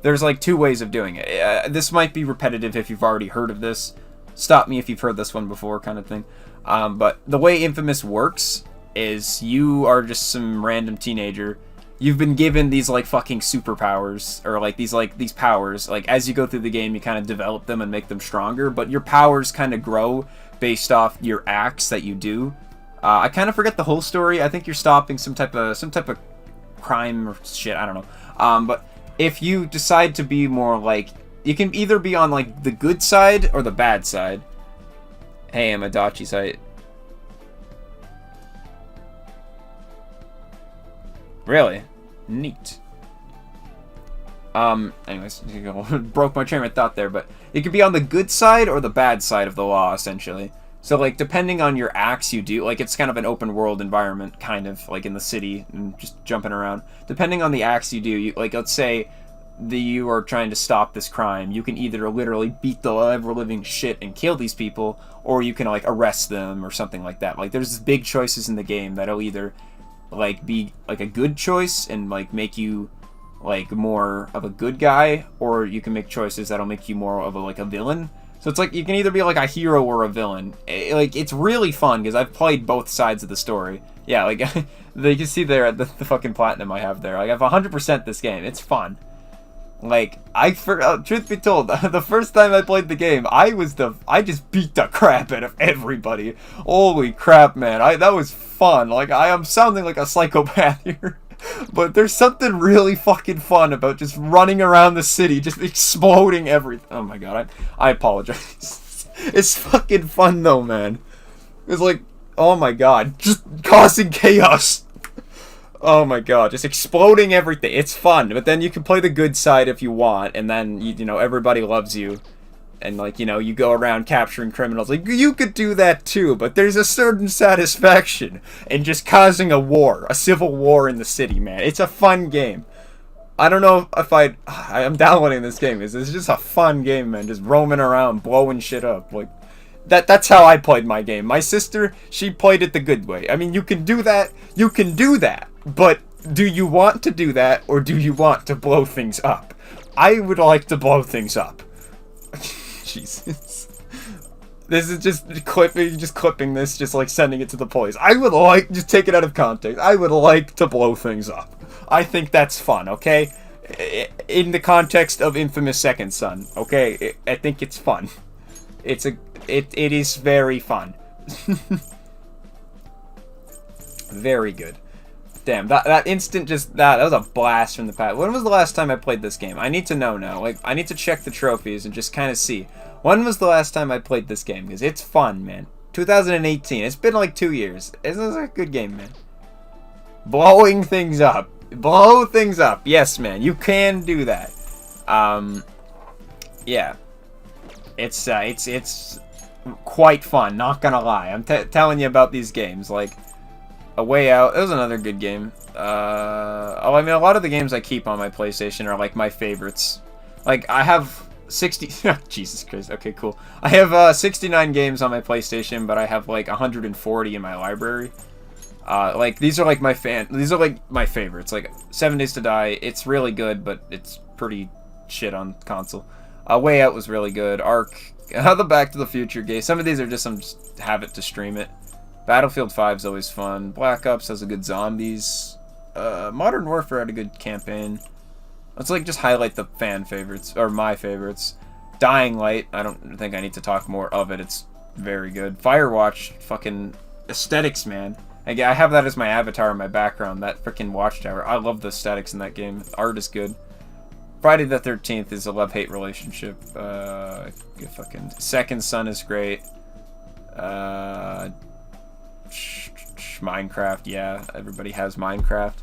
There's, like, two ways of doing it. This might be repetitive if you've already heard of this. Stop me if you've heard this one before, kind of thing. But the way Infamous works is you are just some random teenager. You've been given these, like, fucking superpowers, or, like, these powers. Like, as you go through the game, you kind of develop them and make them stronger, but your powers kind of grow based off your acts that you do. I kind of forget the whole story. I think you're stopping some type of crime or shit. I don't know. But if you decide to be more like, you can either be on like the good side or the bad side. Hey, I'm Adachi's side. Really? Neat. Anyways, broke my train of thought there, but you could be on the good side or the bad side of the law, essentially. So, like, depending on your acts you do, like, it's kind of an open world environment, kind of, like, in the city, and just jumping around. Depending on the acts you do, like, let's say you are trying to stop this crime, you can either literally beat the ever-living shit and kill these people, or you can, like, arrest them, or something like that. Like, there's big choices in the game that'll either, like, be, like, a good choice, and, like, make you, like, more of a good guy, or you can make choices that'll make you more of a, like, a villain. So it's like, you can either be like a hero or a villain. Like, it's really fun, because I've played both sides of the story. Yeah, like, you can see there the fucking platinum I have there. Like, I've 100% this game. It's fun. Like, truth be told, the first time I played the game, I just beat the crap out of everybody. Holy crap, man. That was fun. Like, I am sounding like a psychopath here. But there's something really fucking fun about just running around the city, just exploding everything. Oh my god, I apologize. It's fucking fun though, man. It's like, oh my god, just causing chaos. Oh my god, just exploding everything. It's fun, but then you can play the good side if you want, and then, you know, everybody loves you. And, like, you know, you go around capturing criminals. Like, you could do that too, but there's a certain satisfaction in just causing a war, a civil war in the city, man. It's a fun game. I don't know if I'm downloading this game. It's just a fun game, man. Just roaming around, blowing shit up. Like, that's how I played my game. My sister, she played it the good way. I mean, you can do that, but do you want to do that, or do you want to blow things up? I would like to blow things up. Jesus. This is just clipping this, just like sending it to the police. I would like, just take it out of context. I would like to blow things up. I think that's fun, okay? In the context of Infamous Second Son, okay? I think it's fun. It is very fun. Very good. Damn, that instant that was a blast from the past. When was the last time I played this game? I need to know now. Like, I need to check the trophies and just kind of see. When was the last time I played this game? Because it's fun, man. 2018. It's been like 2 years. This is a good game, man. Blowing things up. Blow things up. Yes, man. You can do that. Yeah. It's quite fun, not gonna lie. I'm telling you about these games. Like, A Way Out, that was another good game. I mean, a lot of the games I keep on my PlayStation are, like, my favorites. Like, I have 60... Jesus Christ, okay, cool. I have 69 games on my PlayStation, but I have, like, 140 in my library. Like, these are, like, my favorites. Like, 7 Days to Die, it's really good, but it's pretty shit on console. A Way Out was really good. Ark, the Back to the Future game. Some of these are just have it to stream it. Battlefield 5 is always fun. Black Ops has a good zombies. Modern Warfare had a good campaign. Let's like just highlight the fan favorites, or my favorites. Dying Light, I don't think I need to talk more of it. It's very good. Firewatch, fucking aesthetics, man. I have that as my avatar in my background, that freaking watchtower. I love the aesthetics in that game. Art is good. Friday the 13th is a love-hate relationship. Fucking Second Son is great. Minecraft, yeah. Everybody has Minecraft.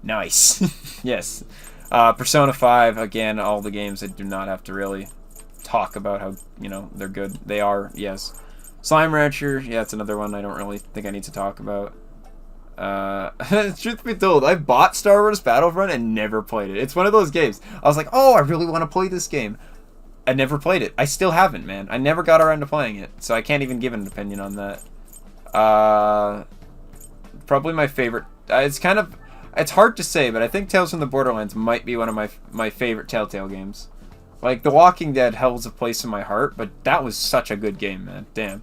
Nice. Yes. Persona 5, again, all the games I do not have to really talk about how, you know, they're good. They are, yes. Slime Rancher, yeah, it's another one I don't really think I need to talk about. Truth be told, I bought Star Wars Battlefront and never played it. It's one of those games. I was like, oh, I really want to play this game. I never played it. I still haven't, man. I never got around to playing it, so I can't even give an opinion on that. Probably my favorite. It's hard to say, but I think Tales from the Borderlands might be one of my favorite Telltale games. Like, The Walking Dead holds a place in my heart, but that was such a good game, man. Damn.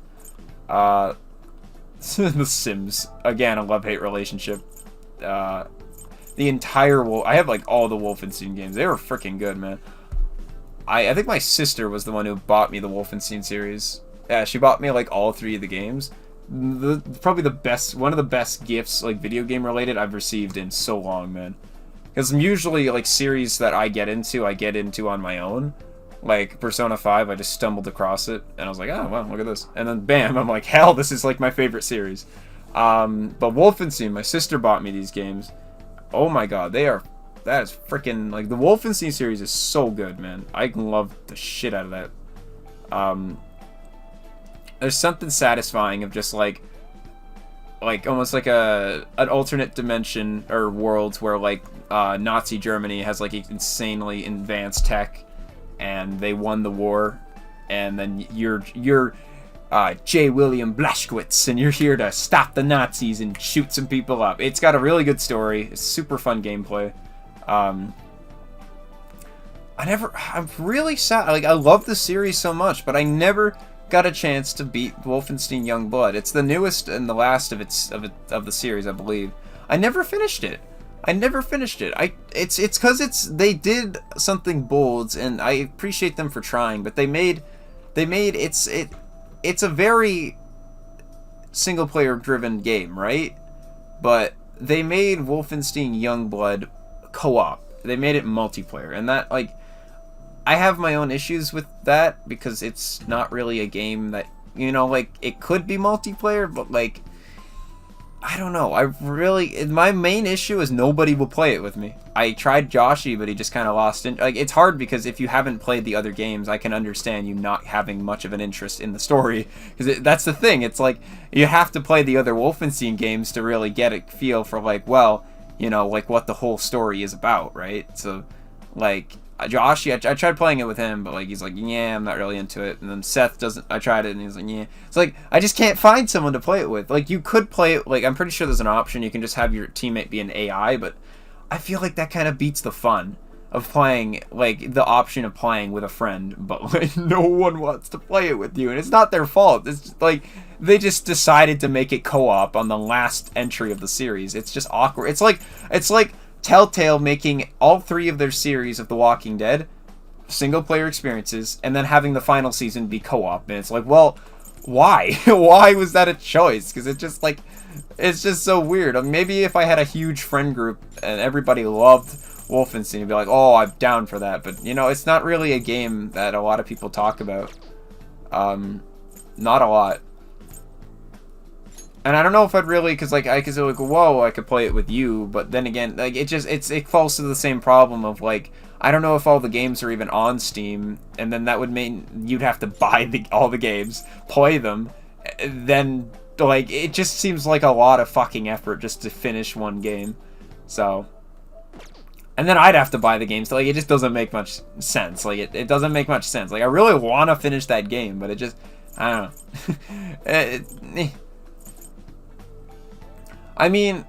The Sims. Again, a love-hate relationship. The entire I have, like, all the Wolfenstein games. They were freaking good, man. I think my sister was the one who bought me the Wolfenstein series. Yeah, she bought me, like, all 3 of the games. Probably one of the best gifts, like, video game related, I've received in so long, man. Because usually, like, series that I get into on my own. Like, Persona 5, I just stumbled across it, and I was like, oh, wow, look at this. And then, bam, I'm like, hell, this is, like, my favorite series. But Wolfenstein, my sister bought me these games. Oh my god, that is freaking, like, the Wolfenstein series is so good, man. I love the shit out of that. There's something satisfying of just, like almost like an alternate dimension or worlds where, like, Nazi Germany has, like, insanely advanced tech, and they won the war, and then you're J. William Blazkowicz, and you're here to stop the Nazis and shoot some people up. It's got a really good story. It's super fun gameplay. I'm really sad. Like, I love the series so much, but I never got a chance to beat Wolfenstein Youngblood. It's the newest and the last of the series, I believe. I never finished it. It's because they did something bold, and I appreciate them for trying, but it's a very single player driven game, right? But they made Wolfenstein Youngblood co-op. They made it multiplayer, and that, like, I have my own issues with that because it's not really a game that, you know, like, it could be multiplayer, but, like, I don't know. My main issue is nobody will play it with me. I tried Joshi, but he just kind of lost in. Like, it's hard because if you haven't played the other games, I can understand you not having much of an interest in the story. Because that's the thing. It's like, you have to play the other Wolfenstein games to really get a feel for, like, well, you know, like, what the whole story is about, right? So, like, Joshi, I tried playing it with him, but, like, he's like, yeah, I'm not really into it. And then Seth I tried it, and he's like, yeah. It's like, I just can't find someone to play it with. Like, you could play it, like, I'm pretty sure there's an option. You can just have your teammate be an AI, but I feel like that kind of beats the fun of playing, like, the option of playing with a friend, but, like, no one wants to play it with you, and it's not their fault. It's just, like, they just decided to make it co-op on the last entry of the series. It's just awkward. It's like Telltale making all 3 of their series of The Walking Dead single-player experiences and then having the final season be co-op. And it's like, well, why? Why was that a choice? Because it's just like, it's just so weird. Maybe if I had a huge friend group and everybody loved Wolfenstein, you'd be like, oh, I'm down for that. But, you know, it's not really a game that a lot of people talk about. Not a lot. And I don't know if I'd really, because like, I could say like, whoa, I could play it with you, but then again, like, it falls to the same problem of like, I don't know if all the games are even on Steam, and then that would mean you'd have to buy all the games, play them, then, like, it just seems like a lot of fucking effort just to finish one game. So, and then I'd have to buy the games, so, like, it just doesn't make much sense. Like, it doesn't make much sense. Like, I really want to finish that game, but it just, I don't know. I mean,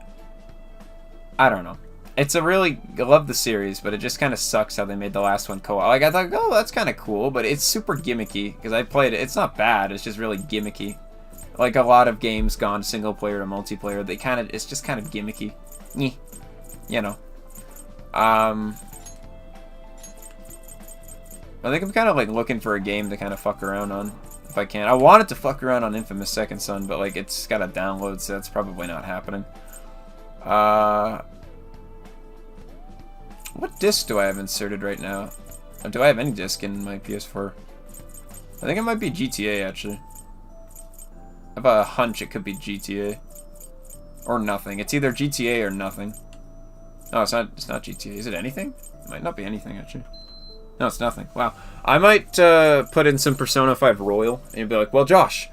I don't know. It's a really, I love the series, but it just kind of sucks how they made the last one co-op. Like, I thought, oh, that's kind of cool, but it's super gimmicky, because I played it. It's not bad, it's just really gimmicky. Like, a lot of games gone single player to multiplayer, they kind of, it's just kind of gimmicky. You know. I think I'm kind of, like, looking for a game to kind of fuck around on, if I can. I wanted to fuck around on Infamous Second Son, but, like, it's got to download, so that's probably not happening. What disc do I have inserted right now? Or do I have any disc in my PS4? I think it might be GTA, actually. I have a hunch it could be GTA. Or nothing. It's either GTA or nothing. No, it's not GTA. Is it anything? It might not be anything, actually. No, it's nothing. Wow. I might put in some Persona 5 Royal, and you'll be like, well, Josh,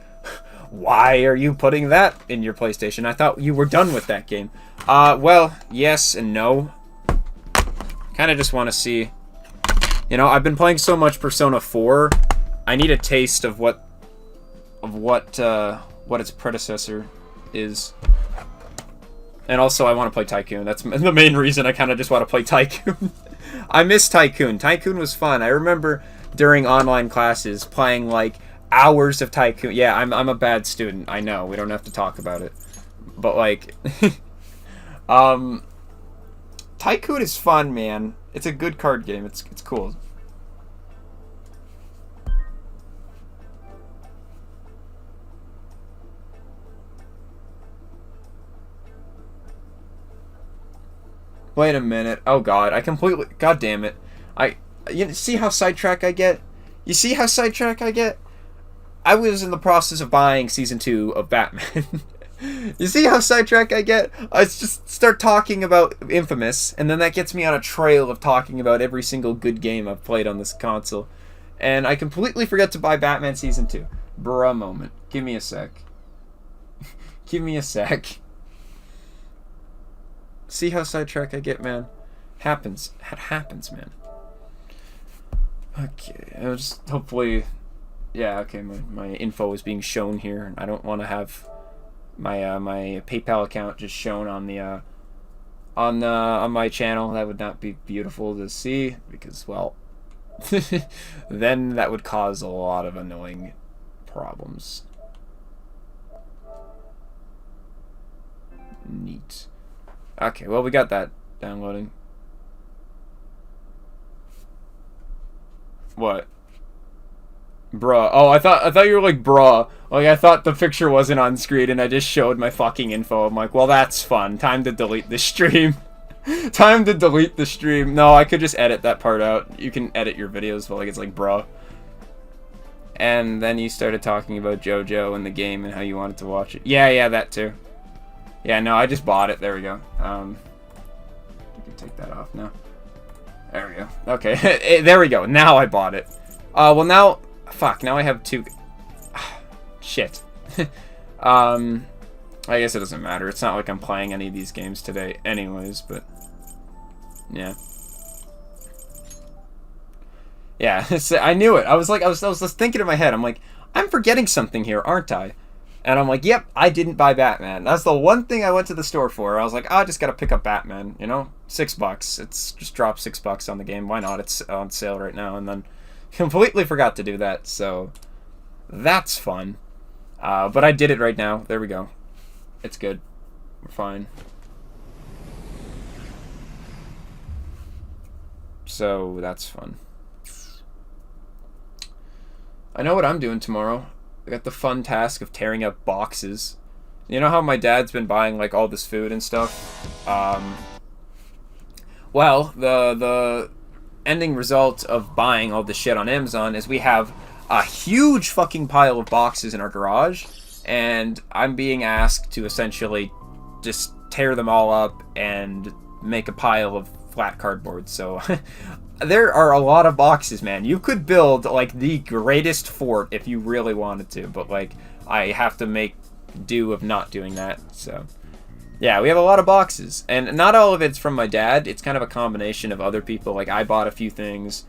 why are you putting that in your PlayStation? I thought you were done with that game. Well, yes and no. Kind of just want to see, you know, I've been playing so much Persona 4. I need a taste of what its predecessor is. And also, I want to play Tycoon. That's the main reason I kind of just want to play Tycoon. I miss Tycoon. Tycoon was fun. I remember during online classes playing like hours of Tycoon. Yeah, I'm a bad student. I know. We don't have to talk about it. But like, Tycoon is fun, man. It's a good card game. It's cool. Wait a minute. Oh god, I completely, god damn it. You see how sidetracked I get? You see how sidetracked I get? I was in the process of buying season 2 of Batman. You see how sidetracked I get? I just start talking about Infamous, and then that gets me on a trail of talking about every single good game I've played on this console. And I completely forgot to buy Batman Season 2. Bruh moment. Give me a sec. Give me a sec. See how sidetracked I get, man? Happens. It happens, man. Okay, I'll just hopefully... Yeah, okay, my info is being shown here, and I don't want to have my my PayPal account just shown on the on my channel. That would not be beautiful to see, because, well, then that would cause a lot of annoying problems. Neat. Okay, well, we got that downloading. What? Bruh. Oh, I thought you were like, bruh. Like, I thought the picture wasn't on screen and I just showed my fucking info. I'm like, well, that's fun. Time to delete the stream. Time to delete the stream. No, I could just edit that part out. You can edit your videos, but like, it's like, bruh. And then you started talking about JoJo and the game and how you wanted to watch it. Yeah, that too. Yeah, no, I just bought it. There we go. You can take that off now. There we go. Okay, there we go. Now I bought it. Well, now... Fuck, now I have two... Shit. I guess it doesn't matter. It's not like I'm playing any of these games today anyways, but... Yeah. Yeah, I knew it. I was just thinking in my head. I'm like, I'm forgetting something here, aren't I? And I'm like, yep, I didn't buy Batman. That's the one thing I went to the store for. I was like, oh, I just gotta pick up Batman, you know? $6. It's just dropped $6 on the game. Why not? It's on sale right now. And then completely forgot to do that, so that's fun. But I did it right now. There we go. It's good. We're fine. So that's fun. I know what I'm doing tomorrow. I got the fun task of tearing up boxes. You know how my dad's been buying like all this food and stuff? Well, the ending result of buying all this shit on Amazon is we have a huge fucking pile of boxes in our garage, and I'm being asked to essentially just tear them all up and make a pile of flat cardboard. So there are a lot of boxes, man. You could build like the greatest fort if you really wanted to, but like I have to make do of not doing that. So yeah, we have a lot of boxes, and not all of it's from my dad. It's kind of a combination of other people. Like I bought a few things,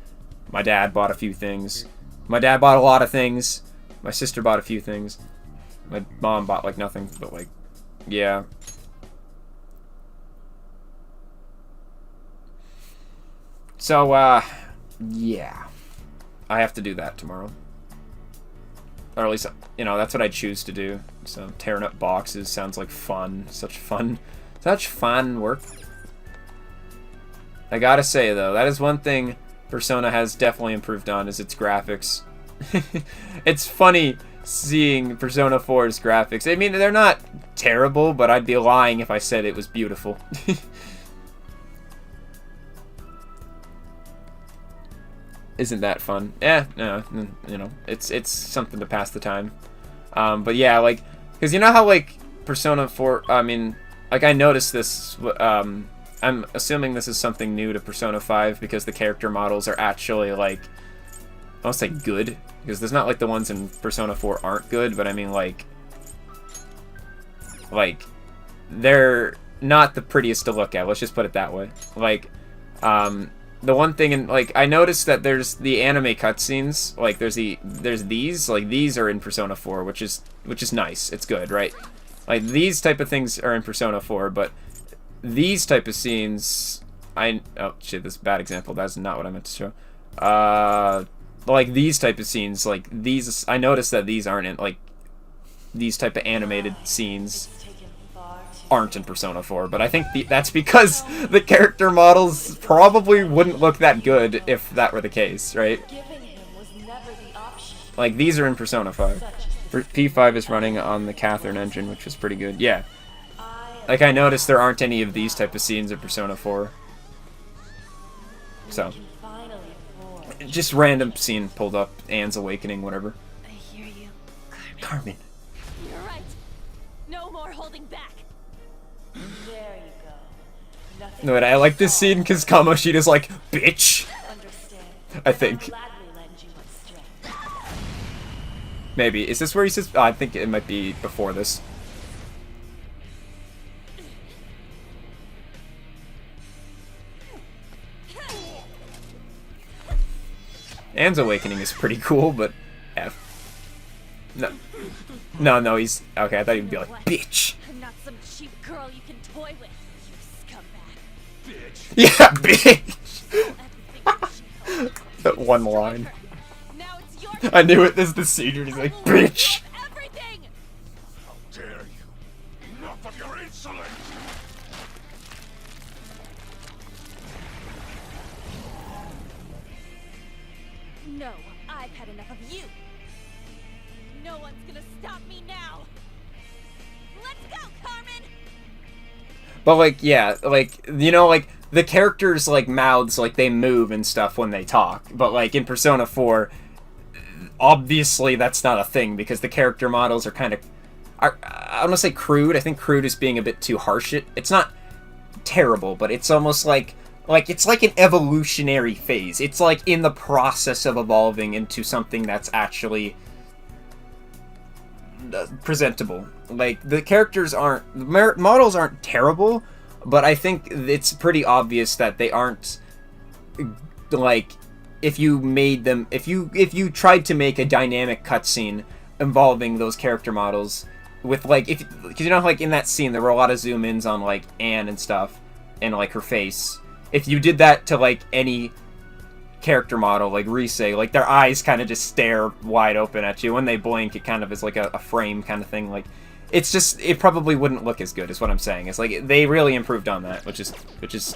my dad bought a few things, my dad bought a lot of things, my sister bought a few things, my mom bought like nothing, but like, yeah. So, yeah. I have to do that tomorrow. Or at least, you know, that's what I choose to do. So, tearing up boxes sounds like fun. Such fun work. I gotta say, though, that is one thing Persona has definitely improved on, is its graphics. It's funny seeing Persona 4's graphics. I mean, they're not terrible, but I'd be lying if I said it was beautiful. Isn't that fun? Yeah, no, you know, it's something to pass the time. But yeah, like, because you know how, like, Persona 4, I mean, like, I noticed this, I'm assuming this is something new to Persona 5, because the character models are actually, like, I won't say good, because there's not, like, the ones in Persona 4 aren't good, but I mean, like, they're not the prettiest to look at, let's just put it that way. Like, the one thing, in like, I noticed that there's the anime cutscenes, like there's these, like these are in Persona 4, which is nice. It's good, right? Like these type of things are in Persona 4, but these type of scenes, oh shit, this is a bad example. That's not what I meant to show. Like these type of scenes, like these, I noticed that these aren't in, like these type of animated scenes aren't in Persona 4, but I think that's because the character models probably wouldn't look that good if that were the case, right? Like, these are in Persona 5. P5 is running on the Catherine engine, which is pretty good. Yeah. Like, I noticed there aren't any of these type of scenes in Persona 4. So. Just random scene pulled up. Anne's awakening, whatever. I hear you, Carmen. You're right. No more holding back. There you go. Nothing. No, I like this scene because Kamoshida's like, bitch! I think. Maybe. Is this where he says... Oh, I think it might be before this. Anne's awakening is pretty cool, but... F. No, he's... Okay, I thought he'd be like, bitch! I'm not some cheap girl you can toy with, you scumbag. Bitch. Yeah, bitch! That one line. I knew it. This is the scene where he's like, bitch! How dare you! Enough of your insolence! No, I've had enough of you. No one's gonna stop me now. Let's go, Carmen! But, like, yeah, like, you know, like, the characters, like, mouths, like, they move and stuff when they talk. But, like, in Persona 4, obviously that's not a thing, because the character models are kind of... I don't want to say crude. I think crude is being a bit too harsh. It's not terrible, but it's almost like it's like an evolutionary phase. It's like in the process of evolving into something that's actually presentable. Like, the characters aren't... The models aren't terrible, but I think it's pretty obvious that they aren't, like, if you made them... If you tried to make a dynamic cutscene involving those character models with, like... Because, you know, like, in that scene, there were a lot of zoom-ins on, like, Anne and stuff, and, like, her face. If you did that to, like, any character model, like Rise, like, their eyes kind of just stare wide open at you. When they blink, it kind of is like a frame kind of thing. Like, it's just, it probably wouldn't look as good, is what I'm saying. It's like, they really improved on that, which is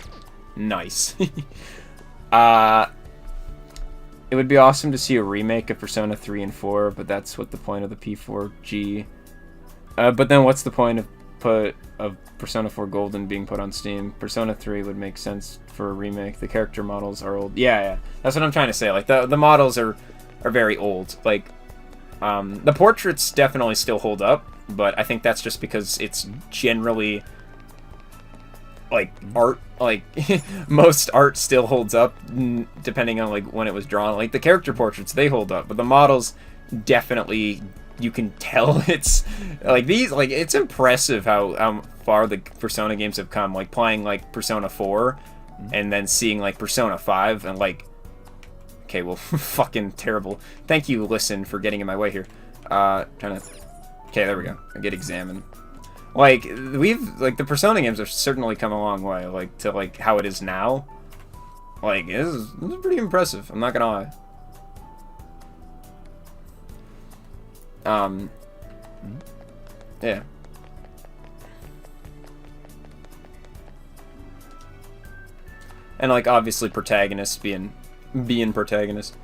nice. It would be awesome to see a remake of Persona 3 and 4, but that's what the point of the P4G. But then what's the point of Persona 4 Golden being put on Steam? Persona 3 would make sense for a remake. The character models are old. Yeah. That's what I'm trying to say. Like, the models are very old. Like, the portraits definitely still hold up, but I think that's just because it's generally... like art, like most art still holds up depending on like when it was drawn. Like the character portraits, they hold up, but the models definitely, you can tell it's like these, like it's impressive how far the Persona games have come. Like playing like Persona 4 and then seeing like Persona 5 and like, okay, well, fucking terrible. Thank you, Listen, for getting in my way here. Okay, there we go. I get examined. Like, the Persona games have certainly come a long way, like, to, like, how it is now. Like, this is pretty impressive, I'm not gonna lie. Yeah. And, like, obviously protagonists being protagonists.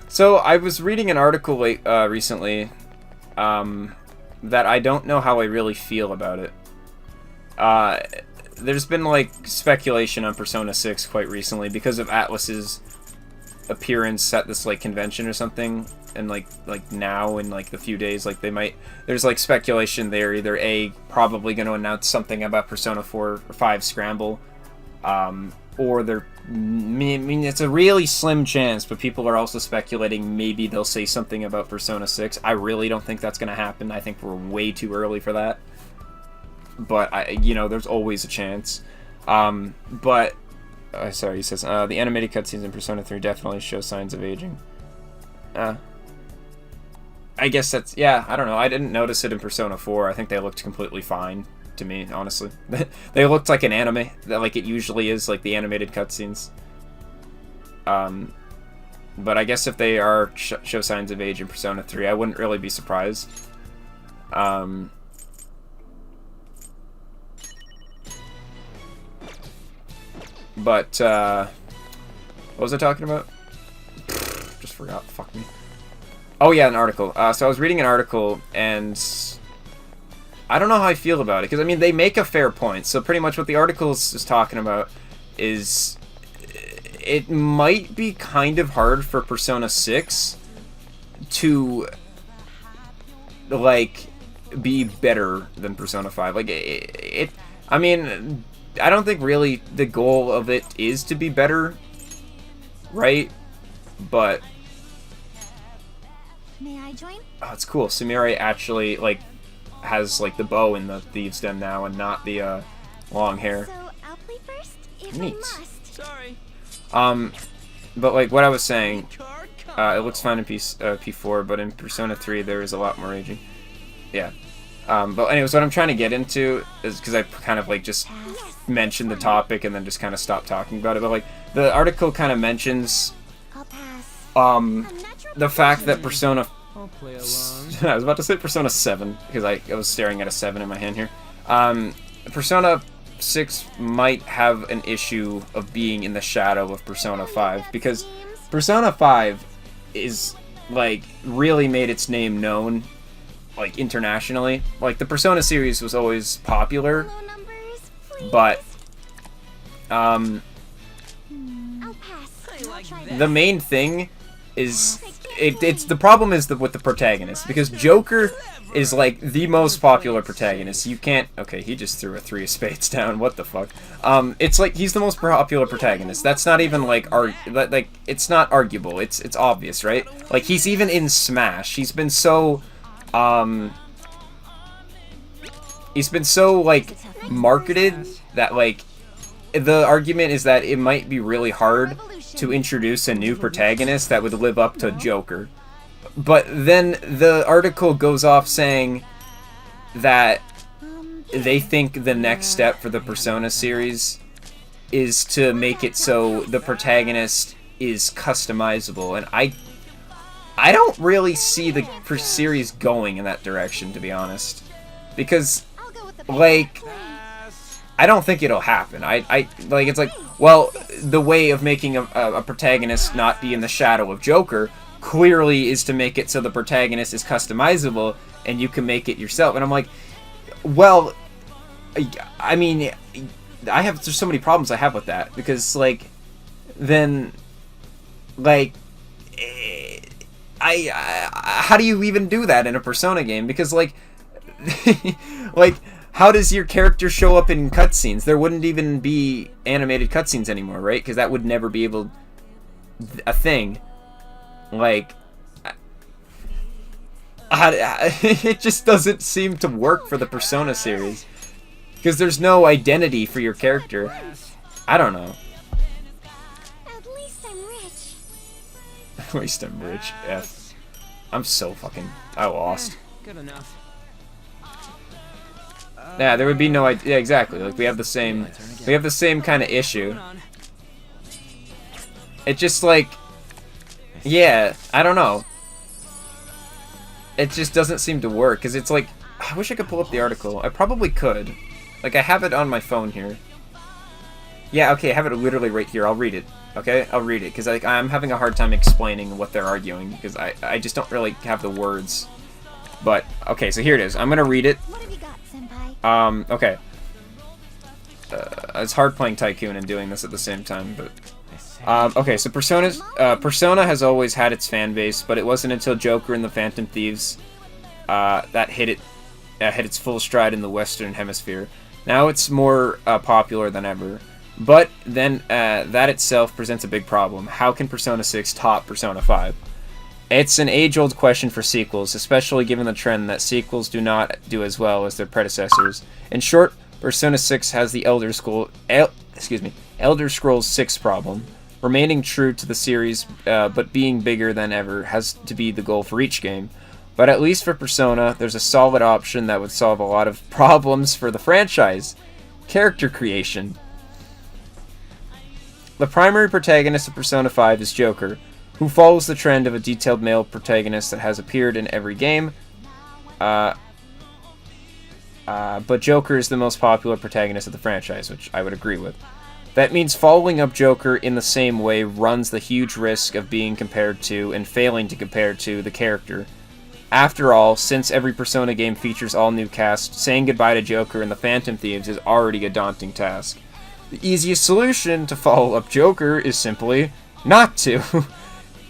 So, I was reading an article recently that I don't know how I really feel about it. There's been, like, speculation on Persona 6 quite recently because of Atlus's appearance at this, like, convention or something. And, like now in, like, the few days, like, they might... There's, like, speculation they're either, A, probably going to announce something about Persona 4 or 5 Scramble, or they're... I mean, it's a really slim chance, but people are also speculating maybe they'll say something about Persona 6. I really don't think that's going to happen. I think we're way too early for that. But, there's always a chance. Sorry, he says, the animated cutscenes in Persona 3 definitely show signs of aging. I guess that's... Yeah, I don't know. I didn't notice it in Persona 4. I think they looked completely fine to me, honestly. They looked like an anime, like it usually is, like the animated cutscenes. But I guess if they are show signs of age in Persona 3, I wouldn't really be surprised. But, what was I talking about? Just forgot, fuck me. Oh yeah, an article. So I was reading an article, and... I don't know how I feel about it, because, I mean, they make a fair point. So pretty much what the article is talking about is it might be kind of hard for Persona 6 to, like, be better than Persona 5. Like, I mean, I don't think really the goal of it is to be better, right? But... May I join? Oh, it's cool. Sumire actually, like... has like the bow in the thieves' den now and not the long hair. So I'll play first if Neat. I must. Sorry. But like what I was saying, it looks fine in P4, but in Persona 3 there is a lot more aging. Yeah. But anyways, what I'm trying to get into is because I kind of like just mentioned the topic and then just kind of stopped talking about it. But like the article kind of mentions the fact that Persona. I was about to say Persona 7, because I was staring at a 7 in my hand here. Persona 6 might have an issue of being in the shadow of Persona 5, because Persona 5 is, like, really made its name known, like, internationally. Like, the Persona series was always popular, but, the main thing is... It's the problem is with the protagonist, because Joker is like the most popular protagonist. You can't... Okay, he just threw a 3 of spades down. What the fuck? It's like he's the most popular protagonist. That's not even like it's not arguable. It's obvious, right? Like he's even in Smash. He's been so like marketed that like the argument is that it might be really hard to introduce a new protagonist that would live up to Joker. But then the article goes off saying that they think the next step for the Persona series is to make it so the protagonist is customizable, and I don't really see the series going in that direction, to be honest. Because, like, I don't think it'll happen. Like, it's like, well, the way of making a protagonist not be in the shadow of Joker clearly is to make it so the protagonist is customizable and you can make it yourself. And I'm like, well, I mean, there's so many problems I have with that, because, like, then, like, how do you even do that in a Persona game? Because, like, like, how does your character show up in cutscenes? There wouldn't even be animated cutscenes anymore, right? Because that would never be able a thing. Like, it just doesn't seem to work for the Persona series, because there's no identity for your character. I don't know. At least I'm rich. At least I'm rich. F. I'm so fucking... I lost. Good enough. Yeah, there would be no idea. Yeah, exactly. Like, we have the same kind of issue. It just, like... Yeah, I don't know. It just doesn't seem to work, because it's like... I wish I could pull up the article. I probably could. Like, I have it on my phone here. Yeah, okay, I have it literally right here. I'll read it. Okay? I'll read it, because I'm having a hard time explaining what they're arguing, because I just don't really have the words. But, okay, so here it is. I'm gonna read it. What have you got, Senpai? Okay. It's hard playing Tycoon and doing this at the same time, but... okay, so Persona has always had its fan base, but it wasn't until Joker and the Phantom Thieves that hit its full stride in the Western Hemisphere. Now it's more popular than ever. But then that itself presents a big problem. How can Persona 6 top Persona 5? It's an age-old question for sequels, especially given the trend that sequels do not do as well as their predecessors. In short, Persona 6 has the Elder Scrolls 6 problem. Remaining true to the series, but being bigger than ever, has to be the goal for each game. But at least for Persona, there's a solid option that would solve a lot of problems for the franchise. Character creation. The primary protagonist of Persona 5 is Joker, who follows the trend of a detailed male protagonist that has appeared in every game. But Joker is the most popular protagonist of the franchise, which I would agree with. That means following up Joker in the same way runs the huge risk of being compared to, and failing to compare to, the character. After all, since every Persona game features all new cast, saying goodbye to Joker and the Phantom Thieves is already a daunting task. The easiest solution to follow up Joker is simply not to.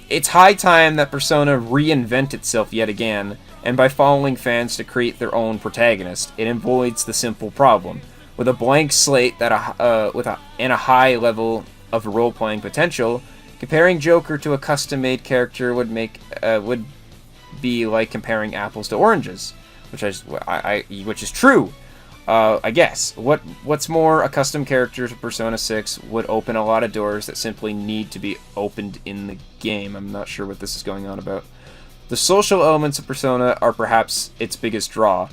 It's high time that Persona reinvent itself yet again, and by following fans to create their own protagonist, it avoids the simple problem. With a blank slate and a high level of role-playing potential, comparing Joker to a custom-made character would be like comparing apples to oranges, which is true. I guess. What's more, a custom character to Persona 6 would open a lot of doors that simply need to be opened in the game. I'm not sure what this is going on about. The social elements of Persona are perhaps its biggest draw,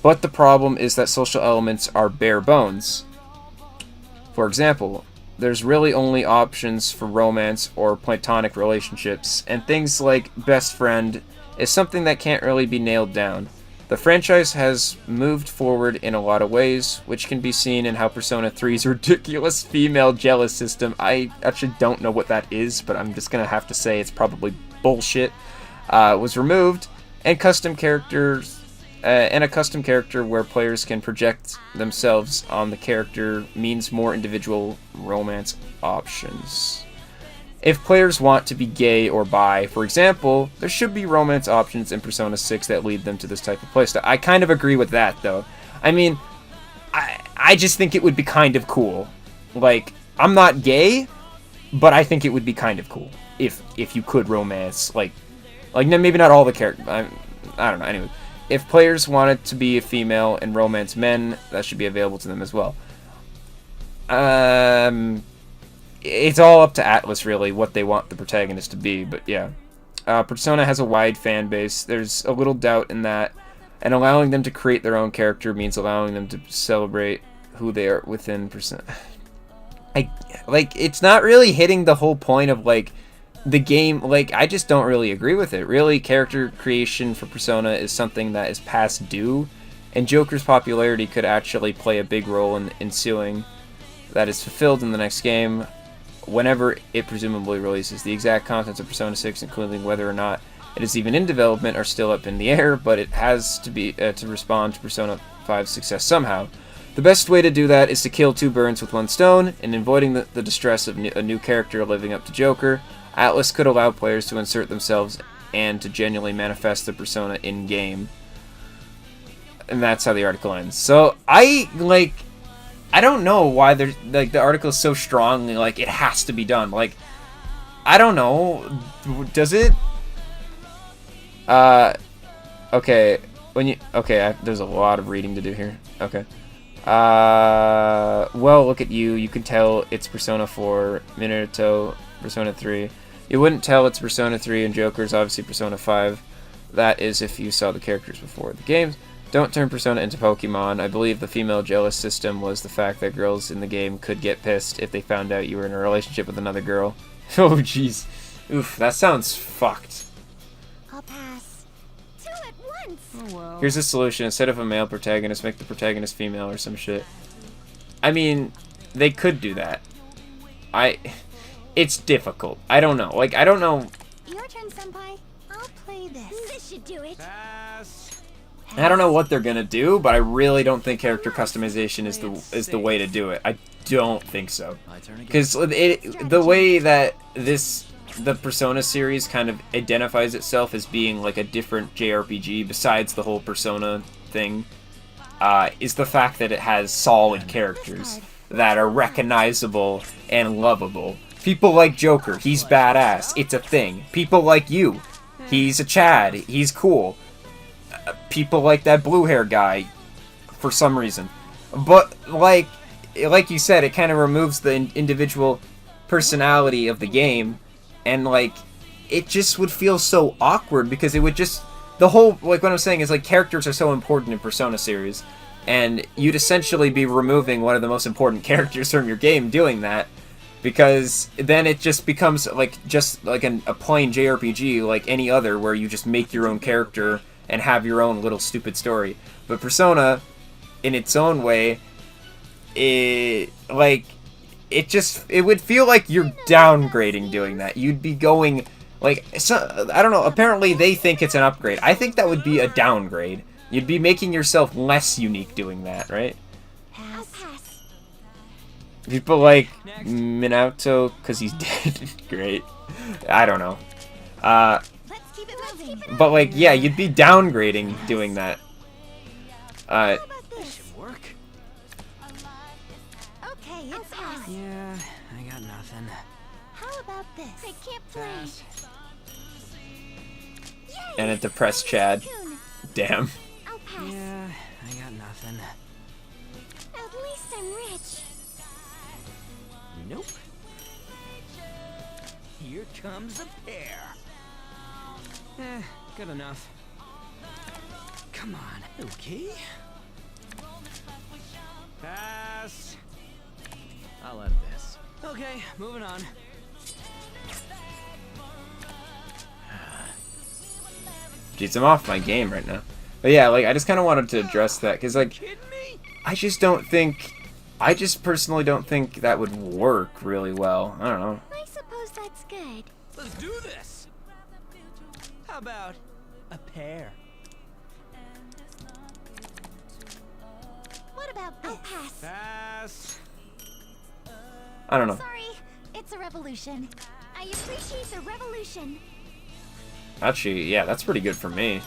but the problem is that social elements are bare bones. For example, there's really only options for romance or platonic relationships, and things like best friend is something that can't really be nailed down. The franchise has moved forward in a lot of ways, which can be seen in how Persona 3's ridiculous female jealous system, I actually don't know what that is, but I'm just gonna have to say it's probably bullshit, was removed, and custom characters, and a custom character where players can project themselves on the character means more individual romance options. If players want to be gay or bi, for example, there should be romance options in Persona 6 that lead them to this type of playstyle. I kind of agree with that, though. I mean, I just think it would be kind of cool. Like, I'm not gay, but I think it would be kind of cool if you could romance, like maybe not all the characters. I don't know. Anyway, if players wanted to be a female and romance men, that should be available to them as well. It's all up to Atlas, really, what they want the protagonist to be, but yeah. Persona has a wide fan base. There's a little doubt in that, and allowing them to create their own character means allowing them to celebrate who they are within Persona. It's not really hitting the whole point of, like, the game. Like, I just don't really agree with it. Really, character creation for Persona is something that is past due, and Joker's popularity could actually play a big role in ensuing that is fulfilled in the next game, whenever it presumably releases. The exact contents of Persona 6, including whether or not it is even in development, are still up in the air, but it has to be to respond to Persona 5's success somehow. The best way to do that is to kill two birds with one stone, and avoiding the distress of a new character living up to Joker. Atlas could allow players to insert themselves and to genuinely manifest the persona in-game. And that's how the article ends. So, I don't know why there's, like, the article is so strongly, like, it has to be done. Like, I don't know. Does it? Okay. There's a lot of reading to do here. Okay. Well, look at you. You can tell it's Persona 4, Minato, Persona 3. You wouldn't tell it's Persona 3 and Joker's obviously Persona 5. That is if you saw the characters before the games. Don't turn Persona into Pokemon. I believe the female jealous system was the fact that girls in the game could get pissed if they found out you were in a relationship with another girl. Oh, jeez. Oof, that sounds fucked. I'll pass. Two at once. Oh well. Here's a solution. Instead of a male protagonist, make the protagonist female or some shit. I mean, they could do that. It's difficult. I don't know. Like, I don't know. Your turn, Senpai. I'll play this. This should do it. I don't know what they're gonna do, but I really don't think character customization is the way to do it. I don't think so. Because the way that the Persona series kind of identifies itself as being like a different JRPG besides the whole Persona thing, is the fact that it has solid characters that are recognizable and lovable. People like Joker, he's badass, it's a thing. People like you, he's a Chad, he's cool. People like that blue hair guy, for some reason. But, like you said, it kind of removes the individual personality of the game, and, like, it just would feel so awkward, because it would just... The whole, like, what I'm saying is, like, characters are so important in Persona series, and you'd essentially be removing one of the most important characters from your game doing that, because then it just becomes, like, just like a plain JRPG like any other, where you just make your own character and have your own little stupid story. But Persona, in its own way, it would feel like you're downgrading doing that. You'd be going, like, I don't know, apparently they think it's an upgrade. I think that would be a downgrade. You'd be making yourself less unique doing that, right? I'll pass. People like Minato, because he's dead. Great. I don't know. But, like, yeah, you'd be downgrading doing that. This should work. Okay, it's pass. Yeah, I got nothing. How about this? I can't play. And a depressed Chad. Damn. I'll pass. Yeah, I got nothing. At least I'm rich. Nope. Here comes a pair. Good enough. Come on, okay? Pass. I'll end this. Okay, moving on. Jeez, I'm off my game right now. But yeah, like, I just kind of wanted to address that, because, like, I just personally don't think that would work really well. I don't know. I suppose that's good. Let's do this. How about a pair? What about this? I'll pass. Pass. I don't know. Sorry, it's a revolution. I appreciate the revolution. Actually, yeah, that's pretty good for me.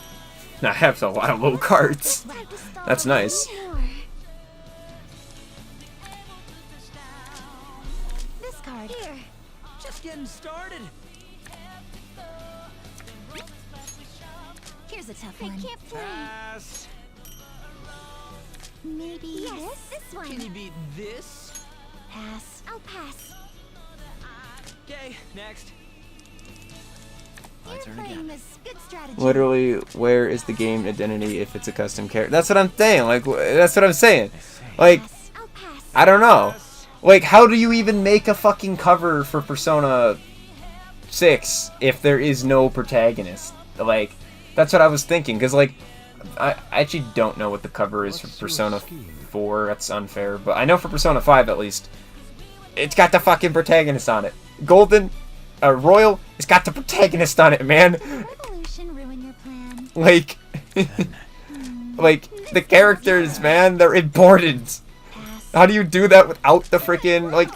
I have a lot of low cards. That's nice. This card. Here. Just getting started. Here's a tough one. I can't play. Pass. Maybe this one. Can you beat this? Pass. I'll pass. Okay, next. My turn again. Good strategy. Literally, where is the game identity if it's a custom character? That's what I'm saying. Like, that's what I'm saying. Like, I don't know. Like, how do you even make a fucking cover for Persona 6 if there is no protagonist? Like, that's what I was thinking. Because, like, I actually don't know what the cover is for Persona 4. That's unfair. But I know for Persona 5, at least, it's got the fucking protagonist on it. Golden, Royal, it's got the protagonist on it, man. Revolution ruin your plan. Like, like, the characters, man, they're important. How do you do that without the freaking, like,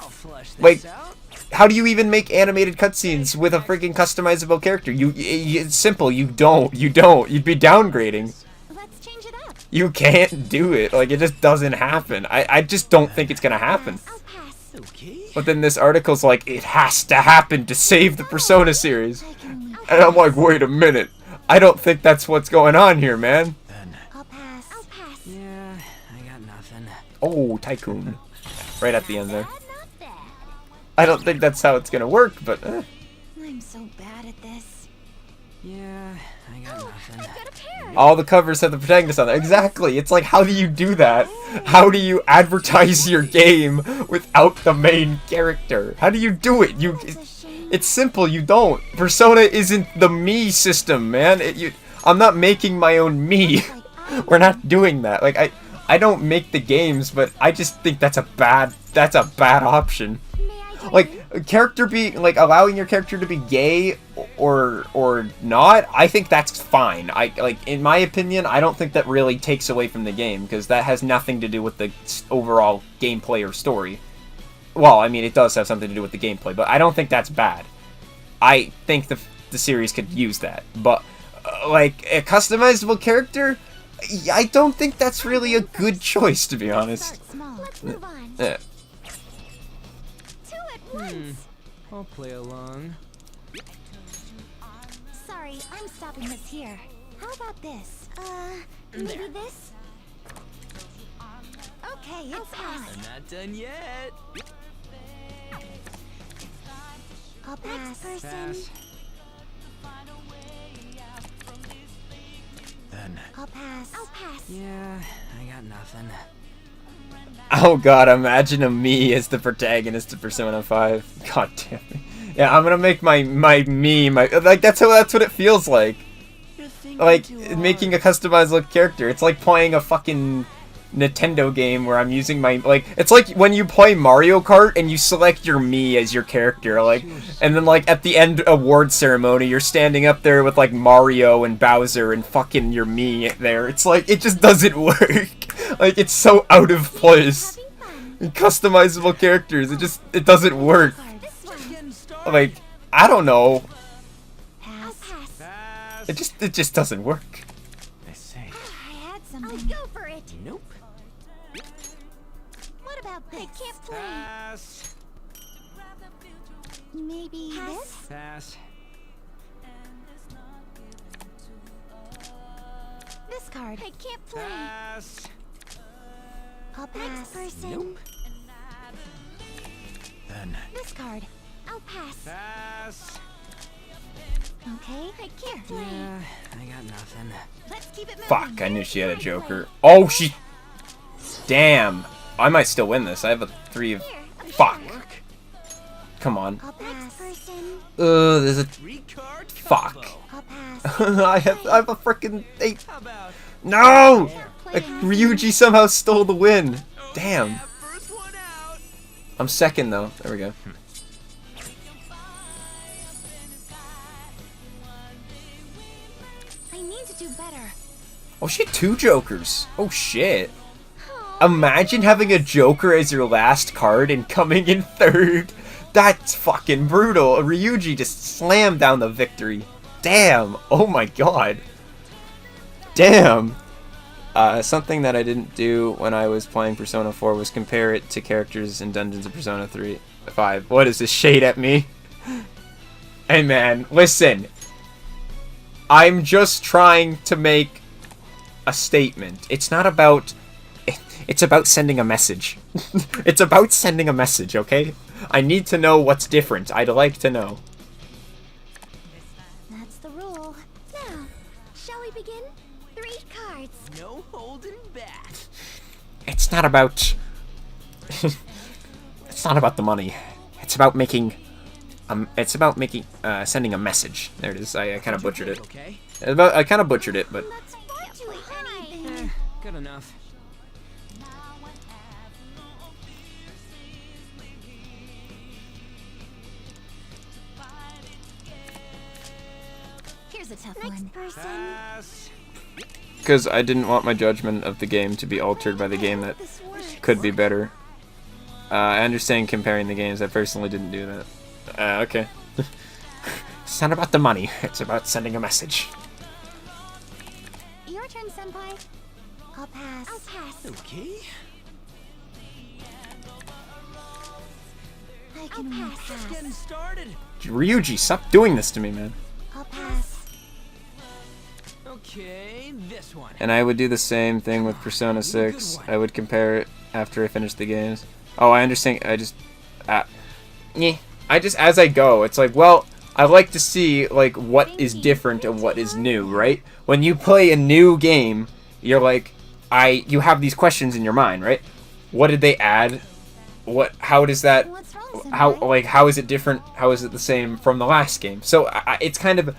how do you even make animated cutscenes with a freaking customizable character? It's simple, you don't, you'd be downgrading. Let's change it up. You can't do it, like, it just doesn't happen. I just don't think it's gonna happen. But then this article's like, it has to happen to save the Persona series. And I'm like, wait a minute. I don't think that's what's going on here, man. I'll pass. Yeah, I got nothing. Oh, Tycoon. Right at the end there. I don't think that's how it's gonna work, but I'm so bad at this. Yeah, I got nothing. all the covers have the protagonist on there. Exactly. It's like, how do you do that? How do you advertise your game without the main character? How do you do it? It's simple. You don't. Persona isn't the me system, man. I'm not making my own me. We're not doing that. Like, I don't make the games, but I just think that's a bad option. Like, allowing your character to be gay or not, I think that's fine. In my opinion, I don't think that really takes away from the game, because that has nothing to do with the overall gameplay or story. Well, I mean, it does have something to do with the gameplay, but I don't think that's bad. I think the series could use that, but like a customizable character, I don't think that's really a good choice, to be honest. Let's move on. Yeah. I'll play along. Sorry, I'm stopping this here. How about this? Maybe this? Okay, it's on. I'm not done yet. I'll pass. Person. Pass. Then. I'll pass. Yeah, I got nothing. Oh god, imagine a me as the protagonist of Persona 5. God damn it. Yeah, I'm gonna make my me, like, that's what it feels like. Like, making a customizable character. It's like playing a fucking Nintendo game where I'm using my, like, it's like when you play Mario Kart and you select your me as your character, like, and then, like, at the end award ceremony, you're standing up there with, like, Mario and Bowser and fucking your me there. It's like, it just doesn't work. Like, it's so out of place. Customizable characters, it doesn't work. Like, I don't know. It just doesn't work. I say. I had something. I'll go for it. Nope. What about this? I can't play. Pass. Maybe this? Pass. This card. I can't play. Pass. I'll pass. Next person. Nope. Then. This card. I'll pass. Pass. Okay, I can't play. Yeah, I got nothing. Let's keep it moving. Fuck, I knew she had a Joker. Oh, she... Damn. I might still win this. I have a 3 of... Fuck. Come on. I'll pass. Person. There's a... Fuck. I'll pass. I have a freaking 8. No! Like, Ryuji somehow stole the win. Damn. I'm second, though. There we go. I need to do better. Oh, she had 2 Jokers. Oh, shit. Imagine having a Joker as your last card and coming in 3rd. That's fucking brutal. Ryuji just slammed down the victory. Damn. Oh my god. Damn. Something that I didn't do when I was playing Persona 4 was compare it to characters in Dungeons of Persona 5. What is this shade at me? Hey man, listen. I'm just trying to make a statement. It's not about... It's about sending a message. It's about sending a message, okay? I need to know what's different. I'd like to know. That's the rule. Now, shall we begin? 3 cards. No holding back. It's not about... It's not about the money. It's about making... sending a message. There it is. I kind of butchered it. Okay. I kind of butchered it, but... Good enough. was a tough one. Pass. Because I didn't want my judgment of the game to be altered by the game that could be better. I understand comparing the games. I personally didn't do that. Okay. It's not about the money. It's about sending a message. Your turn, Senpai. I'll pass. I'll pass. Okay. I can pass. Just getting started. Ryuji, stop doing this to me, man. I'll pass. Okay, this one. And I would do the same thing with Persona 6. I would compare it after I finish the games. Oh, I understand. I just as I go, it's like, well, I like to see like what is different and what is new, right? When you play a new game, you're like, you have these questions in your mind, right? What did they add? How does that? How is it different? How is it the same from the last game? So it's kind of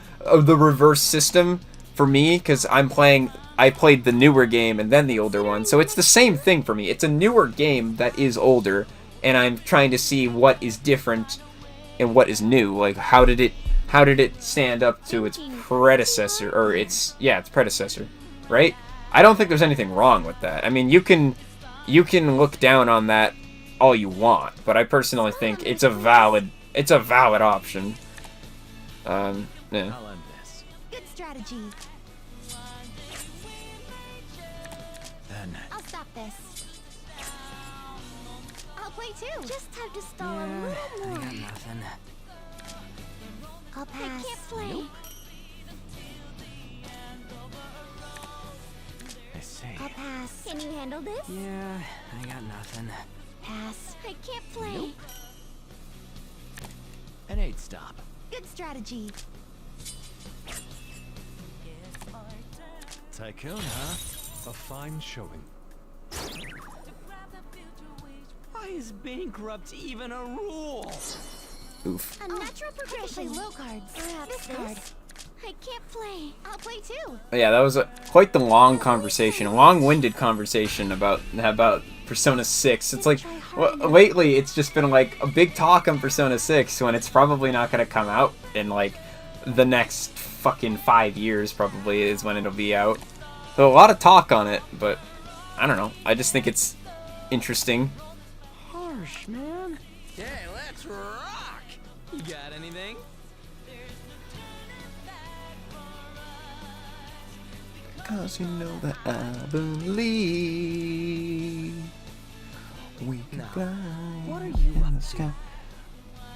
the reverse system for me, because I played the newer game and then the older one. So it's the same thing for me. It's a newer game that is older, and I'm trying to see what is different and what is new. Like, how did it stand up to its predecessor, or its predecessor, right? I don't think there's anything wrong with that. I mean, you can look down on that all you want, but I personally think it's a valid option. Yeah. Good strategy. Then I'll stop this. I'll play too. Just have to stall a little more. I got nothing. I'll pass. I can't play. I see. I'll pass. Can you handle this? Yeah, I got nothing. Pass. I can't play. An 8 stop. Good strategy. Tycoon, huh? A fine showing. Why is bankrupt even a rule? Oof. Unnatural progression. Low cards. Perhaps this card. I can't play. I'll play too. Yeah, that was quite the long conversation, a long-winded conversation about Persona 6. It's like, lately it's just been like a big talk on Persona 6 when it's probably not going to come out in like the next fucking 5 years probably is when it'll be out. So a lot of talk on it, but I don't know. I just think it's interesting. Harsh, man. Hey, let's rock. You got anything? Cause you know that I believe we can fly. What are you up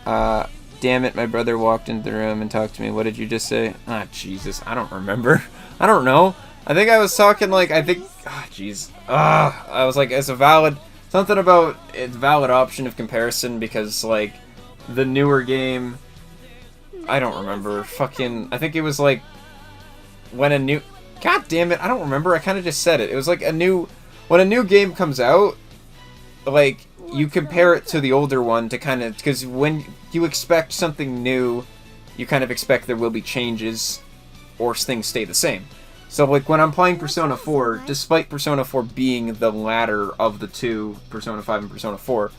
to? Damn it, my brother walked into the room and talked to me. What did you just say? Ah, Jesus, I don't remember. I don't know. I think I was talking like, I was like, it's a valid, something about it's valid option of comparison because like the newer game, I don't remember. I think it was like when God damn it, I don't remember. I kind of just said it. It was like when a new game comes out, like, you compare it to the older one to kind of, because when you expect something new, you kind of expect there will be changes or things stay the same. So, like, when I'm playing Persona 4, despite Persona 4 being the latter of the two, Persona 5 and Persona 4,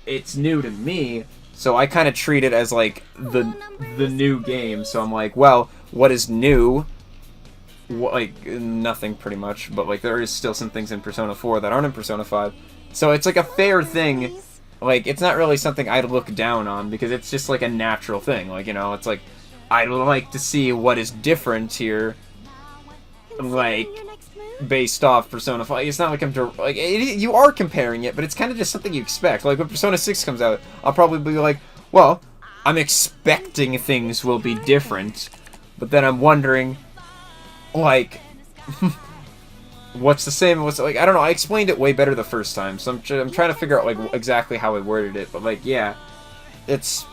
it's new to me, so I kind of treat it as, like, the new game. So I'm like, well, what is new? Like, nothing pretty much, but like there is still some things in Persona 4 that aren't in Persona 5. So it's like a fair thing. Like, it's not really something I'd look down on because it's just like a natural thing. Like, you know, it's like I'd like to see what is different here, like based off Persona 5. It's not like you are comparing it, but it's kind of just something you expect. Like when Persona 6 comes out, I'll probably be like, well, I'm expecting things will be different, but then I'm wondering, like, what's the same? What's like? I don't know. I explained it way better the first time, so I'm trying to figure out like exactly how I worded it. But like, yeah, it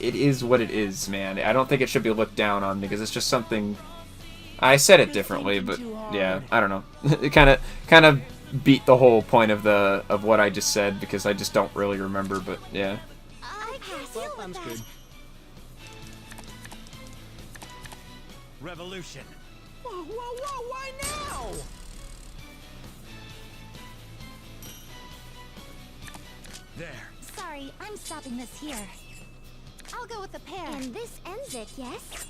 is what it is, man. I don't think it should be looked down on because it's just something. I said it differently, but yeah, I don't know. It kind of beat the whole point of what I just said because I just don't really remember. But yeah. I'm screwed. Revolution. Whoa, why now? There. Sorry, I'm stopping this here. I'll go with the pair. And this ends it, yes?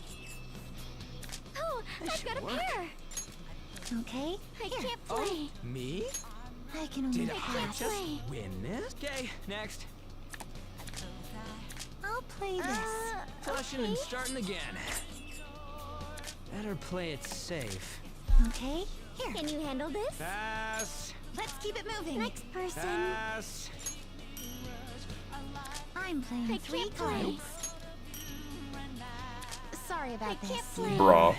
Oh, I've got a pair. Okay. I can't play. Me? I can only Did I pass. just win this? Okay, next. I'll play this. Flushing and starting again. Better play it safe. Okay. Here. Can you handle this? Pass. Let's keep it moving. Next person. Pass. I'm playing I 3 can't play. cards. Sorry about this. Bro.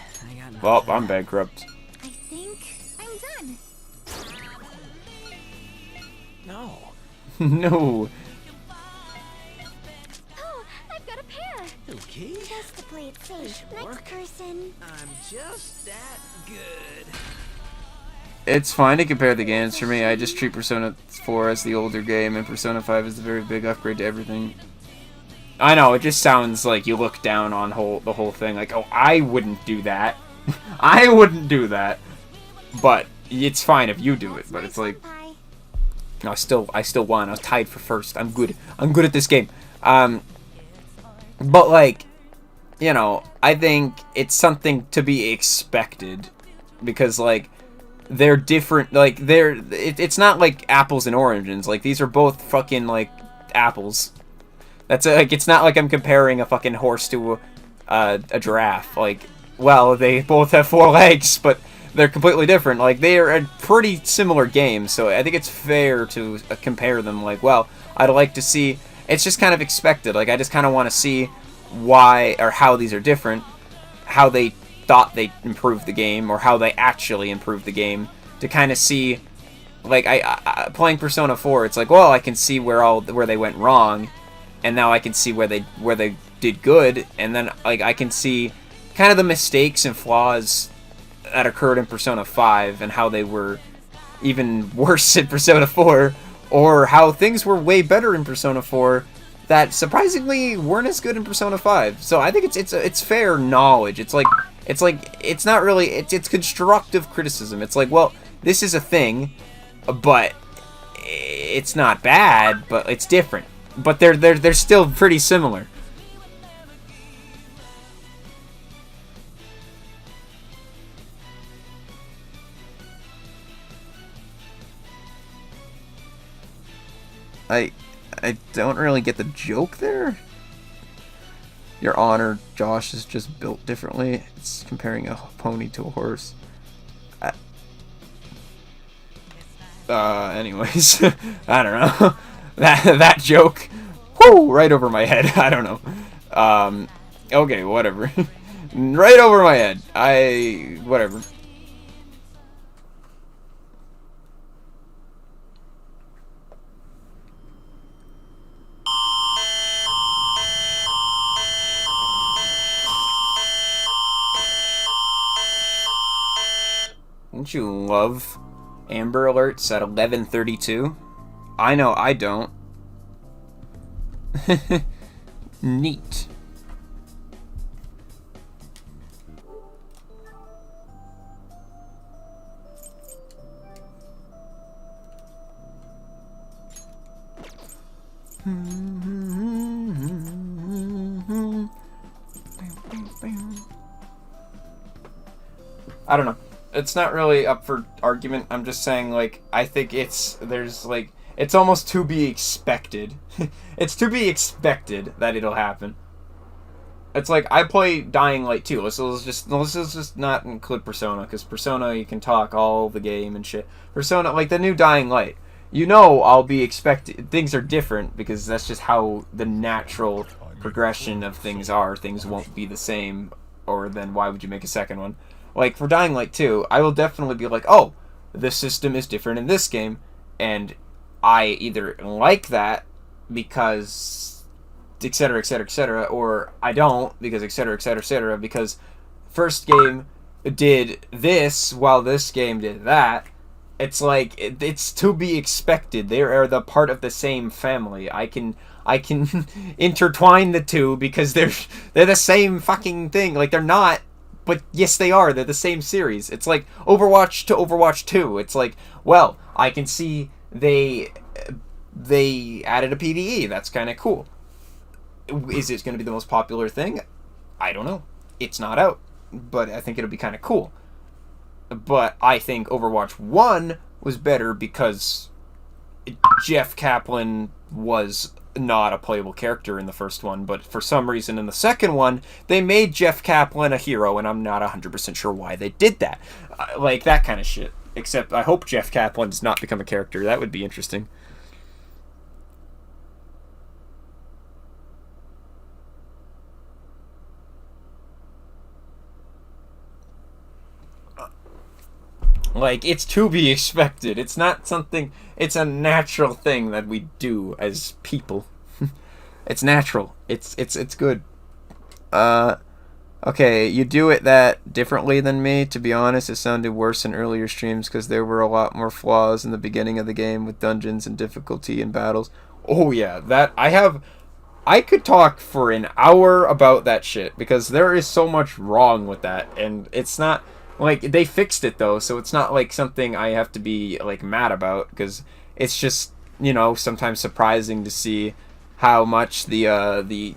Well, I'm bankrupt. I think I'm done. No. No. Oh, I've got a pair. Okay. Just to play it safe. Next Next person. I'm just that good. It's fine to compare the games for me. I just treat Persona 4 as the older game, and Persona 5 is the very big upgrade to everything. I know, it just sounds like you look down on the whole thing. Like, oh, I wouldn't do that. I wouldn't do that. But it's fine if you do it. But it's like, no, I still won. I was tied for first. I'm good. I'm good at this game. But like, you know, I think it's something to be expected because like they're different. Like it's not like apples and oranges. Like these are both fucking like apples. That's like it's not like I'm comparing a fucking horse to a giraffe. Like, well, they both have 4 legs, but they're completely different. Like, they are a pretty similar game, so I think it's fair to compare them. Like, well, I'd like to see... It's just kind of expected. Like, I just kind of want to see why or how these are different, how they thought they improved the game, or how they actually improved the game, to kind of see... Like, I playing Persona 4, it's like, well, I can see where they went wrong, and now I can see where they did good, and then like I can see kind of the mistakes and flaws that occurred in Persona 5 and how they were even worse in Persona 4, or how things were way better in Persona 4 that surprisingly weren't as good in Persona 5. So I think it's fair knowledge. It's not really it's constructive criticism. It's like, well, this is a thing, but it's not bad, but it's different. But they're still pretty similar. I don't really get the joke there. Your Honor, Josh is just built differently. It's comparing a pony to a horse. Anyways, I don't know. that joke, whoo, right over my head. I don't know. Okay, whatever. Right over my head. Whatever. Don't you love Amber Alerts at 11:32? I know I don't. Neat. I don't know. It's not really up for argument. I'm just saying, like, I think it's almost to be expected. It's to be expected that it'll happen. It's like, I play Dying Light 2. Let's just not include Persona, because Persona, you can talk all the game and shit. Persona, like, the new Dying Light, you know I'll be expecting... Things are different, because that's just how the natural progression of things are. Things won't be the same, or then why would you make a second one? Like, for Dying Light 2, I will definitely be like, oh, this system is different in this game, and I either like that because etc, etc, etc, or I don't because etc, etc, etc, because first game did this while this game did that. It's like, it's to be expected. They are the part of the same family. I can intertwine the two because they're the same fucking thing. Like, they're not, but yes, they are. They're the same series. It's like Overwatch to Overwatch 2. It's like, well, I can see they added a PvE. That's kind of cool. Is it going to be the most popular thing? I don't know. It's not out. but I think it'll be kind of cool. But I think Overwatch 1 was better because Jeff Kaplan was not a playable character in the first one, but for some reason in the second one, they made Jeff Kaplan a hero, and I'm not 100% sure why they did that. Like, that kind of shit. Except, I hope Jeff Kaplan does not become a character. That would be interesting. Like, it's to be expected. It's not something... It's a natural thing that we do as people. It's natural. It's good. Okay, you do it that differently than me. To be honest, it sounded worse in earlier streams because there were a lot more flaws in the beginning of the game with dungeons and difficulty and battles. Oh yeah, that... I could talk for an hour about that shit because there is so much wrong with that, and it's not... Like, they fixed it, though, so it's not, like, something I have to be, like, mad about, because it's just, you know, sometimes surprising to see how much the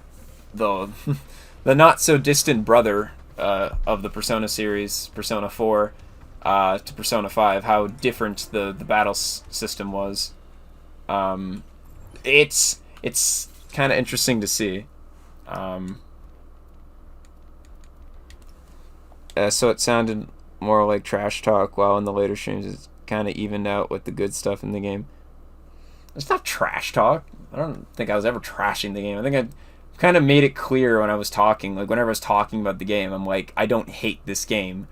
not-so-distant brother of the Persona series, Persona 4, to Persona 5, how different the battle system was. It's kind of interesting to see. So it sounded more like trash talk, while in the later streams it's kind of evened out with the good stuff in the game. It's not trash talk. I don't think I was ever trashing the game. I think I kind of made it clear when I was talking. Like, whenever I was talking about the game, I'm like, I don't hate this game.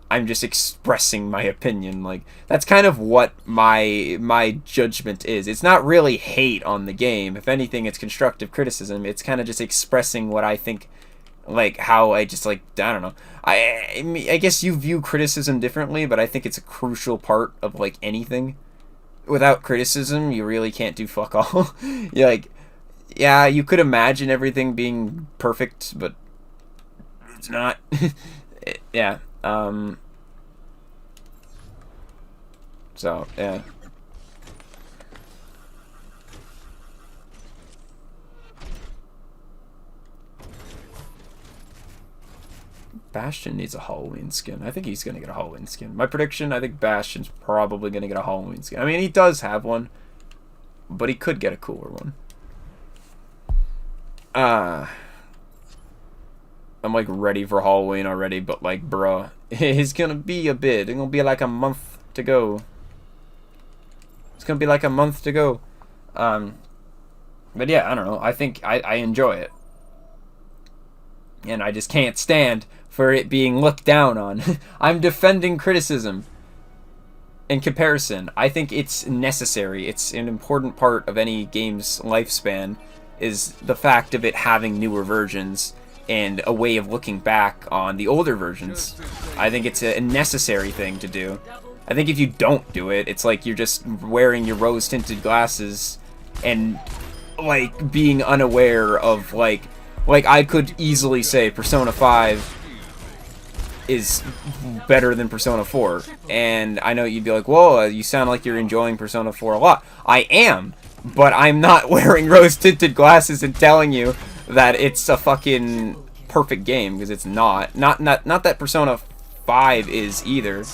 I'm just expressing my opinion. Like, that's kind of what my judgment is. It's not really hate on the game. If anything, it's constructive criticism. It's kind of just expressing what I think... Like, how I just, like, I don't know. I guess you view criticism differently, but I think it's a crucial part of, like, anything. Without criticism, you really can't do fuck all. You're like, yeah, you could imagine everything being perfect, but it's not. Yeah. So, yeah. Bastion needs a Halloween skin. I think he's going to get a Halloween skin. My prediction, I think Bastion's probably going to get a Halloween skin. I mean, he does have one, but he could get a cooler one. I'm, like, ready for Halloween already, but, like, bruh, it's going to be a bit. It's going to be, like, a month to go. It's going to be, like, a month to go. But, yeah, I don't know. I think I enjoy it. And I just can't stand for it being looked down on. I'm defending criticism. In comparison, I think it's necessary. It's an important part of any game's lifespan, is the fact of it having newer versions and a way of looking back on the older versions. I think it's a necessary thing to do. I think if you don't do it, it's like you're just wearing your rose-tinted glasses and, like, being unaware of, like, I could easily say Persona 5 is better than Persona 4. And I know you'd be like, whoa, you sound like you're enjoying Persona 4 a lot. I am, but I'm not wearing rose-tinted glasses and telling you that it's a fucking perfect game, because it's not. Not that Persona 5 is either.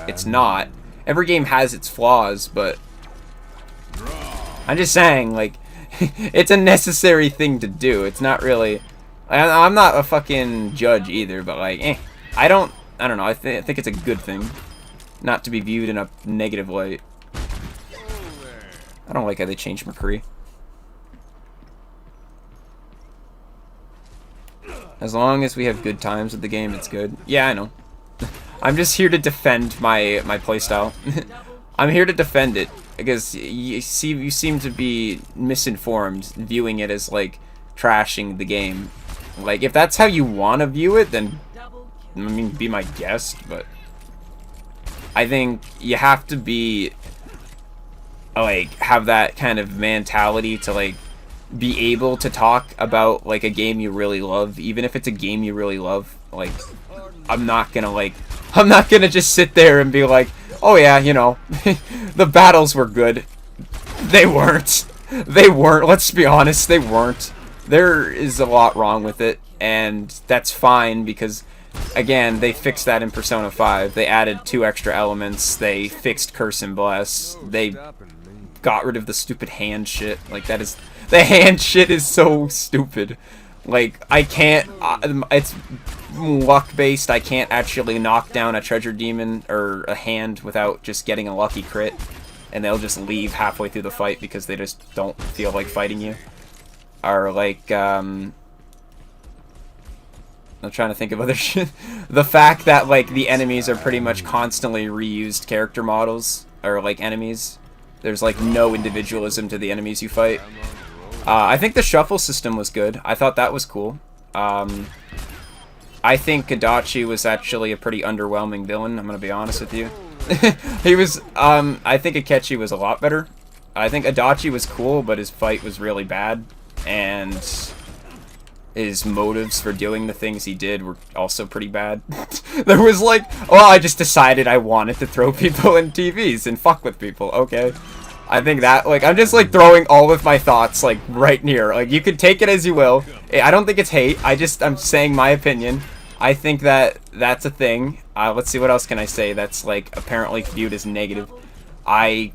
It's not. Every game has its flaws, but I'm just saying, like, it's a necessary thing to do. It's not really... I'm not a fucking judge either, but, like, I don't know. I think it's a good thing not to be viewed in a negative light. I don't like how they changed McCree. As long as we have good times with the game, it's good. Yeah, I know. I'm just here to defend my playstyle. I'm here to defend it, because you seem to be misinformed, viewing it as, like, trashing the game. Like, if that's how you want to view it, then, I mean, be my guest, but I think you have to be, like, have that kind of mentality to, like, be able to talk about, like, a game you really love, even if it's a game you really love. Like, I'm not gonna just sit there and be like, oh yeah, you know, the battles were good. They weren't. They weren't. Let's be honest, they weren't. There is a lot wrong with it, and that's fine, because again, they fixed that in Persona 5. They added 2 extra elements. They fixed Curse and Bless. They got rid of the stupid hand shit. Like, that is... The hand shit is so stupid. Like, I can't... it's luck-based. I can't actually knock down a treasure demon or a hand without just getting a lucky crit. And they'll just leave halfway through the fight because they just don't feel like fighting you. Or, like, I'm trying to think of other shit. The fact that, like, the enemies are pretty much constantly reused character models. Or, like, enemies. There's, like, no individualism to the enemies you fight. I think the shuffle system was good. I thought that was cool. I think Adachi was actually a pretty underwhelming villain, I'm gonna be honest with you. He was, I think Akechi was a lot better. I think Adachi was cool, but his fight was really bad. And his motives for doing the things he did were also pretty bad. There was like, well, I just decided I wanted to throw people in TVs and fuck with people, okay. I think that, like, I'm just, like, throwing all of my thoughts, like, right here. Like, you can take it as you will. I don't think it's hate. I'm saying my opinion. I think that that's a thing. Let's see, what else can I say that's, like, apparently viewed as negative. I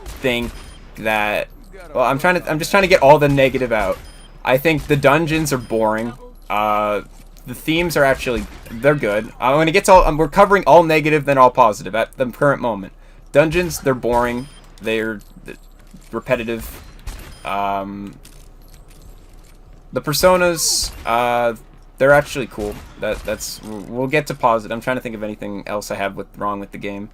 think that... Well, I'm just trying to get all the negative out. I think the dungeons are boring. The themes are actually... They're good. I'm gonna get to all... we're covering all negative, then all positive at the current moment. Dungeons, they're boring. They're repetitive. The personas, they're actually cool. We'll get to positive. I'm trying to think of anything else I have wrong with the game.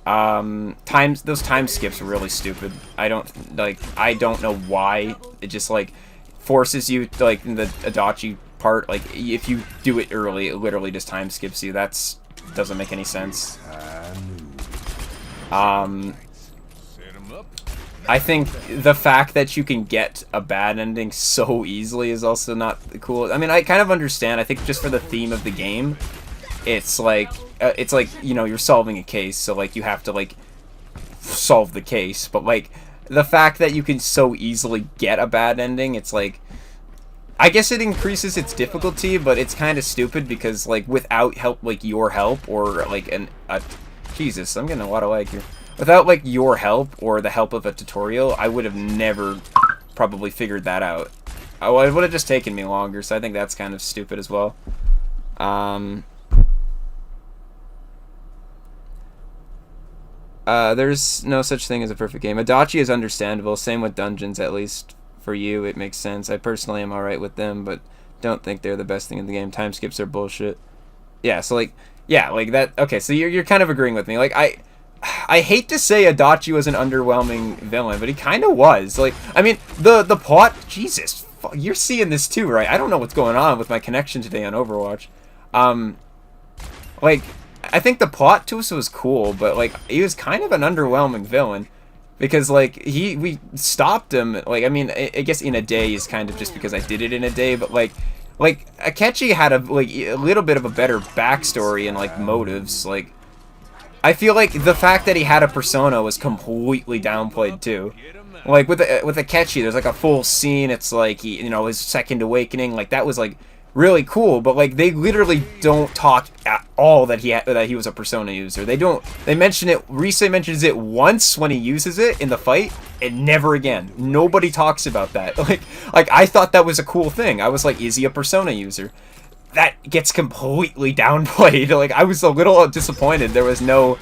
Those time skips are really stupid. I don't know why. It just, like, forces you, like, in the Adachi part, like, if you do it early, it literally just time skips you. Doesn't make any sense. I think the fact that you can get a bad ending so easily is also not cool. I mean, I kind of understand. I think just for the theme of the game, it's like, you know, you're solving a case, so, like, you have to, like, solve the case. But, like, the fact that you can so easily get a bad ending, it's like, I guess it increases its difficulty, but it's kind of stupid because, like, without help, like, your help, or, like, Jesus, I'm getting a lot of lag here. Without, like, your help, or the help of a tutorial, I would have never probably figured that out. Well, it would have just taken me longer, so I think that's kind of stupid as well. There's no such thing as a perfect game. Adachi is understandable, same with dungeons, at least for you, it makes sense. I personally am alright with them, but don't think they're the best thing in the game. Time skips are bullshit. Yeah, so, like, yeah, like that, okay, so you're kind of agreeing with me. Like, I hate to say Adachi was an underwhelming villain, but he kind of was. Like, I mean, the plot... Jesus, you're seeing this too, right? I don't know what's going on with my connection today on Overwatch. Like, I think the plot twist was cool, but, like, he was kind of an underwhelming villain. Because, like, we stopped him, like, I mean, I guess in a day is kind of just because I did it in a day, but, like, Akechi had a little bit of a better backstory and, like, motives, like... I feel like the fact that he had a persona was completely downplayed too. Like with Akechi, there's like a full scene. It's like his second awakening. Like that was like really cool. But like they literally don't talk at all that he was a persona user. They don't. They mention it. Rise mentions it once when he uses it in the fight, and never again. Nobody talks about that. Like I thought that was a cool thing. I was like, is he a persona user? That gets completely downplayed. Like, I was a little disappointed. There was no...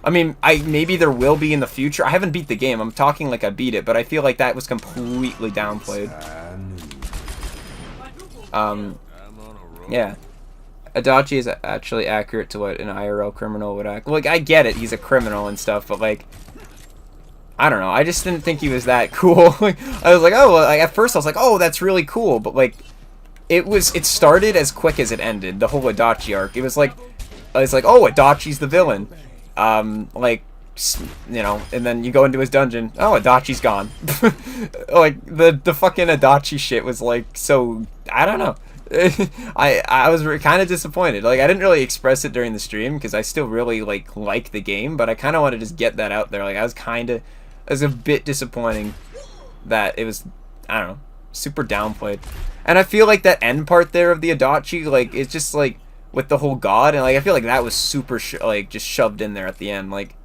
I mean, maybe there will be in the future. I haven't beat the game. I'm talking like I beat it, but I feel like that was completely downplayed. Yeah. Adachi is actually accurate to what an IRL criminal would act. Like, I get it. He's a criminal and stuff, but, like... I don't know. I just didn't think he was that cool. I was like, oh, well, like, at first I was like, oh, that's really cool, but, like... It started as quick as it ended, the whole Adachi arc. It was like, oh, Adachi's the villain. Like, you know, and then you go into his dungeon, oh, Adachi's gone. Like, the fucking Adachi shit was, like, so, I don't know. I was kind of disappointed. Like, I didn't really express it during the stream, because I still really, like the game, but I kind of want to just get that out there. Like, it was a bit disappointing that it was, I don't know, super downplayed. And I feel like that end part there of the Adachi, like, it's just like, with the whole god, and like I feel like that was super like just shoved in there at the end, like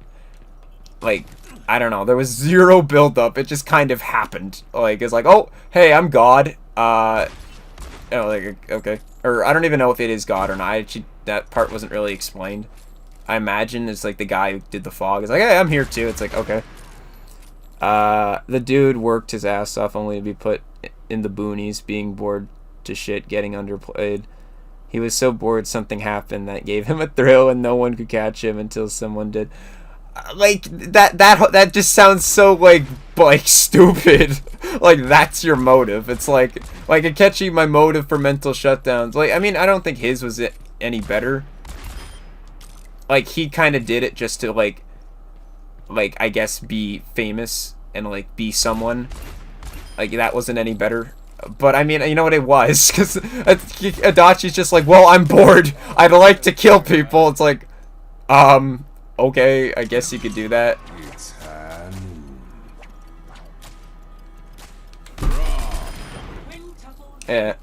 I don't know, there was zero build up. It just kind of happened. Like it's like, oh hey, I'm God. Like okay, or I don't even know if it is God or not. Actually, that part wasn't really explained. I imagine it's like the guy who did the fog is like, hey, I'm here too. It's like, okay. The dude worked his ass off only to be put in the boonies, being bored to shit, getting underplayed. He was so bored something happened that gave him a thrill, and no one could catch him until someone did. Like that just sounds so like stupid. Like that's your motive. It's like catching my motive for mental shutdowns. Like I mean, I don't think his was any better. Like he kind of did it just to like I guess be famous and like be someone. Like that wasn't any better. But I mean, you know what, it was, because Adachi's just like, well, I'm bored. I'd like to kill people. It's like, okay, I guess you could do that. Yeah.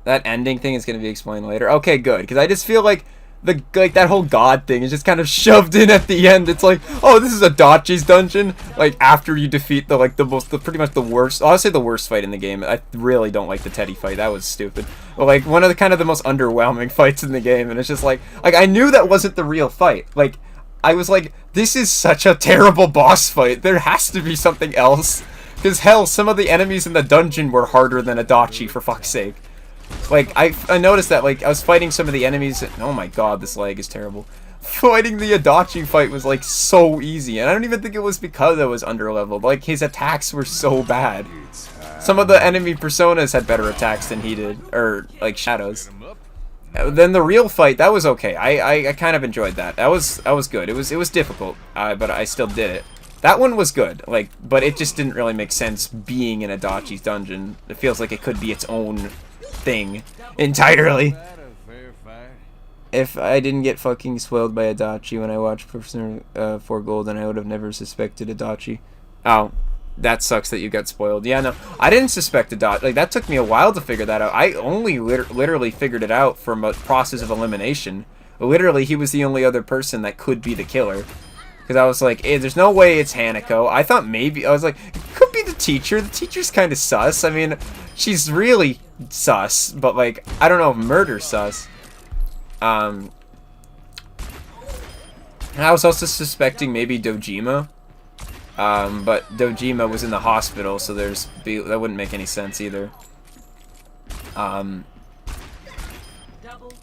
That ending thing is going to be explained later. Okay, good, because I just feel like that whole god thing is just kind of shoved in at the end. It's like, oh, this is Adachi's dungeon. Like after you defeat pretty much the worst. I'll say the worst fight in the game. I really don't like the Teddy fight. That was stupid. But like one of the kind of the most underwhelming fights in the game, and it's just like I knew that wasn't the real fight. Like I was like, this is such a terrible boss fight. There has to be something else. Because hell, some of the enemies in the dungeon were harder than Adachi, for fuck's sake. Like, I noticed that, like, I was fighting some of the enemies, and, oh my god, this lag is terrible. Fighting the Adachi fight was, like, so easy, and I don't even think it was because I was underleveled. Like, his attacks were so bad. Some of the enemy personas had better attacks than he did, or, like, shadows. Then the real fight, that was okay. I kind of enjoyed that. That was good. It was difficult, but I still did it. That one was good, like, but it just didn't really make sense being in Adachi's dungeon. It feels like it could be its own thing entirely. If I didn't get fucking spoiled by Adachi when I watched Persona 4 Gold, then I would have never suspected Adachi. Oh, that sucks that you got spoiled. Yeah, no, I didn't suspect Adachi. Like, that took me a while to figure that out. I only literally figured it out from a process of elimination. Literally, he was the only other person that could be the killer. Because I was like, hey, there's no way it's Hanako. I thought maybe, I was like, it could be the teacher. The teacher's kind of sus. I mean, she's really sus, but like, I don't know if murder's sus. And I was also suspecting maybe Dojima. But Dojima was in the hospital, so that wouldn't make any sense either.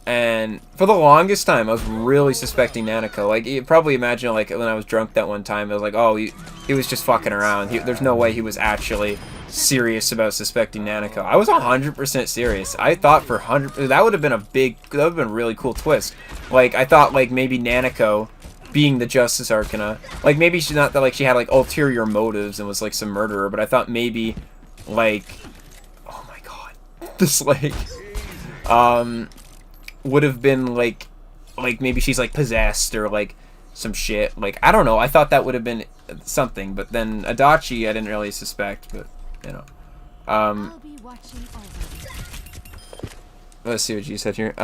And for the longest time, I was really suspecting Nanako. Like, you probably imagine, like, when I was drunk that one time, I was like, oh, he was just fucking around. There's no way he was actually serious about suspecting Nanako. I was 100% serious. I thought for that would have been that would have been a really cool twist. Like, I thought, like, maybe Nanako being the Justice Arcana, like, maybe she's not that, like, she had, like, ulterior motives and was, like, some murderer, but I thought maybe, like, oh my god, this, like, would have been like maybe she's like possessed or like some shit. Like, I don't know. I thought that would have been something, but then Adachi I didn't really suspect, but you know. Let's see what you said here.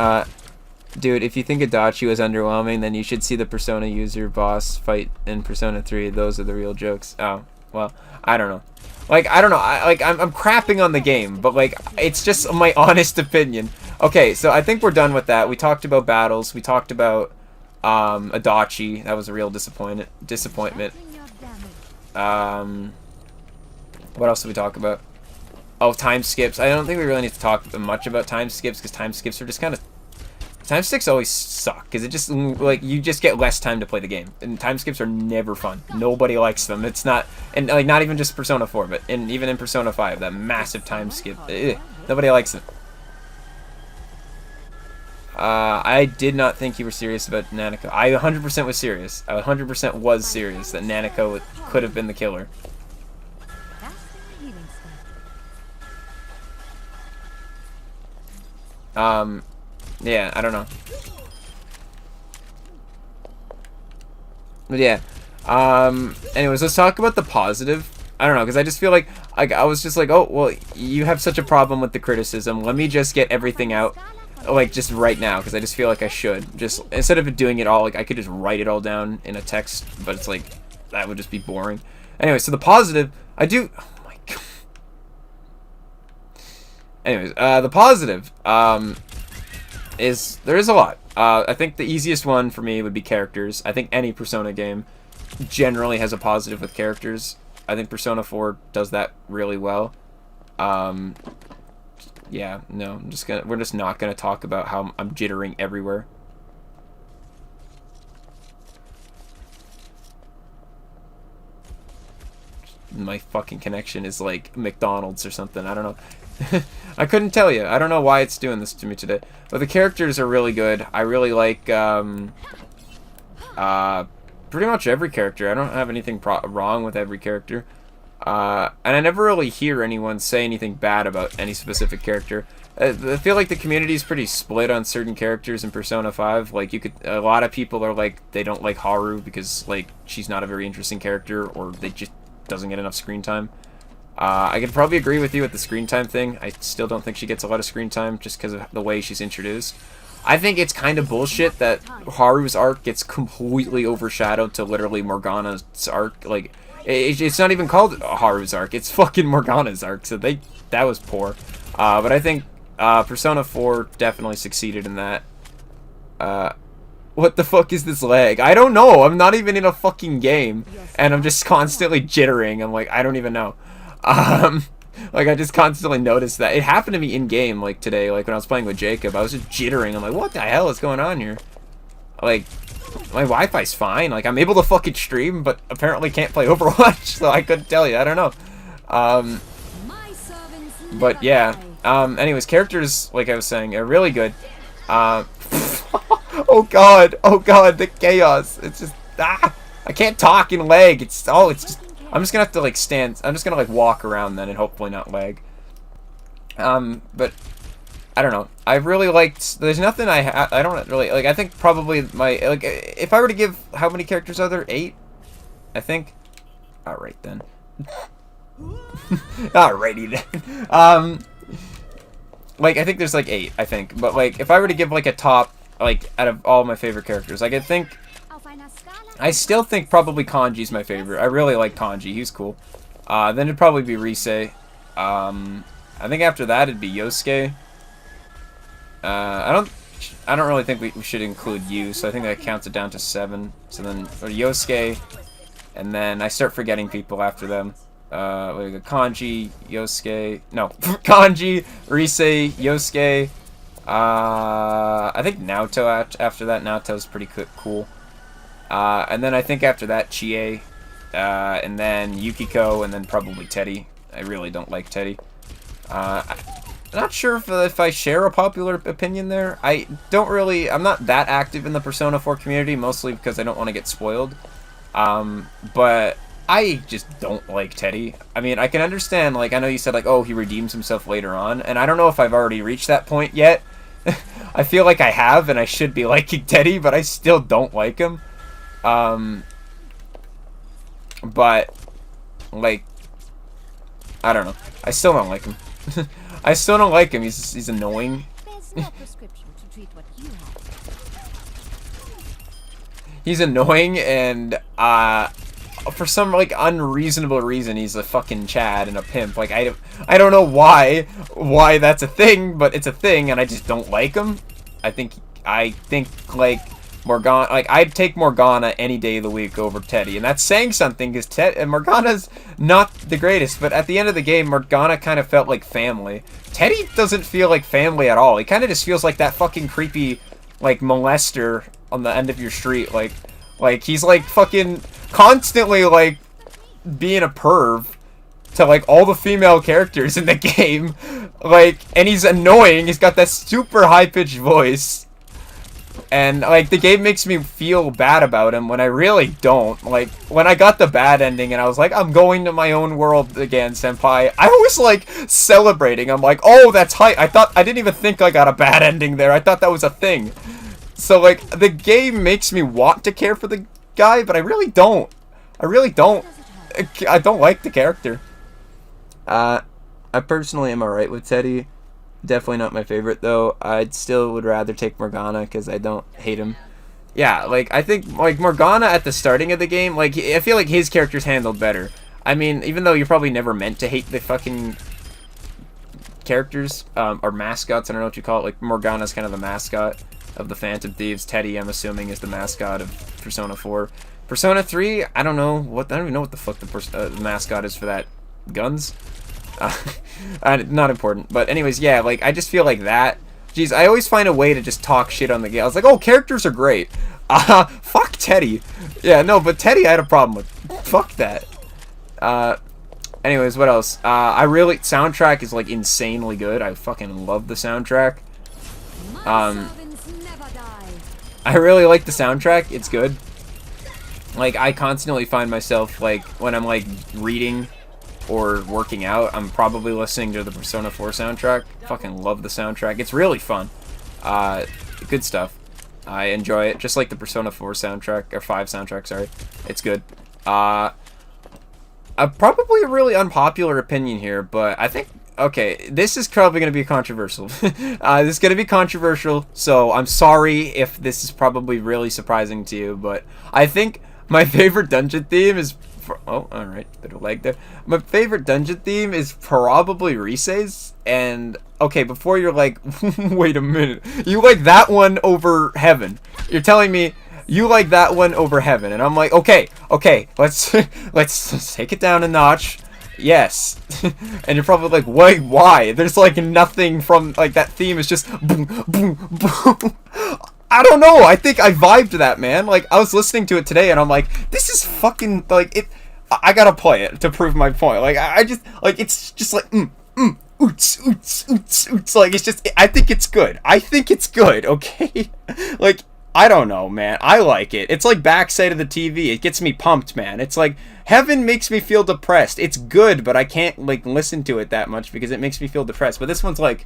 Dude, if you think Adachi was underwhelming, then you should see the Persona user boss fight in Persona 3. Those are the real jokes. Oh, well, I don't know. Like, I don't know. I'm crapping on the game, but like, it's just my honest opinion. Okay, so I think we're done with that. We talked about battles. We talked about Adachi. That was a real disappointment. What else did we talk about? Oh, time skips. I don't think we really need to talk much about time skips, because time skips are just kind of... Time skips always suck, because it just, like, you just get less time to play the game. And time skips are never fun. Nobody likes them. It's not... And, like, not even just Persona 4, but even in Persona 5, that massive time skip. Nobody likes it. I did not think you were serious about Nanako. I 100% was serious. I 100% was serious that Nanako could have been the killer. Yeah, I don't know. But yeah. Anyways, let's talk about the positive. I don't know, because I just feel like I was just like, oh, well, you have such a problem with the criticism. Let me just get everything out, like, just right now, because I just feel like I should. Just, instead of doing it all, like, I could just write it all down in a text, but it's like, that would just be boring. Anyway, so the positive, I do, oh my god. Anyways, the positive, is, there is a lot. I think the easiest one for me would be characters. I think any Persona game generally has a positive with characters. I think Persona 4 does that really well. Yeah, no, we're just not gonna talk about how I'm jittering everywhere. My fucking connection is like McDonald's or something. I don't know. I couldn't tell you. I don't know why it's doing this to me today. But the characters are really good. I really like pretty much every character. I don't have anything wrong with every character. And I never really hear anyone say anything bad about any specific character. I feel like the community is pretty split on certain characters in Persona 5. Like, a lot of people are like, they don't like Haru because, like, she's not a very interesting character, or they just doesn't get enough screen time. I could probably agree with you with the screen time thing. I still don't think she gets a lot of screen time just because of the way she's introduced. I think it's kind of bullshit that Haru's arc gets completely overshadowed to literally Morgana's arc. Like, it's not even called Haru's arc. It's fucking Morgana's arc. So that was poor. But I think Persona 4 definitely succeeded in that. What the fuck is this lag? I don't know. I'm not even in a fucking game, and I'm just constantly jittering. I'm like, I don't even know. Like, I just constantly noticed that. It happened to me in-game, like, today, like, when I was playing with Jacob. I was just jittering. I'm like, what the hell is going on here? Like, my Wi-Fi's fine. Like, I'm able to fucking stream, but apparently can't play Overwatch, so I couldn't tell you. I don't know. But, yeah. Anyways, characters, like I was saying, are really good. Oh, God. Oh, God, the chaos. It's just, I can't talk in lag. It's just... I'm just gonna have to, like, stand... I'm just gonna, like, walk around then and hopefully not lag. But... I don't know. I really liked... There's nothing I don't really... Like, I think probably my... Like, if I were to give... How many characters are there? 8? I think? Alright, then. Alrighty, then. Like, I think there's, like, 8, I think. But, like, if I were to give, like, a top... Like, out of all my favorite characters, like, I think... I still think probably Kanji's my favorite. I really like Kanji. He's cool. Then it'd probably be Rise. I think after that it'd be Yosuke. I don't really think we should include you, so I think that counts it down to 7. So then Yosuke, and then I start forgetting people after them. We got Kanji, Yosuke. No, Kanji, Rise, Yosuke. I think Naoto after that. Naoto's pretty cool. And then I think after that, Chie, and then Yukiko, and then probably Teddy. I really don't like Teddy. I'm not sure if I share a popular opinion there. I'm not that active in the Persona 4 community, mostly because I don't want to get spoiled. But I just don't like Teddy. I mean, I can understand, like, I know you said, like, oh, he redeems himself later on, and I don't know if I've already reached that point yet. I feel like I have, and I should be liking Teddy, but I still don't like him. But, like, I don't know. I still don't like him. I still don't like him. He's annoying. He's annoying, and, for some, like, unreasonable reason, he's a fucking Chad and a pimp. Like, I don't know why that's a thing, but it's a thing, and I just don't like him. I think, like, Morgana, like, I'd take Morgana any day of the week over Teddy, and that's saying something, because Morgana's not the greatest, but at the end of the game, Morgana kind of felt like family. Teddy doesn't feel like family at all. He kind of just feels like that fucking creepy, like, molester on the end of your street, like he's, like, fucking constantly, like, being a perv to, like, all the female characters in the game, like, and he's annoying. He's got that super high-pitched voice. And, like, the game makes me feel bad about him when I really don't. Like, when I got the bad ending and I was like, I'm going to my own world again, senpai, I was, like, celebrating. I'm like, oh, that's hype. I didn't even think I got a bad ending there. I thought that was a thing. So, like, the game makes me want to care for the guy, but I really don't. I really don't. I don't like the character. I personally am alright with Teddy. Definitely not my favorite though. I'd still would rather take Morgana because I don't hate him. Yeah, like I think like Morgana at the starting of the game, like I feel like his character's handled better. I mean, even though you're probably never meant to hate the fucking characters or mascots, I don't know what you call it. Like Morgana's kind of the mascot of the Phantom Thieves. Teddy, I'm assuming, is the mascot of Persona 4. Persona 3, I don't know what I don't even know what the fuck the mascot is for that. Guns? Not important. But anyways, yeah, like I just feel like that. Jeez, I always find a way to just talk shit on the game. I was like, oh, characters are great. Fuck Teddy. Yeah, no, but Teddy I had a problem with. Fuck that. Anyways, what else? Soundtrack is like insanely good. I fucking love the soundtrack. I really like the soundtrack. It's good. Like, I constantly find myself, like, when I'm, like, reading or working out, I'm probably listening to the Persona 4 soundtrack. Fucking love the soundtrack. It's really fun. Good stuff. I enjoy it, just like the Persona 4 soundtrack, or 5 soundtrack, sorry. It's good. Probably a really unpopular opinion here, but I think, okay, this is probably going to be controversial. This is going to be controversial, so I'm sorry if this is probably really surprising to you, but I think my favorite dungeon theme is... Oh, alright, bit of lag there. My favorite dungeon theme is probably Rise's, and... Okay, before you're like, wait a minute, you like that one over Heaven. You're telling me you like that one over Heaven, and I'm like, okay, let's take it down a notch. Yes. And you're probably like, wait, why? There's like nothing from, like, that theme is just boom, boom, boom. I don't know. I think I vibed to that, man. Like, I was listening to it today, and I'm like, this is fucking, like, it. I gotta play it to prove my point. Like, I just, like, it's just like, oots, oots, oots, oots. Like, it's just, I think it's good. I think it's good, okay? Like, I don't know, man. I like it. It's like backside of the TV. It gets me pumped, man. It's like, Heaven makes me feel depressed. It's good, but I can't, like, listen to it that much because it makes me feel depressed. But this one's like,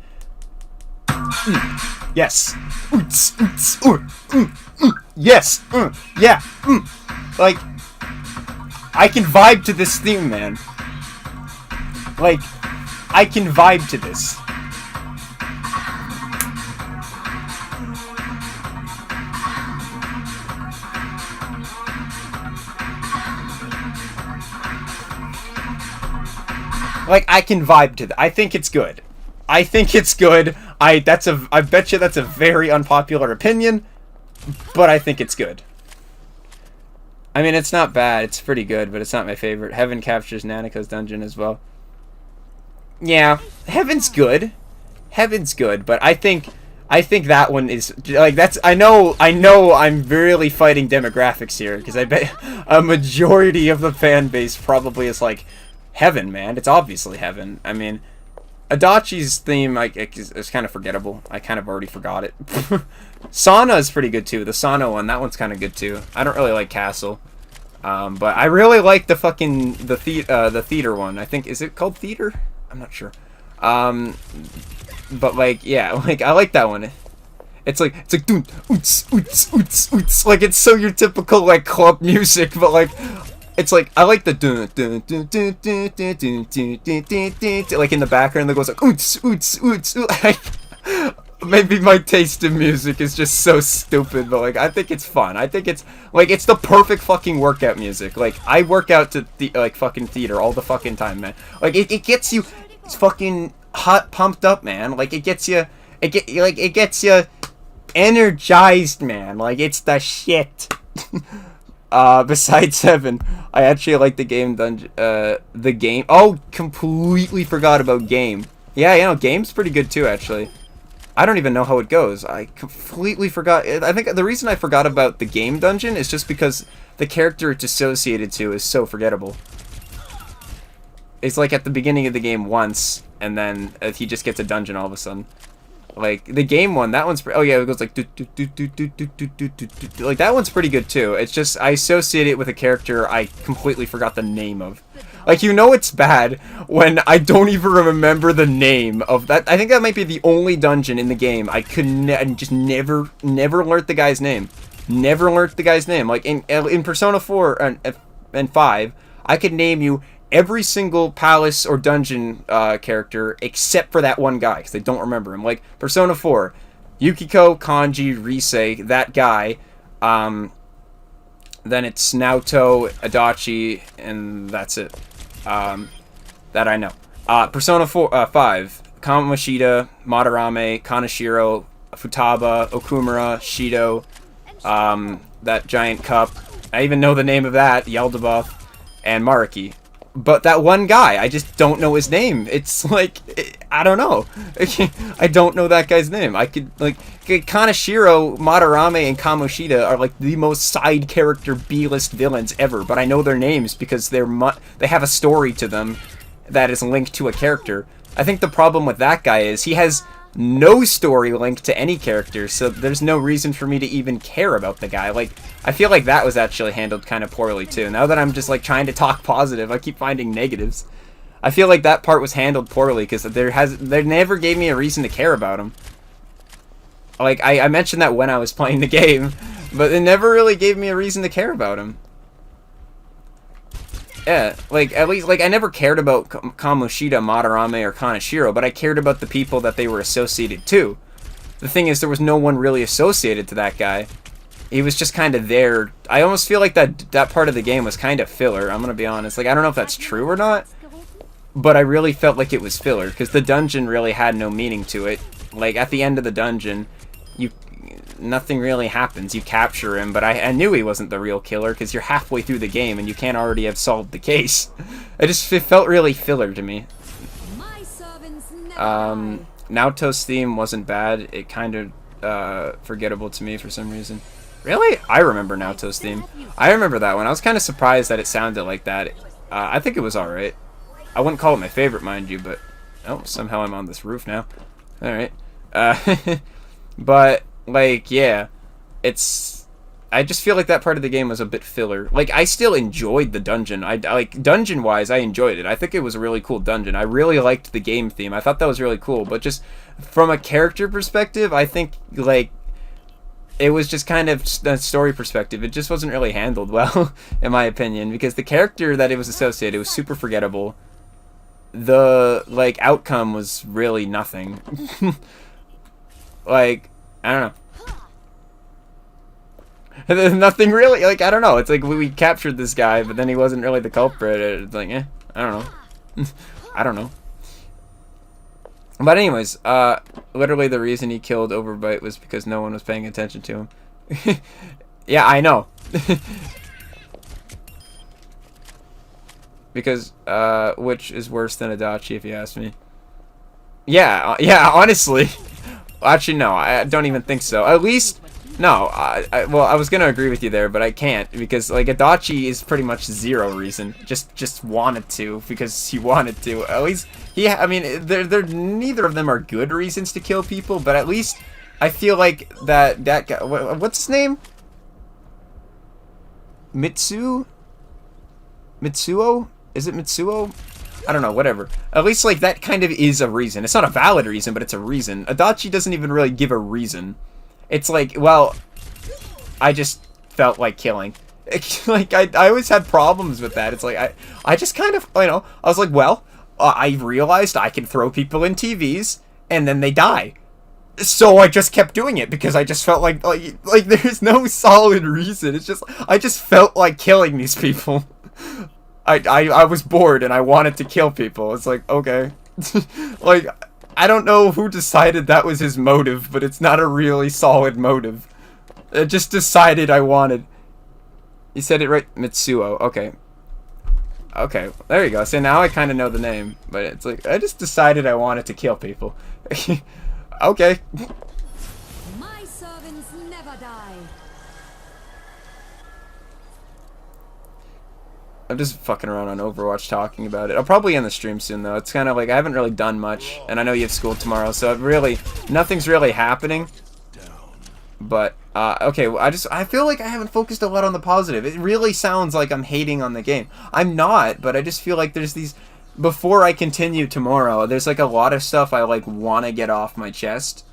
yes. Oots, oots, yes. Yeah. Like, I can vibe to this theme, man. Like, I can vibe to this. Like, I can vibe to that. I think it's good. I think it's good. I bet you that's a very unpopular opinion, but I think it's good. I mean, it's not bad. It's pretty good, but it's not my favorite. Heaven captures Naniko's dungeon as well. Yeah, Heaven's good. Heaven's good, but I think that one is like I know I'm really fighting demographics here because I bet a majority of the fan base probably is like Heaven, man. It's obviously Heaven. I mean, Adachi's theme is kind of forgettable. I kind of already forgot it. Sauna is pretty good too. The Sauna one, that one's kind of good too. I don't really like Castle, but I really like the fucking the theater one. I think, is it called Theater? I'm not sure. But like, yeah, like I like that one. It's like doon, oots, oots, oots, oots. Like, it's so your typical like club music, but like. It's like, I like the dun dun dun dun dun dun dun dun dun dun, like in the background that goes like oots oots oots. Maybe my taste in music is just so stupid, but like I think it's fun. I think it's like it's the perfect fucking workout music. Like I work out to like fucking theater all the fucking time, man. Like it gets you fucking hot pumped up, man. Like it gets you energized, man. Like it's the shit. Besides Heaven, I actually like the game dungeon. The game. Oh, completely forgot about Game. Yeah, you know, Game's pretty good too, actually. I don't even know how it goes. I completely forgot. I think the reason I forgot about the Game dungeon is just because the character it's associated to is so forgettable. It's like at the beginning of the game once, and then he just gets a dungeon all of a sudden. Like, the Game one, that one's... Oh, yeah, it goes like... Like, that one's pretty good, too. It's just, I associate it with a character I completely forgot the name of. Like, you know it's bad when I don't even remember the name of that. I think that might be the only dungeon in the game I could just never learned the guy's name. Never learned the guy's name. Like, in Persona 4 and 5, I could name you every single palace or dungeon character except for that one guy, because I don't remember him. Like, Persona 4, Yukiko, Kanji, Rise, that guy. Then it's Naoto, Adachi, and that's it. That I know. Persona 5, Kamoshida, Madarame, Kaneshiro, Futaba, Okumura, Shido, that giant cup. I even know the name of that, Yaldabaoth, and Mariki. But that one guy, I just don't know his name. It's like, I don't know. I don't know that guy's name. I could, like, Kaneshiro, Madarame, and Kamoshida are like the most side character B-list villains ever. But I know their names because they have a story to them that is linked to a character. I think the problem with that guy is he has no story linked to any character, so there's no reason for me to even care about the guy. Like, I feel like that was actually handled kind of poorly too. Now that I'm just like trying to talk positive, I keep finding negatives. I feel like that part was handled poorly because they never gave me a reason to care about him. Like, I mentioned that when I was playing the game, but it never really gave me a reason to care about him. Yeah, like, at least, like, I never cared about Kamoshida, Madarame, or Kaneshiro, but I cared about the people that they were associated to. The thing is, there was no one really associated to that guy. He was just kind of there. I almost feel like that part of the game was kind of filler, I'm gonna be honest. Like, I don't know if that's true or not, but I really felt like it was filler, because the dungeon really had no meaning to it. Like, at the end of the dungeon, nothing really happens. You capture him, but I knew he wasn't the real killer because you're halfway through the game and you can't already have solved the case. It felt really filler to me. Naoto's theme wasn't bad. It kind of forgettable to me for some reason. Really? I remember Naoto's theme. I remember that one. I was kind of surprised that it sounded like that. I think it was alright. I wouldn't call it my favorite, mind you, but... Oh, somehow I'm on this roof now. Alright. But... like, yeah, I just feel like that part of the game was a bit filler. Like, I still enjoyed the dungeon. Like, dungeon-wise, I enjoyed it. I think it was a really cool dungeon. I really liked the game theme. I thought that was really cool. But just from a character perspective, I think, like, it was just kind of a story perspective. It just wasn't really handled well, in my opinion. Because the character that it was associated was super forgettable. The, like, outcome was really nothing. Like... I don't know. There's nothing really, like, I don't know. It's like we captured this guy, but then he wasn't really the culprit. It's like, I don't know. I don't know. But anyways, literally the reason he killed Overbite was because no one was paying attention to him. Yeah, I know. Because, which is worse than Adachi, if you ask me. Yeah, honestly. Actually, no, I don't even think so. At least, no, well, I was gonna agree with you there, but I can't, because, like, Adachi is pretty much zero reason. Just wanted to, because he wanted to. At least, I mean, they're neither of them are good reasons to kill people, but at least, I feel like that guy, what's his name? Mitsuo? Is it Mitsuo? I don't know, whatever. At least, like, that kind of is a reason. It's not a valid reason, but it's a reason. Adachi doesn't even really give a reason. It's like, well, I just felt like killing. Like, I always had problems with that. It's like, I just kind of, you know, I was like, well, I realized I can throw people in TVs, and then they die. So I just kept doing it, because I just felt like there's no solid reason. It's just, I just felt like killing these people. I was bored and I wanted to kill people. It's like, okay. Like, I don't know who decided that was his motive, but it's not a really solid motive. I just decided I wanted. You said it right, Mitsuo. Okay. Okay, there you go. So now I kind of know the name, but it's like, I just decided I wanted to kill people. Okay. My servants never die. I'm just fucking around on Overwatch talking about it. I'll probably end the stream soon, though. It's kind of like, I haven't really done much, and I know you have school tomorrow, so nothing's really happening. But, okay, I feel like I haven't focused a lot on the positive. It really sounds like I'm hating on the game. I'm not, but I just feel like there's these, before I continue tomorrow, there's like a lot of stuff I like want to get off my chest.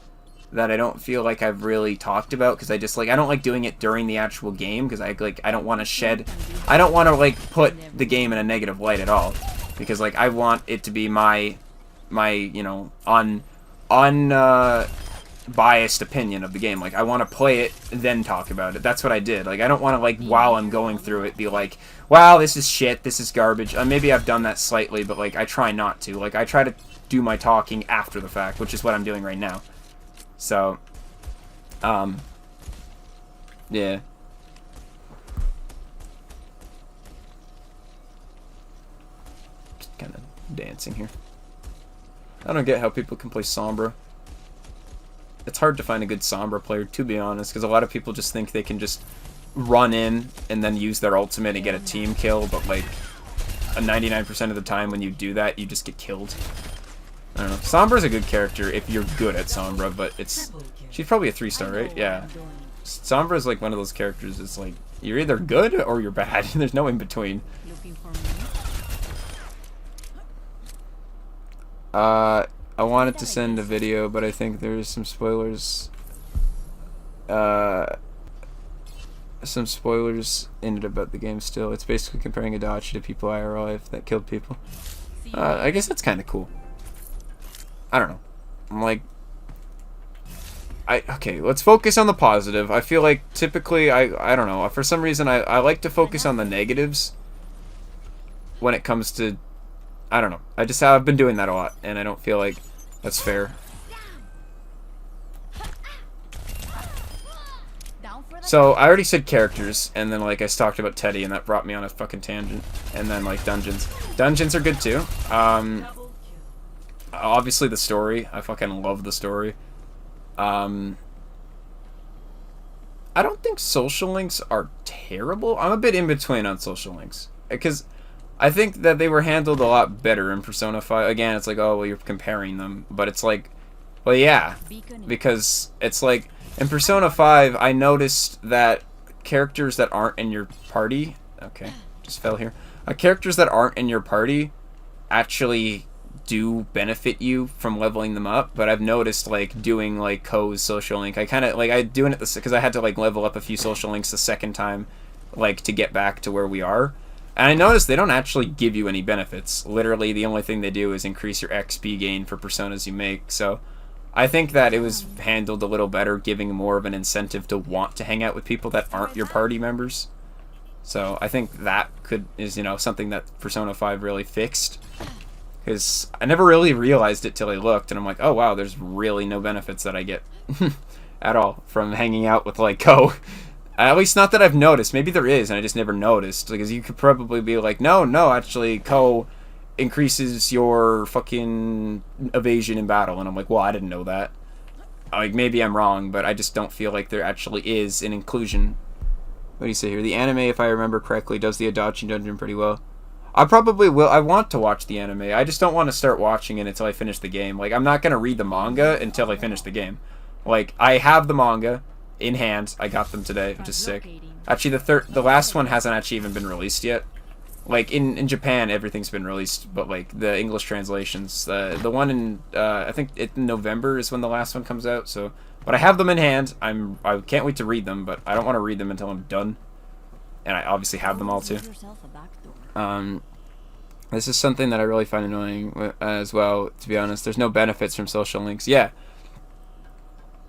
that I don't feel like I've really talked about, because I just, like, I don't like doing it during the actual game, because I don't want to like put the game in a negative light at all, because like I want it to be my you know, biased opinion of the game. Like, I want to play it, then talk about it. That's what I did. Like, I don't want to, like, while I'm going through it, be like, wow, this is shit, this is garbage. Maybe I've done that slightly, but, like, I try not to. Like, I try to do my talking after the fact, which is what I'm doing right now. So, yeah. Just kind of dancing here. I don't get how people can play Sombra. It's hard to find a good Sombra player, to be honest, because a lot of people just think they can just run in and then use their ultimate and get a team kill, but like 99% of the time when you do that, you just get killed. I don't know. Sombra's a good character if you're good at Sombra, but she's probably a 3-star, right? Yeah. Sombra's like one of those characters that's like, you're either good or you're bad. There's no in between. I wanted to send a video, but I think there's some spoilers. Some spoilers in it about the game still. It's basically comparing Adachi to people IRL life that killed people. I guess that's kind of cool. I don't know. I'm like... Okay, let's focus on the positive. I feel like typically, I don't know. For some reason, I like to focus on the negatives when it comes to... I don't know. I've been doing that a lot, and I don't feel like that's fair. So, I already said characters, and then, like, I talked about Teddy, and that brought me on a fucking tangent. And then, like, dungeons. Dungeons are good, too. Obviously, the story. I fucking love the story. I don't think social links are terrible. I'm a bit in between on social links. Because I think that they were handled a lot better in Persona 5. Again, it's like, oh, well, you're comparing them. But it's like, well, yeah. Because it's like, in Persona 5, I noticed that characters that aren't in your party... Okay, just fell here. Characters that aren't in your party actually do benefit you from leveling them up, but I've noticed, like, doing, like, Ko's social link, I kind of, like, I doing it because I had to, like, level up a few social links the second time, like, to get back to where we are. And I noticed they don't actually give you any benefits. Literally, the only thing they do is increase your XP gain for personas you make, so I think that it was handled a little better, giving more of an incentive to want to hang out with people that aren't your party members. So I think that is, you know, something that Persona 5 really fixed. Because I never really realized it till I looked, and I'm like, oh wow, there's really no benefits that I get at all from hanging out with, like, Ko. At least not that I've noticed. Maybe there is, and I just never noticed. Because you could probably be like, no, actually, Ko increases your fucking evasion in battle. And I'm like, well, I didn't know that. Like, maybe I'm wrong, but I just don't feel like there actually is an inclusion. What do you say here? The anime, if I remember correctly, does the Adachi dungeon pretty well. I probably will. I want to watch the anime. I just don't want to start watching it until I finish the game. Like, I'm not going to read the manga until I finish the game. Like, I have the manga in hand. I got them today, which is sick. Actually, the last one hasn't actually even been released yet. Like, in Japan, everything's been released, but, like, the English translations. The one in, I think in November is when the last one comes out, so... But I have them in hand. I can't wait to read them, but I don't want to read them until I'm done. And I obviously have them all, too. This is something that I really find annoying as well, to be honest. There's no benefits from social links. Yeah.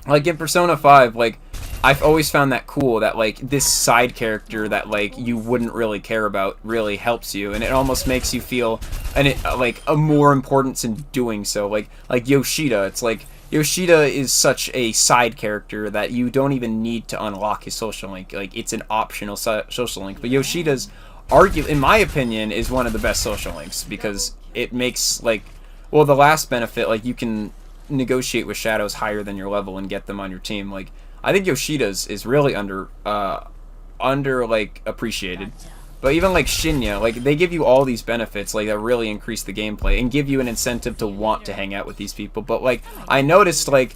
Like, in Persona 5, like, I've always found that cool, that, like, this side character that, like, you wouldn't really care about really helps you, and it almost makes you feel, like, a more importance in doing so. Like Yoshida, it's like, Yoshida is such a side character that you don't even need to unlock his social link. Like, it's an optional social link. But Yoshida's, in my opinion, is one of the best social links, because it makes, like, well, the last benefit, like, you can negotiate with shadows higher than your level and get them on your team. Like, I think Yoshida's is really under like, appreciated. But even, like, Shinya, like, they give you all these benefits, like, that really increase the gameplay and give you an incentive to want to hang out with these people. But, like, I noticed, like,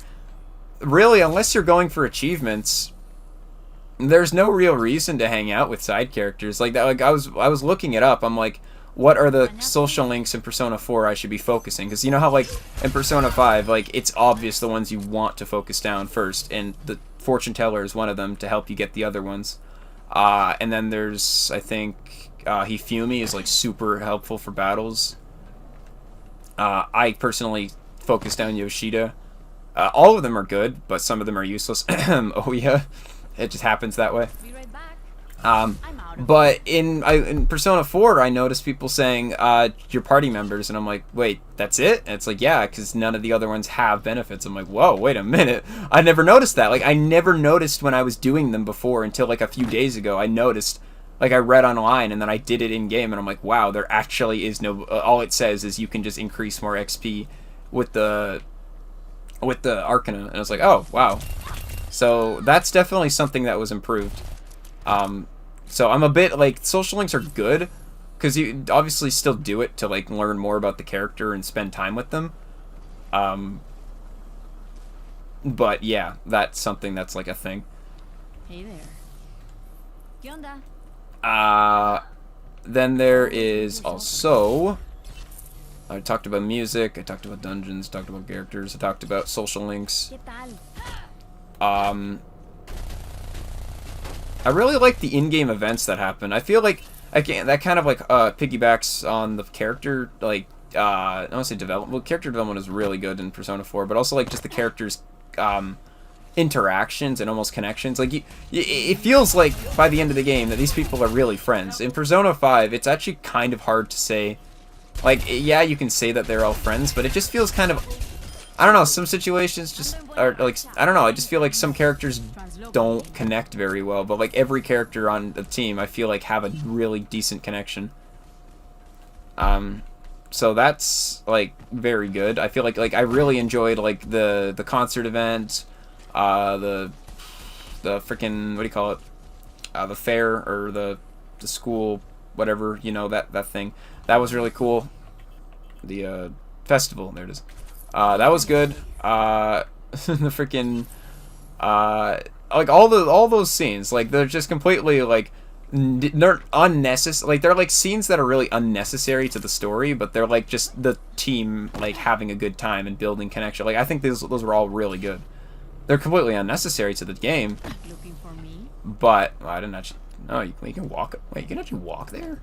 really, unless you're going for achievements, there's no real reason to hang out with side characters. Like, that, like, I was looking it up. I'm like, what are the social links in Persona 4 I should be focusing? Because you know how, like, in Persona 5, like, it's obvious the ones you want to focus down first, and the Fortune Teller is one of them to help you get the other ones. And then there's, I think, Hifumi is, like, super helpful for battles. I personally focus down Yoshida. All of them are good, but some of them are useless. Oh yeah, it just happens that way. But in Persona 4, I noticed people saying, your party members, and I'm like, wait, that's it? And it's like, yeah, because none of the other ones have benefits. I'm like, whoa, wait a minute. I never noticed that. Like, I never noticed when I was doing them before until, like, a few days ago. I noticed, like, I read online, and then I did it in-game, and I'm like, wow, there actually is no... all it says is you can just increase more XP with the Arcana. And I was like, oh, wow. So, that's definitely something that was improved. So I'm a bit, like, social links are good, because you obviously still do it to, like, learn more about the character and spend time with them. But, yeah, that's something that's, like, a thing. Hey there. ¿Qué onda? Then there is also... I talked about music, I talked about dungeons, talked about characters, I talked about social links. I really like the in-game events that happen. I feel like that kind of like piggybacks on the character, like I don't want to say development. Well, character development is really good in Persona 4, but also like just the characters' interactions and almost connections. Like it feels like by the end of the game that these people are really friends. In Persona 5, it's actually kind of hard to say. Like, yeah, you can say that they're all friends, but it just feels kind of... I don't know, some situations just are, like, I don't know, I just feel like some characters don't connect very well, but, like, every character on the team, I feel like, have a really decent connection. So that's, like, very good. I feel like I really enjoyed, like, the concert event, the freaking, what do you call it, the fair, or the school, whatever, you know, that thing. That was really cool. The, festival, there it is. That was good. The freaking, like all those scenes, like they're just completely like they're unnecessary. Like they're like scenes that are really unnecessary to the story, but they're like just the team like having a good time and building connection. Like I think those were all really good. They're completely unnecessary to the game. Looking for me? But well, I didn't actually. No, you can walk. Wait, you can actually walk there.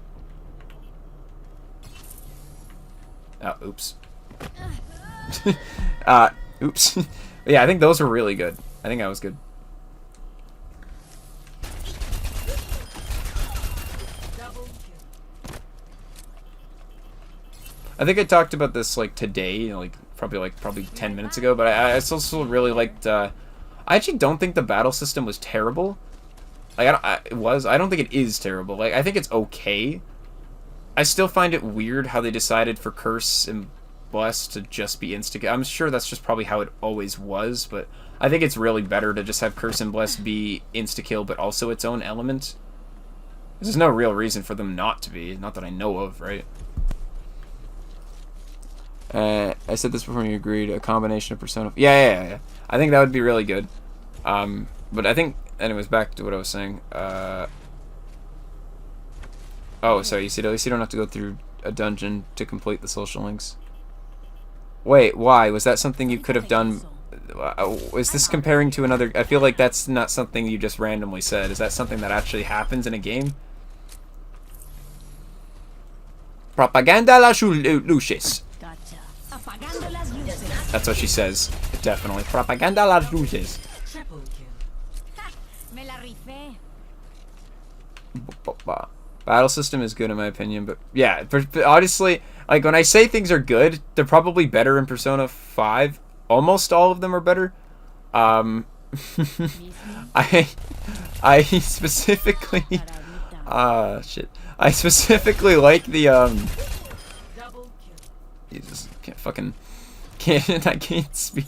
Oh, oops. Oops. Yeah, I think those were really good. I think that was good. I think I talked about this like today, like probably 10 minutes ago, but I also really liked. I actually don't think the battle system was terrible. Like I don't think it is terrible. Like I think it's okay. I still find it weird how they decided for Curse and Bless to just be insta-kill. I'm sure that's just probably how it always was, but I think it's really better to just have Curse and Bless be insta-kill, but also its own element. There's no real reason for them not to be, not that I know of, right? I said this before you agreed, a combination of Persona... Yeah. I think that would be really good. But I think, anyways, back to what I was saying. Oh, sorry, you see, at least you don't have to go through a dungeon to complete the social links. Wait, why? Was that something you could have done? Is this comparing to another? I feel like that's not something you just randomly said. Is that something that actually happens in a game? Propaganda las luces. That's what she says. Definitely. Propaganda las luces. Battle system is good in my opinion, but yeah, honestly, like when I say things are good, they're probably better in Persona 5. Almost all of them are better. I specifically shit. I specifically like the Jesus, I can't speak.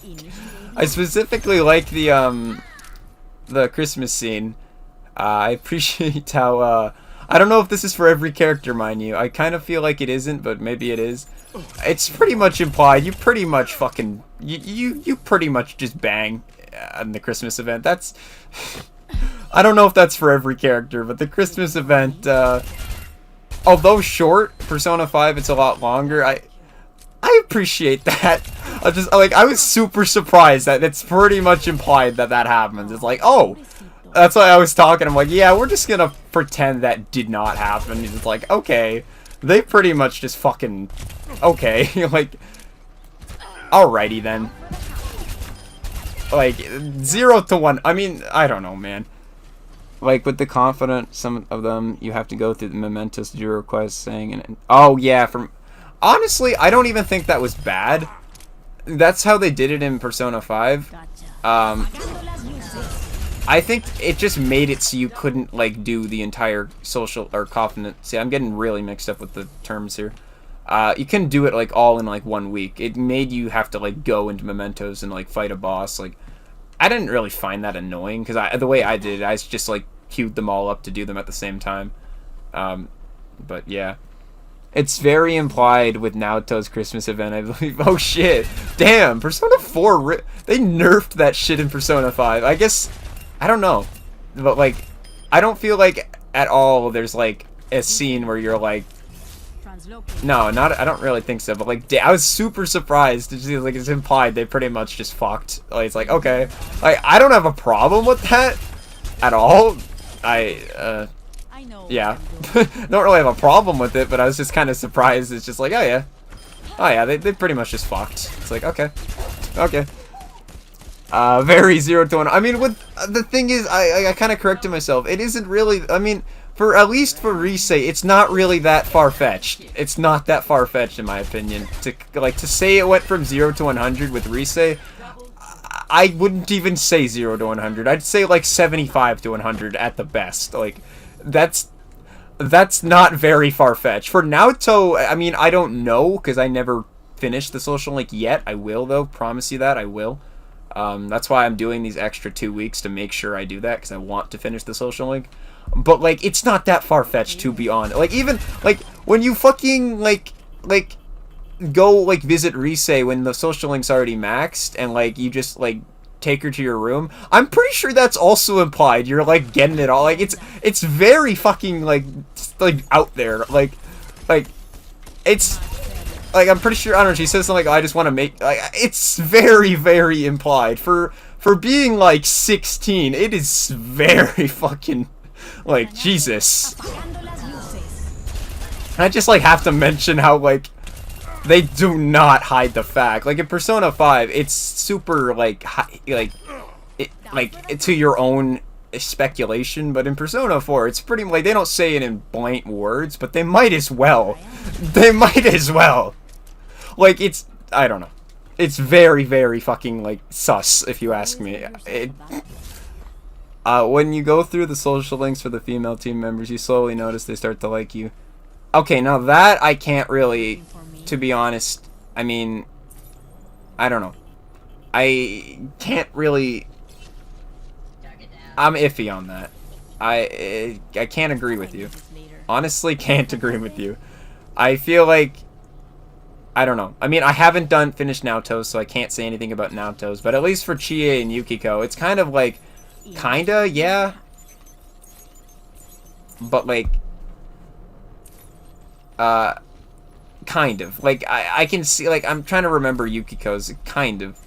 I specifically like the Christmas scene. I appreciate how I don't know if this is for every character, mind you. I kind of feel like it isn't, but maybe it is. It's pretty much implied. You pretty much fucking... You pretty much just bang on the Christmas event. That's... I don't know if that's for every character, but the Christmas event, although short, Persona 5, it's a lot longer. I appreciate that. I was super surprised that it's pretty much implied that that happens. It's like, oh, that's why I was talking. I'm like, yeah, we're just gonna pretend that did not happen. It's like, okay, they pretty much just fucking, okay, like, alrighty then. Like, 0 to 1, I mean, I don't know, man. Like, with the Confidant, some of them, you have to go through the mementos to do a request saying, and oh, yeah, honestly, I don't even think that was bad. That's how they did it in Persona 5. I think it just made it so you couldn't, like, do the entire social, or Confidant. See, I'm getting really mixed up with the terms here. You couldn't do it, like, all in, like, 1 week. It made you have to, like, go into mementos and, like, fight a boss. Like, I didn't really find that annoying, because the way I did it, I just, like, queued them all up to do them at the same time. But, yeah. It's very implied with Naoto's Christmas event, I believe. Oh, shit. Damn, Persona 4, they nerfed that shit in Persona 5. I guess, I don't know. But, like, I don't feel like at all there's, like, a scene where you're, like, no, I don't really think so, but, like, I was super surprised to see, like, it's implied they pretty much just fucked. Like, it's like, okay. Like, I don't have a problem with that at all. Yeah. Don't really have a problem with it, but I was just kind of surprised. It's just like, oh, yeah. Oh, yeah, they pretty much just fucked. It's like, okay. Okay. Very 0 to 1. I mean, the thing is, I kind of corrected myself. It isn't really, I mean, at least for Rise, it's not really that far-fetched. It's not that far-fetched, in my opinion. To say it went from 0 to 100 with Rise, I wouldn't even say 0 to 100. I'd say, like, 75 to 100 at the best. Like, that's not very far-fetched. For Naoto, I mean, I don't know, because I never finished the Social Link yet. I will, though. Promise you that. I will. That's why I'm doing these extra 2 weeks to make sure I do that, because I want to finish the Social Link. But, like, it's not that far-fetched, to be honest. Like, even, like, when you fucking, like, go, like, visit Rise when the Social Link's already maxed, and, like, you just, like, take her to your room, I'm pretty sure that's also implied. You're, like, getting it all. Like, it's very fucking, like, out there. Like, it's, like, I'm pretty sure, I don't know, she says something like, I just want to make, like, it's very, very implied. For being, like, 16, it is very fucking, like, Jesus. I just, like, have to mention how, like, they do not hide the fact. Like, in Persona 5, it's super, like, to your own speculation, but in Persona 4, it's pretty, like, they don't say it in blank words, but they might as well. They might as well. Like, it's, I don't know. It's very, very fucking, like, sus, if you ask me. When you go through the social links for the female team members, you slowly notice they start to like you. Okay, now that I can't really, to be honest, I mean, I don't know. I can't really, I'm iffy on that. I can't agree with you. Honestly, can't agree with you. I feel like, I don't know. I mean, I haven't finished Naoto's, so I can't say anything about Naoto's, but at least for Chie and Yukiko, it's kind of like, kinda, yeah. But, like, kind of. Like, I can see, like, I'm trying to remember Yukiko's, kind of.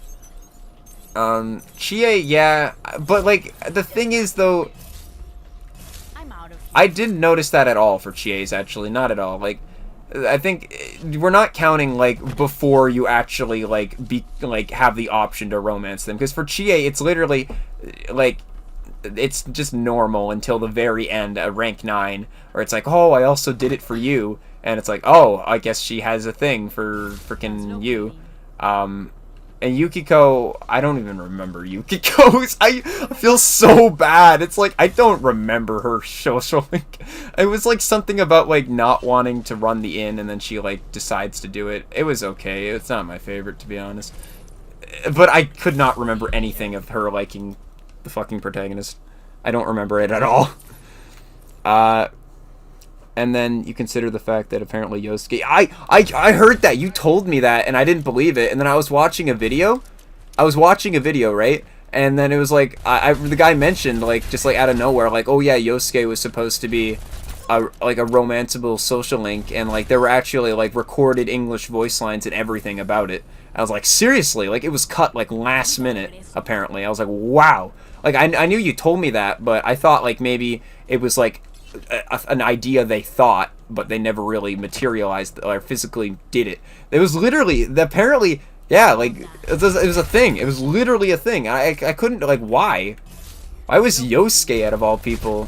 Chie, yeah, but, like, the thing is, though, I didn't notice that at all for Chie's, actually, not at all. Like, I think we're not counting, like, before you actually, like, have the option to romance them, because for Chie, it's literally, like, it's just normal until the very end, rank 9, where it's like, oh, I also did it for you, and it's like, oh, I guess she has a thing for freaking you. And Yukiko, I don't even remember Yukiko's. I feel so bad. It's like, I don't remember her social link. It was like something about, like, not wanting to run the inn, and then she, like, decides to do it. It was okay. It's not my favorite, to be honest. But I could not remember anything of her liking the fucking protagonist. I don't remember it at all. And then you consider the fact that apparently Yosuke... I heard that! You told me that, and I didn't believe it. And then I was watching a video. Right? And then it was like... the guy mentioned, like, just, like, out of nowhere, like, oh yeah, Yosuke was supposed to be... like a romanceable social link, and like there were actually like recorded English voice lines and everything about it. I was like, seriously? Like it was cut like last minute, apparently. I was like, wow. Like I knew you told me that, but I thought like maybe it was like an idea they thought, but they never really materialized or physically did it. It was literally, apparently, yeah, like it was a thing. It was literally a thing. I couldn't, like, why? Why was Yosuke out of all people?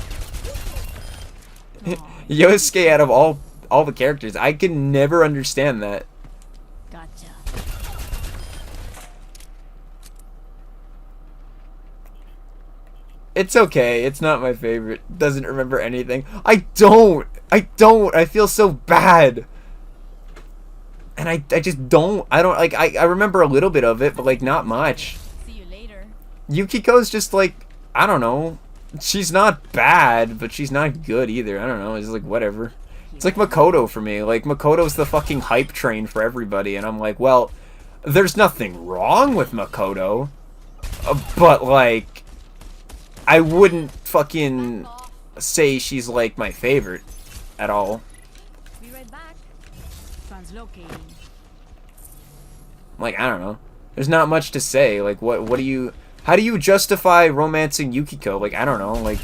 Yosuke out of all the characters. I can never understand that. Gotcha. It's okay. It's not my favorite. Doesn't remember anything. I don't. I feel so bad. And I just don't. I don't, like, I remember a little bit of it, but, like, not much. See you later. Yukiko's just, like, I don't know. She's not bad, but she's not good either. I don't know. It's like, whatever. It's like Makoto for me. Like, Makoto's the fucking hype train for everybody. And I'm like, well, there's nothing wrong with Makoto. But, like, I wouldn't fucking say she's, like, my favorite at all. Be right back. Translocating. Like, I don't know. There's not much to say. Like, what do you... How do you justify romancing Yukiko? Like, I don't know. Like,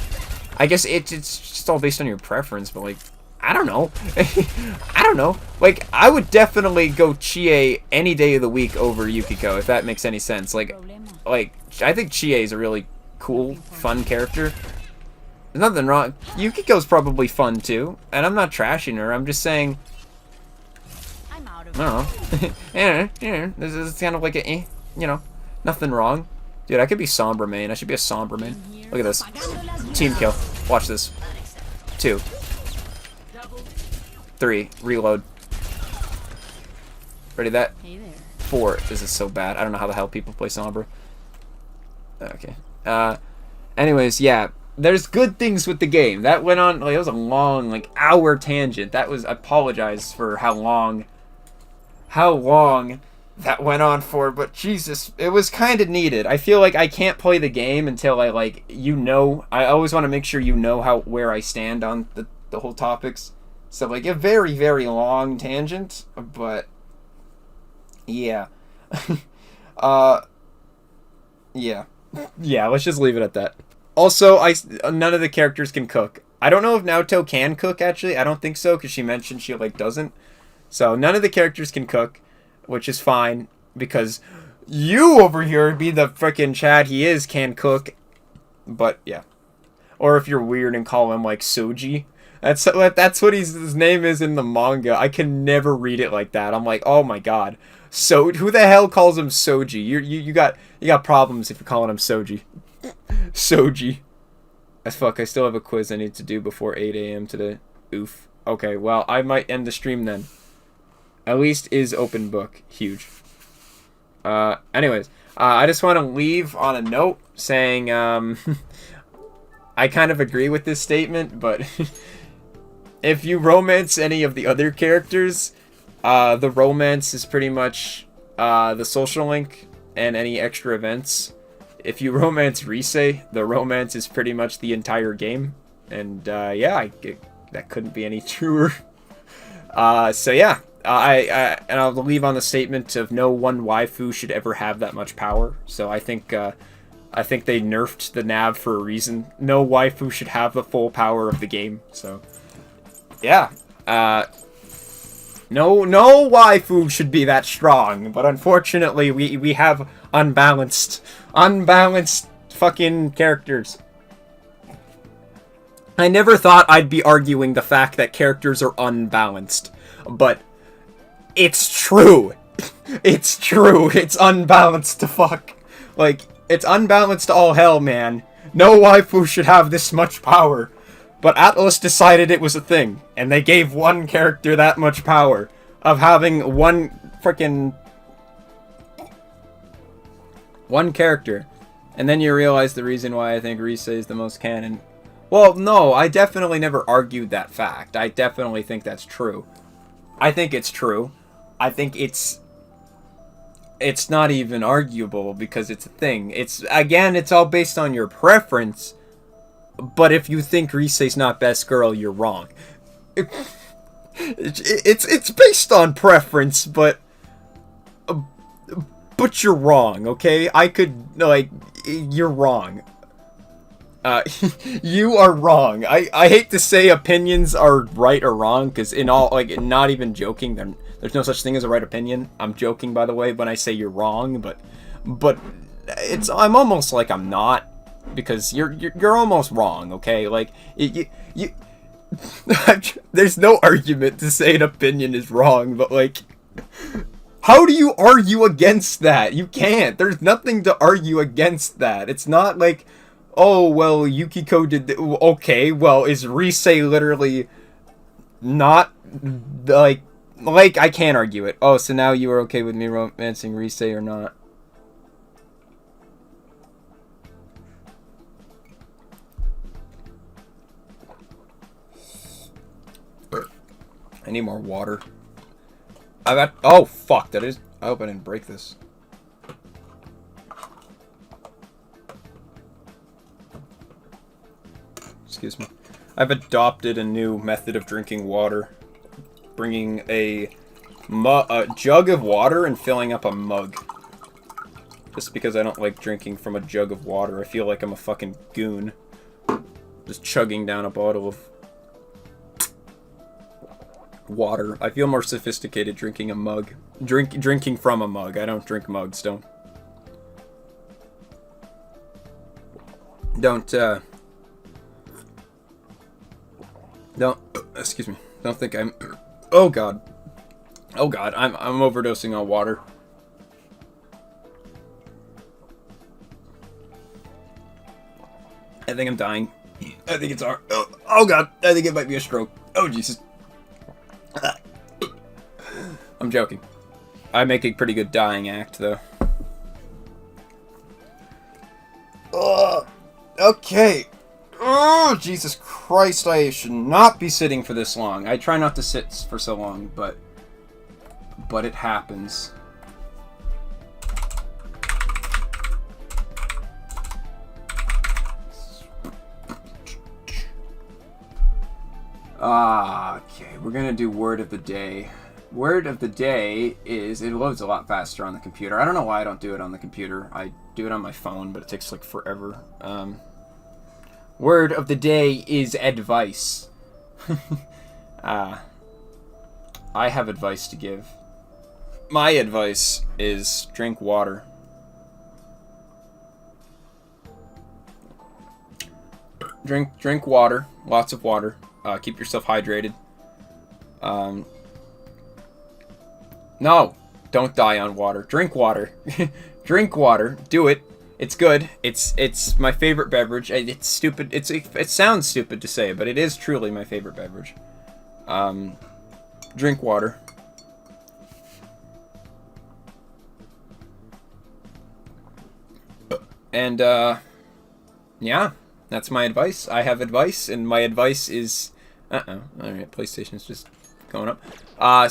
I guess it's just all based on your preference, but, like, I don't know. I don't know. Like, I would definitely go Chie any day of the week over Yukiko, if that makes any sense. Like, I think Chie is a really cool, fun character. There's nothing wrong. Yukiko's probably fun, too. And I'm not trashing her. I'm just saying... I don't know. Yeah, this is kind of like a, you know, nothing wrong. Dude, I could be somber main. I should be a somber main. Look at this. Team kill. Watch this. 2. 3. Reload. Ready that? 4. This is so bad. I don't know how the hell people play somber. Okay. Anyways, yeah. There's good things with the game. That went on, like, it was a long, like, hour tangent. That was, I apologize for how long that went on for, but Jesus, it was kind of needed. I feel like I can't play the game until I, like, I always want to make sure you know where I stand on the whole topics. So, like, a very, very long tangent, but, yeah. Yeah. Yeah, let's just leave it at that. Also, none of the characters can cook. I don't know if Naoto can cook, actually. I don't think so, because she mentioned she, like, doesn't. So, none of the characters can cook, which is fine, because you over here, be the frickin' Chad he is, can cook. But, yeah. Or if you're weird and call him, like, Soji. That's what his name is in the manga. I can never read it like that. I'm like, oh my god. So, who the hell calls him Soji? You got problems if you're calling him Soji. Soji. As fuck, I still have a quiz I need to do before 8 AM today. Oof. Okay, well, I might end the stream then. At least is open book. Huge. Anyways, I just want to leave on a note saying, I kind of agree with this statement, but if you romance any of the other characters, the romance is pretty much the social link and any extra events. If you romance Rise, the romance is pretty much the entire game. And, yeah, that couldn't be any truer. So, yeah. And I'll leave on the statement of no one waifu should ever have that much power. So I think they nerfed the nav for a reason. No waifu should have the full power of the game. So yeah, no waifu should be that strong. But unfortunately, we have unbalanced fucking characters. I never thought I'd be arguing the fact that characters are unbalanced, but it's true. It's true. It's unbalanced to fuck. Like, it's unbalanced to all hell, man. No waifu should have this much power. But Atlas decided it was a thing, and they gave one character that much power of having one character. And then you realize the reason why I think Rise is the most canon. Well, no, I definitely never argued that fact. I definitely think that's true. I think it's true. I think it's not even arguable because it's a thing. It's all based on your preference. but if you think Risei's not best girl, you're wrong. It's based on preference, but you're wrong, okay? I could, like, you're wrong. You are wrong. I hate to say opinions are right or wrong, because in all, like, not even joking, there's no such thing as a right opinion. I'm joking, by the way, when I say you're wrong, but I'm almost like I'm not, because you're almost wrong, okay? Like, you there's no argument to say an opinion is wrong, but, like, how do you argue against that? You can't. There's nothing to argue against that. It's not like, oh, well, Yukiko did... Okay, well, is Risei literally not, like, I can't argue it. Oh, so now you are okay with me romancing Risei or not? I need more water. I got... Oh, fuck, that is... I hope I didn't break this. Excuse me. I've adopted a new method of drinking water. Bringing a jug of water and filling up a mug. Just because I don't like drinking from a jug of water. I feel like I'm a fucking goon. Just chugging down a bottle of water. I feel more sophisticated drinking a mug. Drinking from a mug. I don't drink mugs. Don't, excuse me. Don't think I'm... Oh god. Oh god, I'm overdosing on water. I think I'm dying. I think it's our... Oh god, I think it might be a stroke. Oh Jesus. I'm joking. I make a pretty good dying act, though. Okay. Oh, Jesus Christ, I should not be sitting for this long. I try not to sit for so long, but it happens. Okay, we're gonna do word of the day. Word of the day is, it loads a lot faster on the computer. I don't know why I don't do it on the computer. I do it on my phone, but it takes like forever. Word of the day is advice. I have advice to give. My advice is drink water. Drink water. Lots of water. Keep yourself hydrated. No, don't die on water. Drink water. Drink water. Do it. It's good. It's my favorite beverage. It's stupid. It sounds stupid to say, but it is truly my favorite beverage. Drink water. And yeah, that's my advice. I have advice, and my advice is alright, PlayStation's just going up.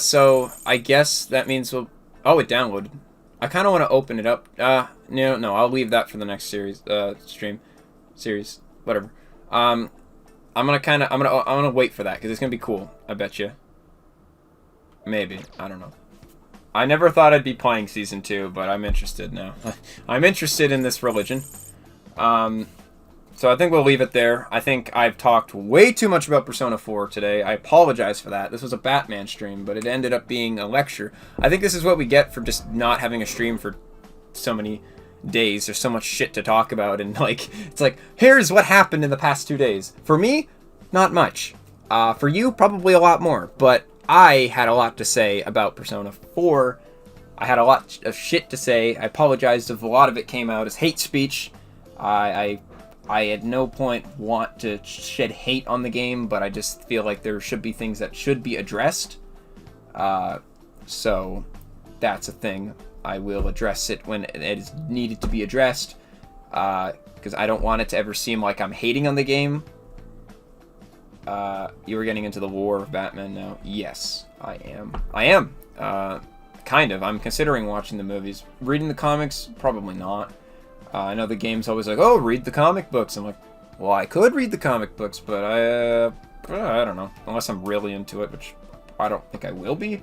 So I guess that means we'll... Oh, it downloaded. I kind of want to open it up. No, I'll leave that for the next series, series, whatever. I'm gonna wait for that because it's gonna be cool. I bet you. Maybe, I don't know. I never thought I'd be playing Season 2, but I'm interested now. I'm interested in this religion. So I think we'll leave it there. I think I've talked way too much about Persona 4 today. I apologize for that. This was a Batman stream, but it ended up being a lecture. I think this is what we get for just not having a stream for so many days. There's so much shit to talk about, and like, it's like, here's what happened in the past 2 days. For me, not much. For you, probably a lot more, but I had a lot to say about Persona 4. I had a lot of shit to say. I apologize if a lot of it came out as hate speech. I at no point want to shed hate on the game, but I just feel like there should be things that should be addressed. So that's a thing. I will address it when it is needed to be addressed, because I don't want it to ever seem like I'm hating on the game. You were getting into the lore of Batman now. Yes, I am. Kind of. I'm considering watching the movies. Reading the comics, probably not. I know the game's always like, oh, read the comic books. I'm like, Well, I could read the comic books, but I don't know. Unless I'm really into it, which I don't think I will be.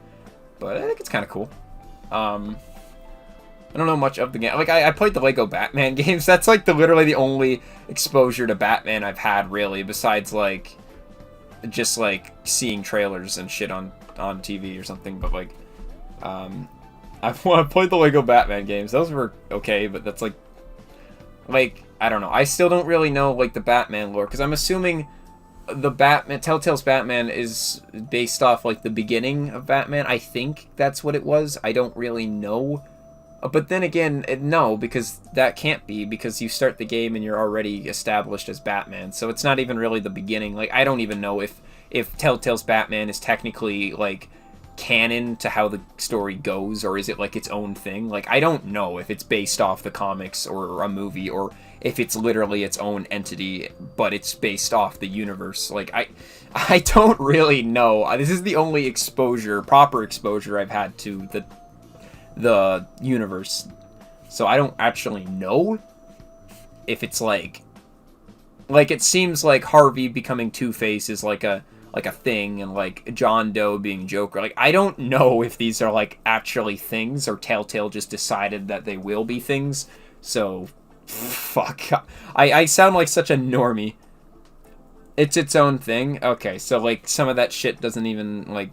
But I think it's kind of cool. I don't know much of the game. Like, I played the Lego Batman games. That's, like, literally the only exposure to Batman I've had, really, besides, like, just, like, seeing trailers and shit on TV or something. But, like, I've played the Lego Batman games. Those were okay, but that's, like, I don't know. I still don't really know, like, the Batman lore, because I'm assuming the Telltale's Batman is based off, like, the beginning of Batman. I think that's what it was. I don't really know. But then again, no, because that can't be, because you start the game and you're already established as Batman, so it's not even really the beginning. Like, I don't even know if Telltale's Batman is technically, like, canon to how the story goes, or is it, like, its own thing? Like, I don't know if it's based off the comics or a movie, or if it's literally its own entity, but it's based off the universe. Like, I don't really know. This is the only proper exposure I've had to the universe, so I don't actually know if it's like it seems like Harvey becoming Two-Face is like a thing, and like John Doe being Joker. Like, I don't know if these are like actually things, or Telltale just decided that they will be things. So fuck, I sound like such a normie. It's its own thing. Okay, so like some of that shit doesn't even, like,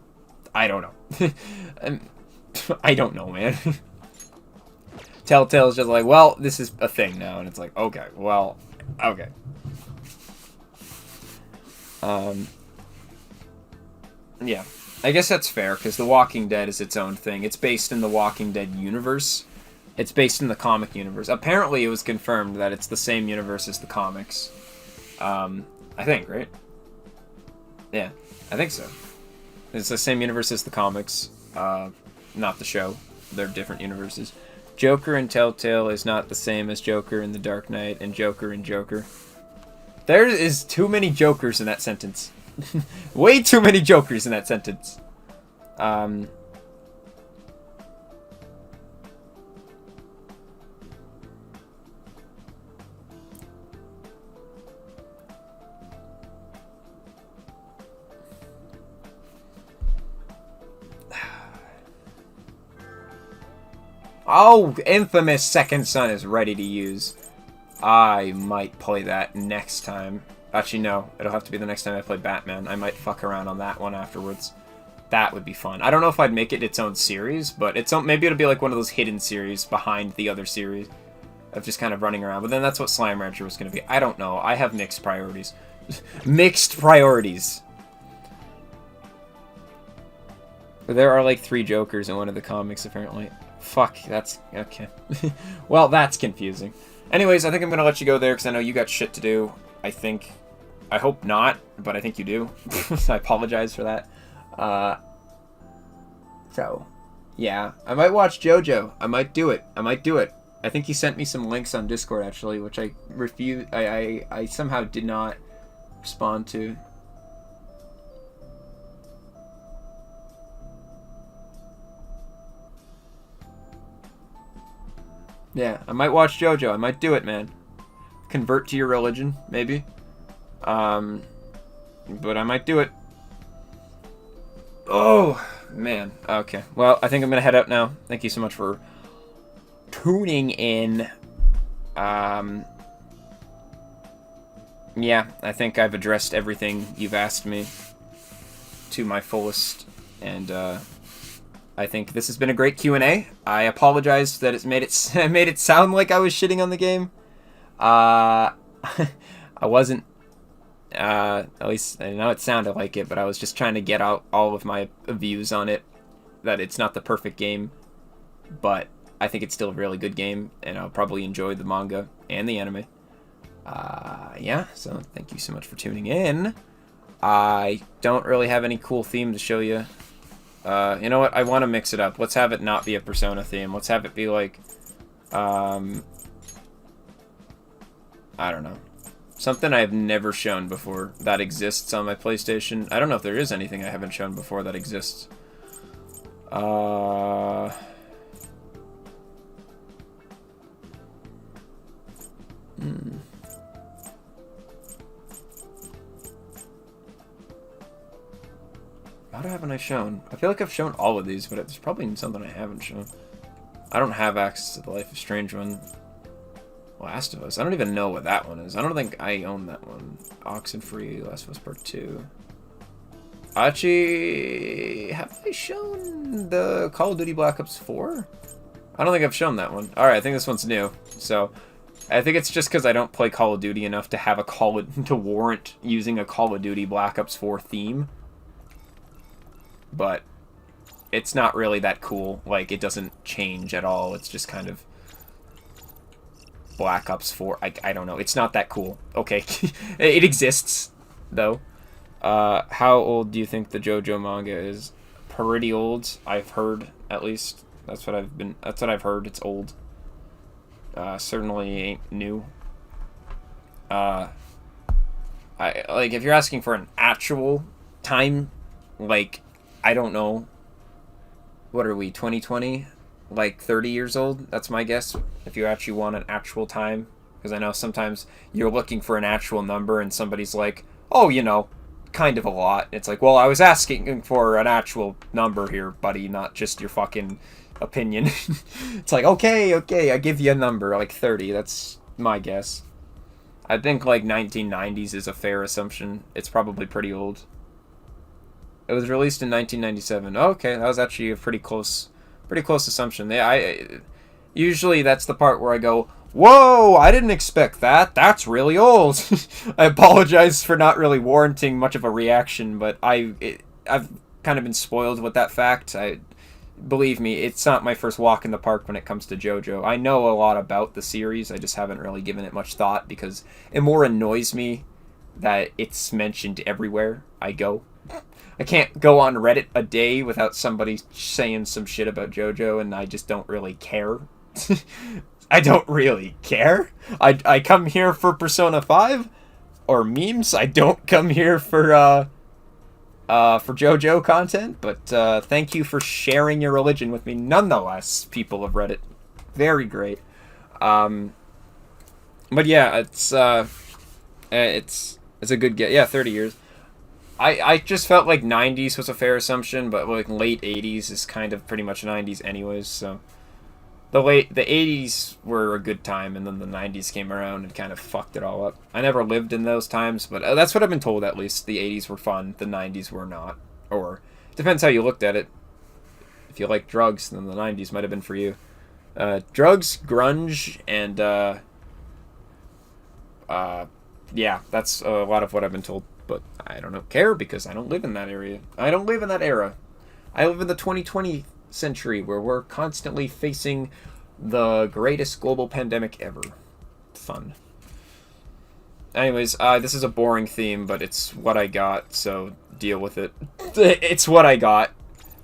I don't know. I don't know, man. Telltale's just like, well, this is a thing now, and it's like, okay, well, okay. Yeah, I guess that's fair, because The Walking Dead is its own thing. It's based in the Walking Dead universe. It's based in the comic universe. Apparently, it was confirmed that it's the same universe as the comics. I think, right? Yeah, I think so. It's the same universe as the comics. Not the show. They're different universes. Joker in Telltale is not the same as Joker in The Dark Knight and Joker in Joker. There is too many Jokers in that sentence. Way too many Jokers in that sentence. Oh, infamous Second Son is ready to use. I might play that next time. Actually, no. It'll have to be the next time I play Batman. I might fuck around on that one afterwards. That would be fun. I don't know if I'd make it its own series, but maybe it'll be like one of those hidden series behind the other series of just kind of running around. But then that's what Slime Rancher was going to be. I don't know. I have mixed priorities. Mixed priorities. There are like 3 Jokers in one of the comics, apparently. Fuck, that's... okay. Well, that's confusing. Anyways, I think I'm going to let you go there, because I know you got shit to do. I think. I hope not, but I think you do. I apologize for that. So, yeah. I might watch JoJo. I might do it. I think he sent me some links on Discord, actually, which I refused... I somehow did not respond to. Yeah, I might watch JoJo. I might do it, man. Convert to your religion, maybe. But I might do it. Oh, man. Okay. Well, I think I'm going to head out now. Thank you so much for tuning in. Yeah, I think I've addressed everything you've asked me to my fullest. And, I think this has been a great Q&A. I apologize that it's made it sound like I was shitting on the game. I wasn't. At least I know it sounded like it, but I was just trying to get out all of my views on it. That it's not the perfect game, but I think it's still a really good game, and I'll probably enjoy the manga and the anime. Yeah. So thank you so much for tuning in. I don't really have any cool theme to show you. You know what? I want to mix it up. Let's have it not be a Persona theme. Let's have it be like, I don't know. Something I have never shown before that exists on my PlayStation. I don't know if there is anything I haven't shown before that exists. What haven't I shown? I feel like I've shown all of these, but there's probably something I haven't shown. I don't have access to the Life is Strange one. Last of Us. I don't even know what that one is. I don't think I own that one. Oxenfree, Last of Us Part 2. Actually, have I shown the Call of Duty Black Ops 4? I don't think I've shown that one. Alright, I think this one's new. So, I think it's just because I don't play Call of Duty enough to have a to warrant using a Call of Duty Black Ops 4 theme. But it's not really that cool. Like, it doesn't change at all. It's just kind of Black Ops 4. I don't know. It's not that cool. Okay. It exists, though. How old do you think the JoJo manga is? Pretty old, I've heard, at least. That's what I've heard. It's old. Certainly ain't new. Like, if you're asking for an actual time, like, I don't know. What are we, 2020? Like 30 years old? That's my guess. If you actually want an actual time. Because I know sometimes you're looking for an actual number and somebody's like, oh, you know, kind of a lot. It's like, well, I was asking for an actual number here, buddy, not just your fucking opinion. It's like, okay, I give you a number, like 30. That's my guess. I think like 1990s is a fair assumption. It's probably pretty old. It was released in 1997. Oh, okay, that was actually a pretty close assumption. Usually that's the part where I go, whoa, I didn't expect that. That's really old. I apologize for not really warranting much of a reaction, but I've kind of been spoiled with that fact. Believe me, it's not my first walk in the park when it comes to JoJo. I know a lot about the series. I just haven't really given it much thought because it more annoys me that it's mentioned everywhere I go. I can't go on Reddit a day without somebody saying some shit about JoJo, and I just don't really care. I don't really care. I come here for Persona 5 or memes. I don't come here for JoJo content, but thank you for sharing your religion with me nonetheless, people of Reddit. Very great. But yeah, it's a good get. Yeah, 30 years. I just felt like 90s was a fair assumption, but like late 80s is kind of pretty much 90s anyways, so the 80s were a good time, and then the 90s came around and kind of fucked it all up. I never lived in those times, but that's what I've been told, at least. The 80s were fun, the 90s were not. Or, depends how you looked at it. If you like drugs, then the 90s might have been for you. Drugs, grunge, and yeah, that's a lot of what I've been told. But I don't care because I don't live in that area. I don't live in that era. I live in the 2020 century where we're constantly facing the greatest global pandemic ever. Fun. Anyways, this is a boring theme, but it's what I got, so deal with it. It's what I got.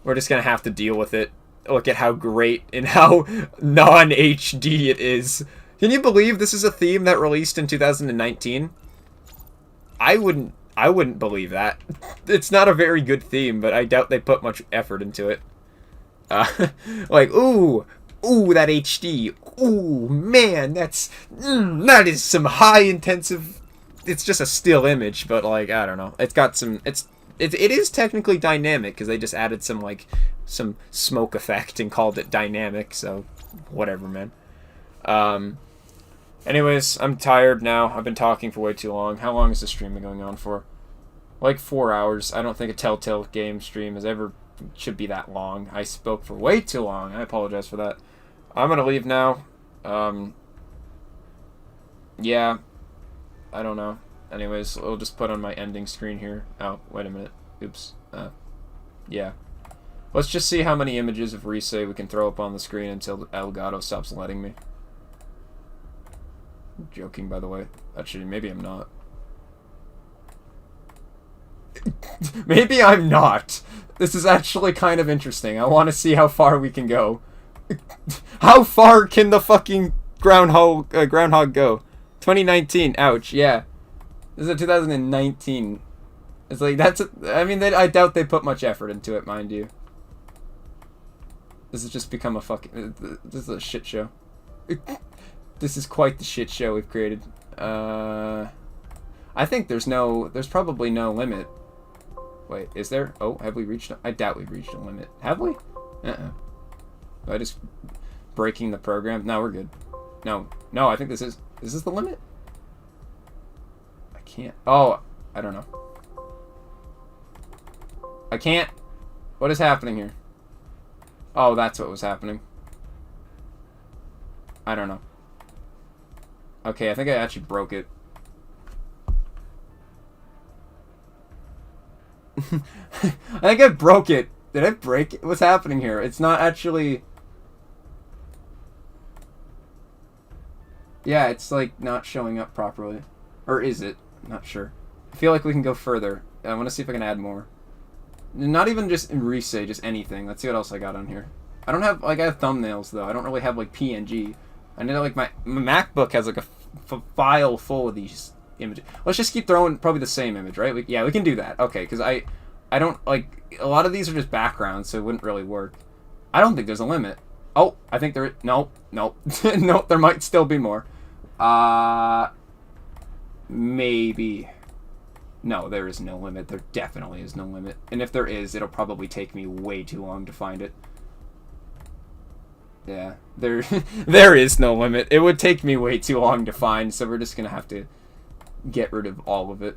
We're just gonna have to deal with it. Look at how great and how non-HD it is. Can you believe this is a theme that released in 2019? I wouldn't believe that. It's not a very good theme, but I doubt they put much effort into it. Like, ooh, that HD. Ooh, man, that is some high intensive. It's just a still image, but like, I don't know. It's got some. It is technically dynamic because they just added some smoke effect and called it dynamic. So, whatever, man. Anyways, I'm tired now. I've been talking for way too long. How long is the stream been going on for? Like 4 hours. I don't think a Telltale game stream should be that long. I spoke for way too long. I apologize for that. I'm gonna leave now. Yeah. I don't know. Anyways, I'll just put on my ending screen here. Oh, wait a minute. Oops. Yeah. Let's just see how many images of Rise we can throw up on the screen until Elgato stops letting me. I'm joking, by the way. Actually, maybe I'm not. Maybe I'm not. This is actually kind of interesting. I want to see how far we can go. How far can the fucking groundhog go? 2019. Ouch. Yeah. This is a 2019. It's like, I mean, I doubt they put much effort into it, mind you. This has just become a fucking... This is a shit show. This is quite the shit show we've created. I think there's probably no limit. Wait, is there? Oh, have we reached? I doubt we've reached a limit. Have we? Am I just breaking the program? No, we're good. No, no, I think this is the limit? I can't. Oh, I don't know. I can't. What is happening here? Oh, that's what was happening. I don't know. Okay, I think I actually broke it. I think I broke it. Did I break it? What's happening here? It's not actually... Yeah, it's like not showing up properly. Or is it? Not sure. I feel like we can go further. I want to see if I can add more. Not even just in Resay, just anything. Let's see what else I got on here. I don't have, like, I have thumbnails, though. I don't really have, like, PNG. I know, like, my MacBook has, like, a file full of these images. Let's just keep throwing probably the same image, right? Yeah, we can do that. Okay, because I don't, like, a lot of these are just backgrounds, so it wouldn't really work. I don't think there's a limit. Oh, I think there is. No, no. No, there might still be more. Maybe. No, there is no limit. There definitely is no limit. And if there is, it'll probably take me way too long to find it. Yeah, there is no limit. It would take me way too long to find, so we're just gonna have to get rid of all of it.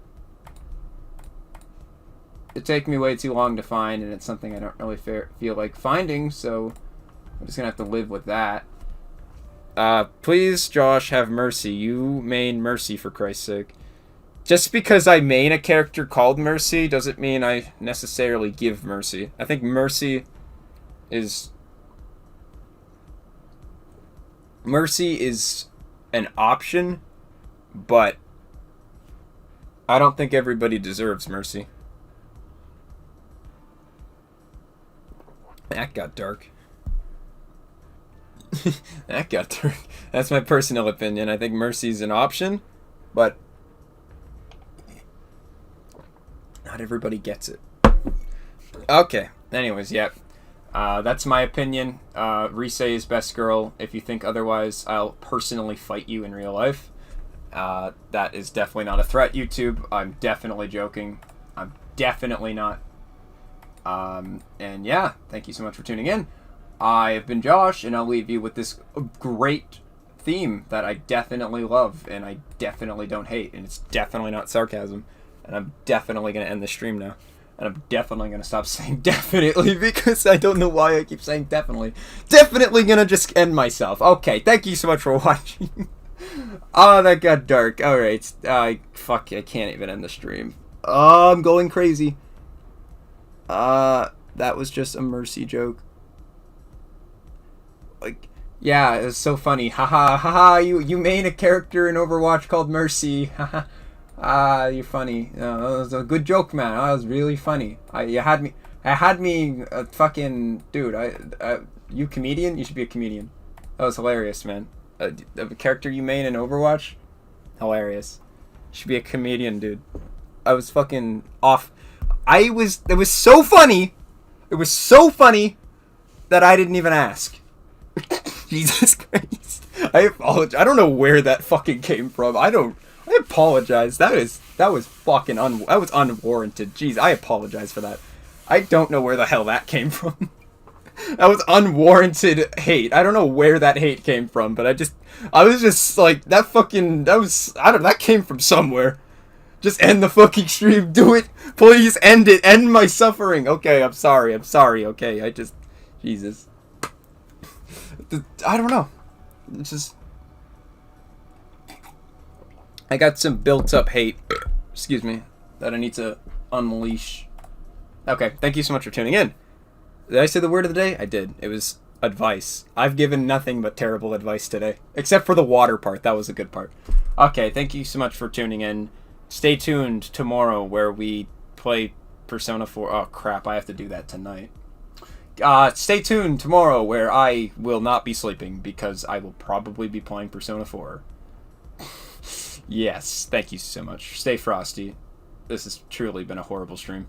It'd take me way too long to find, and it's something I don't really feel like finding, so I'm just gonna have to live with that. Please, Josh, have mercy. You main Mercy, for Christ's sake. Just because I main a character called Mercy doesn't mean I necessarily give Mercy. I think Mercy is an option, but I don't think everybody deserves Mercy. That got dark. That got dark. That's my personal opinion. I think Mercy's an option, but not everybody gets it. Okay. Anyways, yeah. That's my opinion. Resay is best girl. If you think otherwise, I'll personally fight you in real life. That is definitely not a threat, YouTube. I'm definitely joking. I'm definitely not. And yeah, thank you so much for tuning in. I have been Josh, and I'll leave you with this great theme that I definitely love, and I definitely don't hate, and it's definitely not sarcasm. And I'm definitely going to end the stream now. And I'm definitely going to stop saying definitely, because I don't know why I keep saying definitely. Definitely going to just end myself. Okay, thank you so much for watching. Oh, that got dark. Alright, fuck, I can't even end the stream. Oh, I'm going crazy. That was just a Mercy joke. Like, yeah, it was so funny. Haha, haha, you main a character in Overwatch called Mercy. Haha. You're funny. That was a good joke, man. That was really funny. You had me fucking... Dude, you comedian? You should be a comedian. That was hilarious, man. A character you main in Overwatch? Hilarious. You should be a comedian, dude. I was fucking off. It was so funny. It was so funny that I didn't even ask. Jesus Christ. I apologize. I don't know where that fucking came from. I apologize. That was fucking that was unwarranted. Jeez, I apologize for that. I don't know where the hell that came from. That was unwarranted hate. I don't know where that hate came from, but I was just like, that came from somewhere. Just end the fucking stream. Do it. Please end it. End my suffering. Okay, I'm sorry. Okay, Jesus. I don't know. It's just... I got some built-up hate, excuse me, that I need to unleash. Okay, thank you so much for tuning in. Did I say the word of the day? I did. It was advice. I've given nothing but terrible advice today, except for the water part. That was a good part. Okay, thank you so much for tuning in. Stay tuned tomorrow where we play Persona 4. Oh, crap, I have to do that tonight. Stay tuned tomorrow where I will not be sleeping because I will probably be playing Persona 4. Yes, thank you so much. Stay frosty. This has truly been a horrible stream.